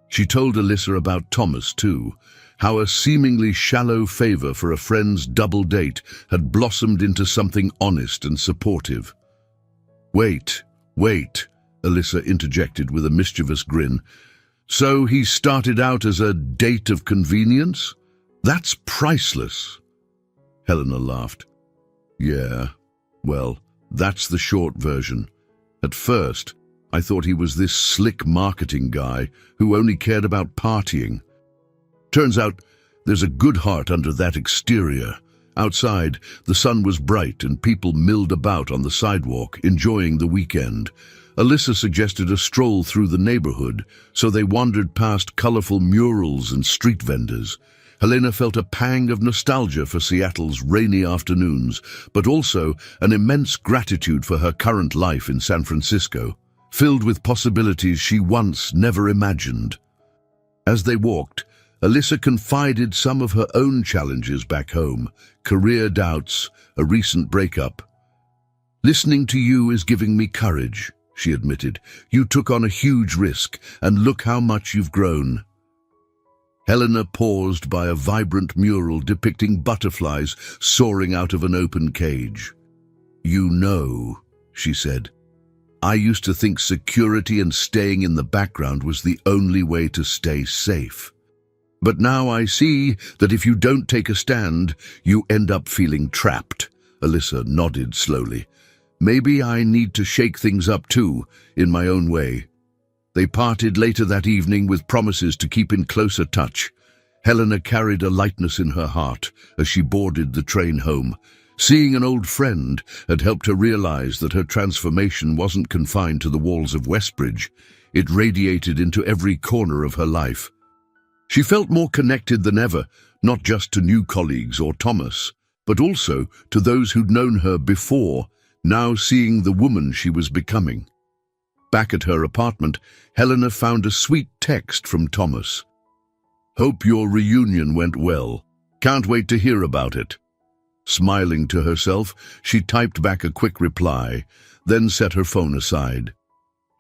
She told Alyssa about Thomas, too, how a seemingly shallow favor for a friend's double date had blossomed into something honest and supportive. Wait, Alyssa interjected with a mischievous grin. "So he started out as a date of convenience? That's priceless." Helena laughed. "Yeah, well, that's the short version. At first, I thought he was this slick marketing guy who only cared about partying. Turns out there's a good heart under that exterior." Outside, the sun was bright and people milled about on the sidewalk, enjoying the weekend. Alyssa suggested a stroll through the neighborhood, so they wandered past colorful murals and street vendors. Helena felt a pang of nostalgia for Seattle's rainy afternoons, but also an immense gratitude for her current life in San Francisco, filled with possibilities she once never imagined. As they walked, Alyssa confided some of her own challenges back home, career doubts, a recent breakup. "Listening to you is giving me courage," she admitted. "You took on a huge risk, and look how much you've grown." Helena paused by a vibrant mural depicting butterflies soaring out of an open cage. "You know," she said, "I used to think security and staying in the background was the only way to stay safe. But now I see that if you don't take a stand, you end up feeling trapped." Alyssa nodded slowly. Maybe I need to shake things up too, in my own way. They parted later that evening with promises to keep in closer touch. Helena carried a lightness in her heart as she boarded the train home. Seeing an old friend had helped her realize that her transformation wasn't confined to the walls of Westbridge. It radiated into every corner of her life. She felt more connected than ever, not just to new colleagues or Thomas, but also to those who'd known her before, now seeing the woman she was becoming. Back at her apartment, Helena found a sweet text from Thomas. "Hope your reunion went well. Can't wait to hear about it." Smiling to herself, she typed back a quick reply, then set her phone aside.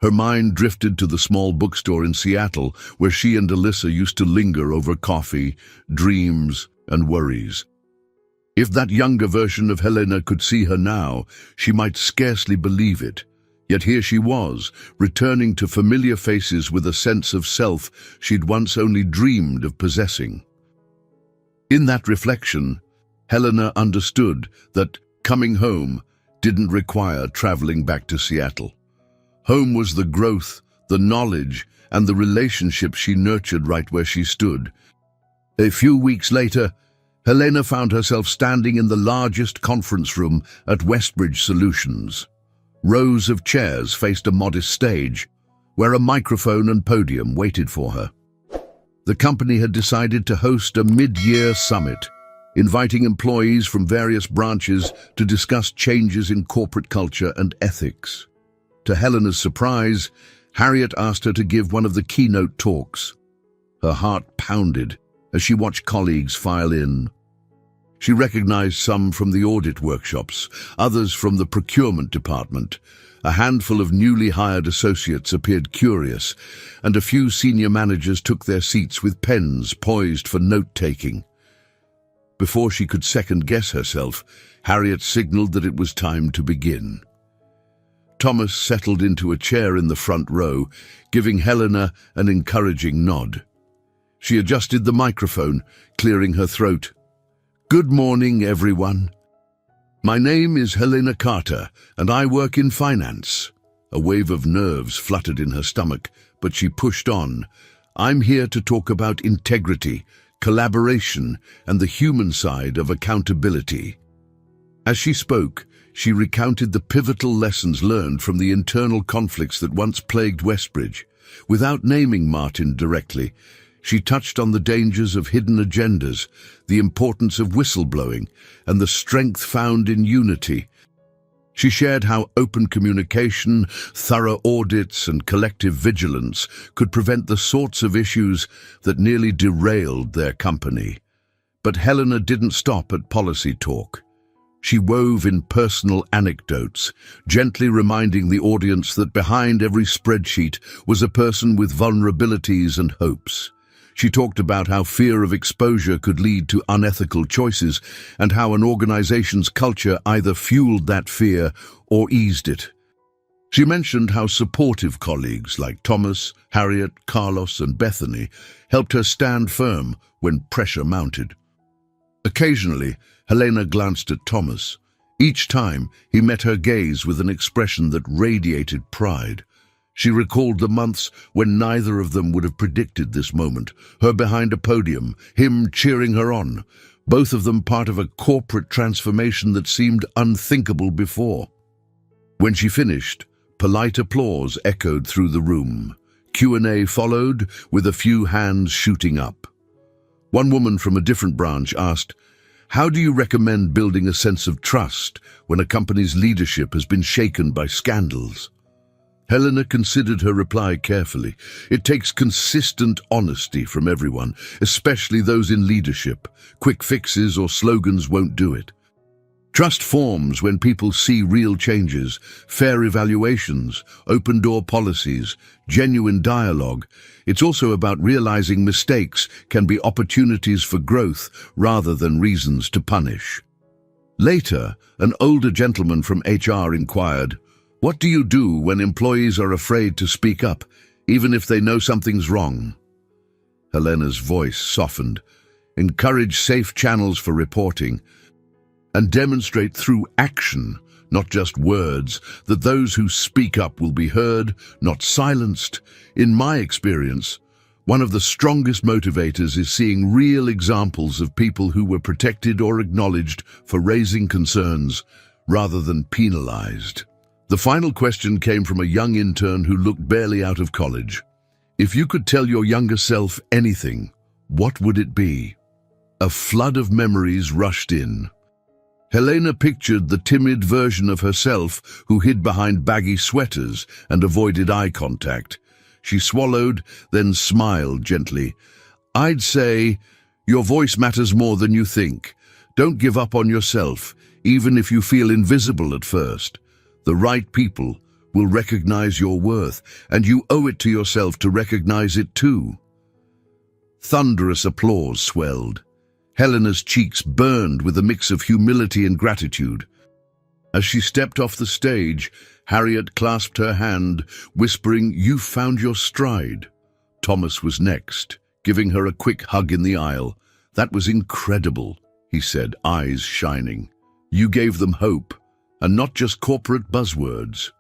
Her mind drifted to the small bookstore in Seattle where she and Alyssa used to linger over coffee, dreams, and worries. If that younger version of Helena could see her now, she might scarcely believe it. Yet here she was, returning to familiar faces with a sense of self she'd once only dreamed of possessing. In that reflection, Helena understood that coming home didn't require traveling back to Seattle. Home was the growth, the knowledge, and the relationships she nurtured right where she stood. A few weeks later, Helena found herself standing in the largest conference room at Westbridge Solutions. Rows of chairs faced a modest stage, where a microphone and podium waited for her. The company had decided to host a mid-year summit, inviting employees from various branches to discuss changes in corporate culture and ethics. To Helena's surprise, Harriet asked her to give one of the keynote talks. Her heart pounded as she watched colleagues file in. She recognized some from the audit workshops, others from the procurement department. A handful of newly hired associates appeared curious, and a few senior managers took their seats with pens poised for note-taking. Before she could second-guess herself, Harriet signaled that it was time to begin. Thomas settled into a chair in the front row, giving Helena an encouraging nod. She adjusted the microphone, clearing her throat. "Good morning, everyone. My name is Helena Carter, and I work in finance." A wave of nerves fluttered in her stomach, but she pushed on. "I'm here to talk about integrity, collaboration, and the human side of accountability." As she spoke, she recounted the pivotal lessons learned from the internal conflicts that once plagued Westbridge. Without naming Martin directly, she touched on the dangers of hidden agendas, the importance of whistleblowing, and the strength found in unity. She shared how open communication, thorough audits, and collective vigilance could prevent the sorts of issues that nearly derailed their company. But Helena didn't stop at policy talk. She wove in personal anecdotes, gently reminding the audience that behind every spreadsheet was a person with vulnerabilities and hopes. She talked about how fear of exposure could lead to unethical choices and how an organization's culture either fueled that fear or eased it. She mentioned how supportive colleagues like Thomas, Harriet, Carlos, and Bethany helped her stand firm when pressure mounted. Occasionally, Helena glanced at Thomas. Each time, he met her gaze with an expression that radiated pride. She recalled the months when neither of them would have predicted this moment, her behind a podium, him cheering her on, both of them part of a corporate transformation that seemed unthinkable before. When she finished, polite applause echoed through the room. Q&A followed, with a few hands shooting up. One woman from a different branch asked, "How do you recommend building a sense of trust when a company's leadership has been shaken by scandals?" Helena considered her reply carefully. "It takes consistent honesty from everyone, especially those in leadership. Quick fixes or slogans won't do it. Trust forms when people see real changes, fair evaluations, open-door policies, genuine dialogue. It's also about realizing mistakes can be opportunities for growth rather than reasons to punish." Later, an older gentleman from HR inquired, "What do you do when employees are afraid to speak up, even if they know something's wrong?" Helena's voice softened. "Encourage safe channels for reporting and demonstrate through action, not just words, that those who speak up will be heard, not silenced. In my experience, one of the strongest motivators is seeing real examples of people who were protected or acknowledged for raising concerns rather than penalized. The final question came from a young intern who looked barely out of college. If you could tell your younger self anything, what would it be? A flood of memories rushed in. Helena pictured the timid version of herself who hid behind baggy sweaters and avoided eye contact. She swallowed, then smiled gently. I'd say, your voice matters more than you think. Don't give up on yourself, even if you feel invisible at first. The right people will recognize your worth, and you owe it to yourself to recognize it too. Thunderous applause swelled. Helena's cheeks burned with a mix of humility and gratitude. As she stepped off the stage, Harriet clasped her hand, whispering, "You've found your stride." Thomas was next, giving her a quick hug in the aisle. "That was incredible," he said, eyes shining. "You gave them hope, and not just corporate buzzwords.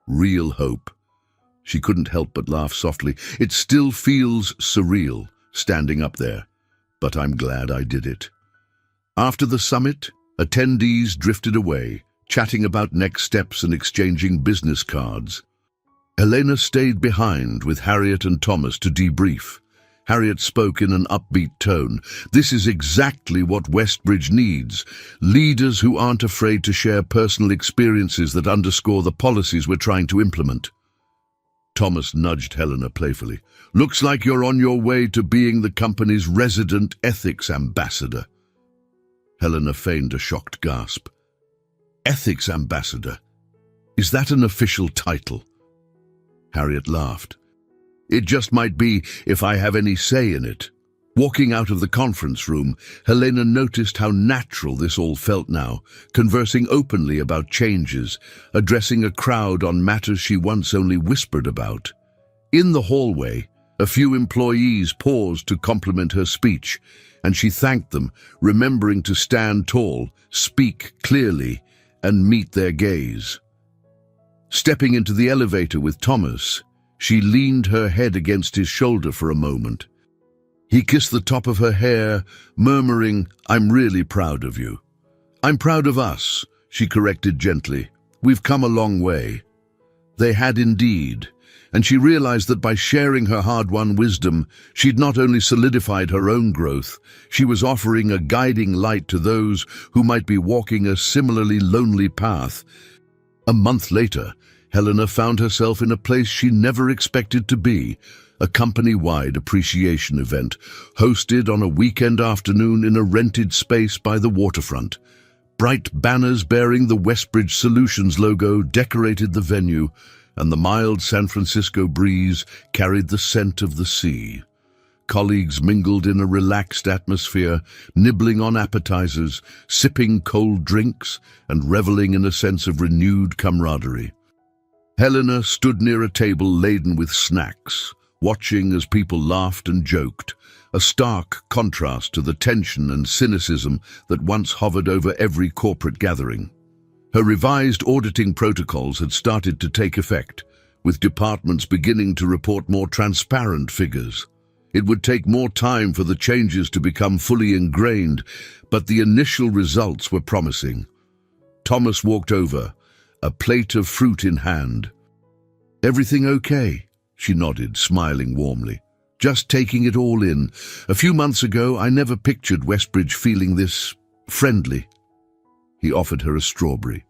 Real hope." She couldn't help but laugh softly. "It still feels surreal, standing up there, but I'm glad I did it." After the summit, attendees drifted away, chatting about next steps and exchanging business cards. Helena stayed behind with Harriet and Thomas to debrief. Harriet spoke in an upbeat tone. "This is exactly what Westbridge needs. Leaders who aren't afraid to share personal experiences that underscore the policies we're trying to implement." Thomas nudged Helena playfully. "Looks like you're on your way to being the company's resident ethics ambassador." Helena feigned a shocked gasp. "Ethics ambassador? Is that an official title?" Harriet laughed. "It just might be if I have any say in it." Walking out of the conference room, Helena noticed how natural this all felt now, conversing openly about changes, addressing a crowd on matters she once only whispered about. In the hallway, a few employees paused to compliment her speech, and she thanked them, remembering to stand tall, speak clearly, and meet their gaze. Stepping into the elevator with Thomas, she leaned her head against his shoulder for a moment. He kissed the top of her hair, murmuring, "I'm really proud of you." "I'm proud of us," she corrected gently. "We've come a long way." They had indeed, and she realized that by sharing her hard-won wisdom, she'd not only solidified her own growth, she was offering a guiding light to those who might be walking a similarly lonely path. A month later, Helena found herself in a place she never expected to be, a company-wide appreciation event, hosted on a weekend afternoon in a rented space by the waterfront. Bright banners bearing the Westbridge Solutions logo decorated the venue, and the mild San Francisco breeze carried the scent of the sea. Colleagues mingled in a relaxed atmosphere, nibbling on appetizers, sipping cold drinks, and reveling in a sense of renewed camaraderie. Helena stood near a table laden with snacks, watching as people laughed and joked, a stark contrast to the tension and cynicism that once hovered over every corporate gathering. Her revised auditing protocols had started to take effect, with departments beginning to report more transparent figures. It would take more time for the changes to become fully ingrained, but the initial results were promising. Thomas walked over, a plate of fruit in hand. "Everything okay?" She nodded, smiling warmly. "Just taking it all in. A few months ago, I never pictured Westbridge feeling this friendly." He offered her a strawberry.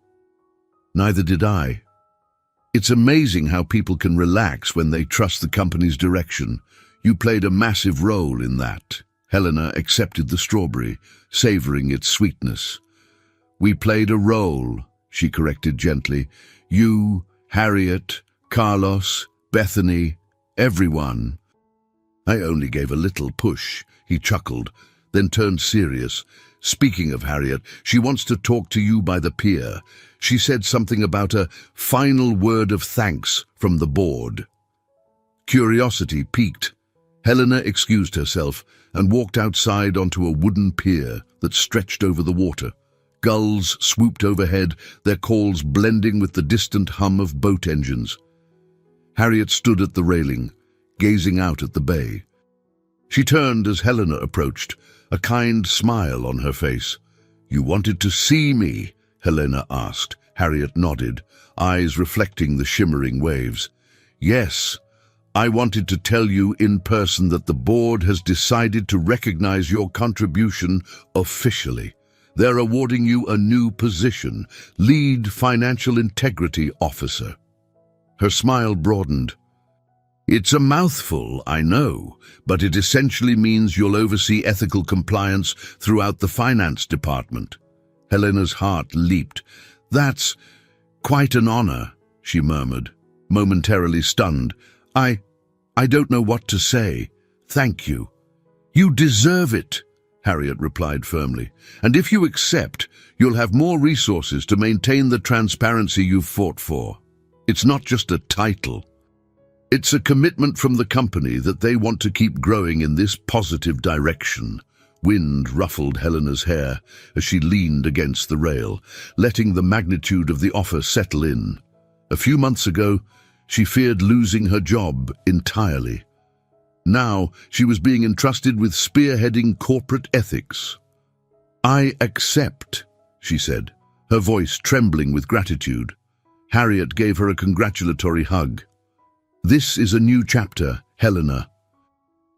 "Neither did I. It's amazing how people can relax when they trust the company's direction. You played a massive role in that." Helena accepted the strawberry, savoring its sweetness. "We played a role," she corrected gently. "You, Harriet, Carlos, Bethany, everyone." "I only gave a little push," he chuckled, then turned serious. "Speaking of Harriet, she wants to talk to you by the pier. She said something about a final word of thanks from the board." Curiosity piqued. Helena excused herself and walked outside onto a wooden pier that stretched over the water. Gulls swooped overhead, their calls blending with the distant hum of boat engines. Harriet stood at the railing, gazing out at the bay. She turned as Helena approached, a kind smile on her face. "You wanted to see me?" Helena asked. Harriet nodded, eyes reflecting the shimmering waves. "Yes, I wanted to tell you in person that the board has decided to recognize your contribution officially. They're awarding you a new position, Lead Financial Integrity Officer." Her smile broadened. "It's a mouthful, I know, but it essentially means you'll oversee ethical compliance throughout the finance department." Helena's heart leaped. "That's quite an honor," she murmured, momentarily stunned. I don't know what to say. Thank you." "You deserve it," Harriet replied firmly. "And if you accept, you'll have more resources to maintain the transparency you've fought for. It's not just a title. It's a commitment from the company that they want to keep growing in this positive direction." Wind ruffled Helena's hair as she leaned against the rail, letting the magnitude of the offer settle in. A few months ago, she feared losing her job entirely. Now, she was being entrusted with spearheading corporate ethics. "I accept," she said, her voice trembling with gratitude. Harriet gave her a congratulatory hug. "This is a new chapter, Helena.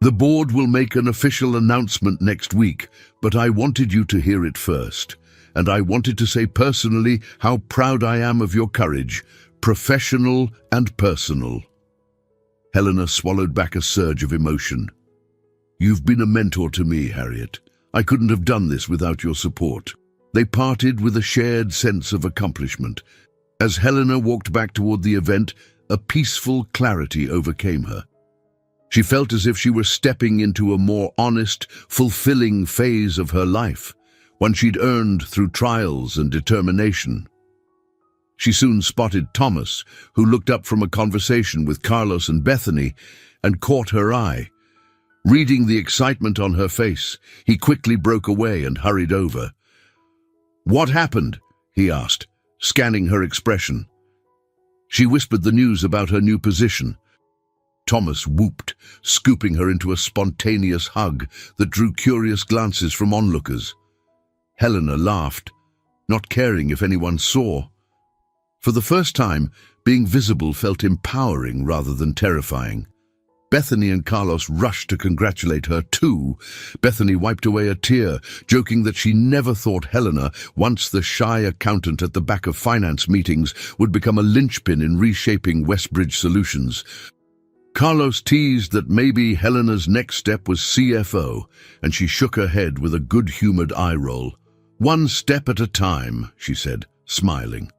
The board will make an official announcement next week, but I wanted you to hear it first, and I wanted to say personally how proud I am of your courage, professional and personal." Helena swallowed back a surge of emotion. "You've been a mentor to me, Harriet. I couldn't have done this without your support." They parted with a shared sense of accomplishment. As Helena walked back toward the event, a peaceful clarity overcame her. She felt as if she were stepping into a more honest, fulfilling phase of her life, one she'd earned through trials and determination. She soon spotted Thomas, who looked up from a conversation with Carlos and Bethany, and caught her eye. Reading the excitement on her face, he quickly broke away and hurried over. "What happened?" he asked, scanning her expression. She whispered the news about her new position. Thomas whooped, scooping her into a spontaneous hug that drew curious glances from onlookers. Helena laughed, not caring if anyone saw. For the first time, being visible felt empowering rather than terrifying. Bethany and Carlos rushed to congratulate her too. Bethany wiped away a tear, joking that she never thought Helena, once the shy accountant at the back of finance meetings, would become a linchpin in reshaping Westbridge Solutions. Carlos teased that maybe Helena's next step was CFO, and she shook her head with a good-humored eye roll. "One step at a time," she said, smiling.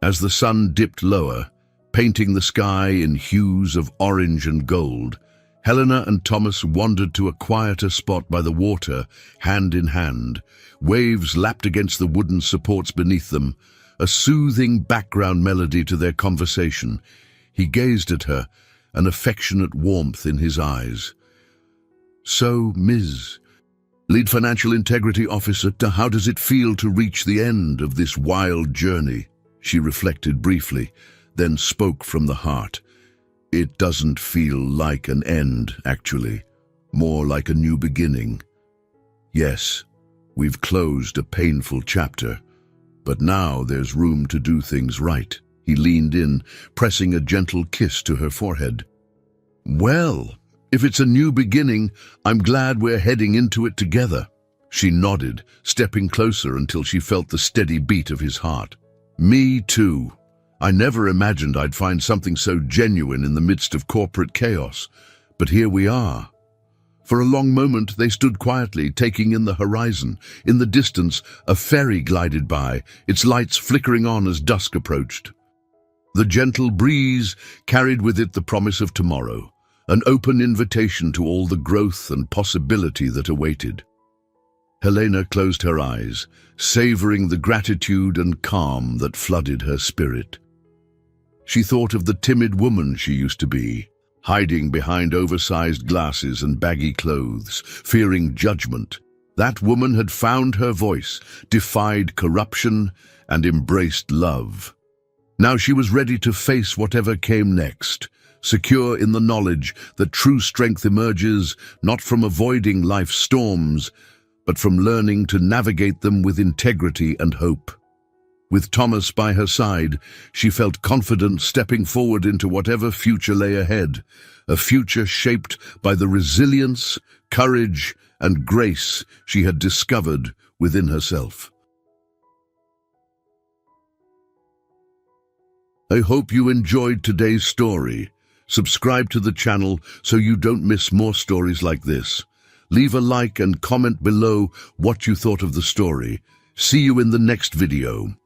As the sun dipped lower, painting the sky in hues of orange and gold, Helena and Thomas wandered to a quieter spot by the water, hand in hand. Waves lapped against the wooden supports beneath them, a soothing background melody to their conversation. He gazed at her, an affectionate warmth in his eyes. "So, Ms. Lead Financial Integrity Officer, how does it feel to reach the end of this wild journey?" She reflected briefly, then spoke from the heart. "It doesn't feel like an end, actually. More like a new beginning. Yes, we've closed a painful chapter, but now there's room to do things right." He leaned in, pressing a gentle kiss to her forehead. "Well, if it's a new beginning, I'm glad we're heading into it together." She nodded, stepping closer until she felt the steady beat of his heart. "Me too. I never imagined I'd find something so genuine in the midst of corporate chaos, but here we are." For a long moment they stood quietly, taking in the horizon. In the distance, a ferry glided by, its lights flickering on as dusk approached. The gentle breeze carried with it the promise of tomorrow, an open invitation to all the growth and possibility that awaited. Helena closed her eyes, savoring the gratitude and calm that flooded her spirit. She thought of the timid woman she used to be, hiding behind oversized glasses and baggy clothes, fearing judgment. That woman had found her voice, defied corruption, and embraced love. Now she was ready to face whatever came next, secure in the knowledge that true strength emerges not from avoiding life's storms, but from learning to navigate them with integrity and hope. With Thomas by her side, she felt confident stepping forward into whatever future lay ahead, a future shaped by the resilience, courage, and grace she had discovered within herself. I hope you enjoyed today's story. Subscribe to the channel so you don't miss more stories like this. Leave a like and comment below what you thought of the story. See you in the next video.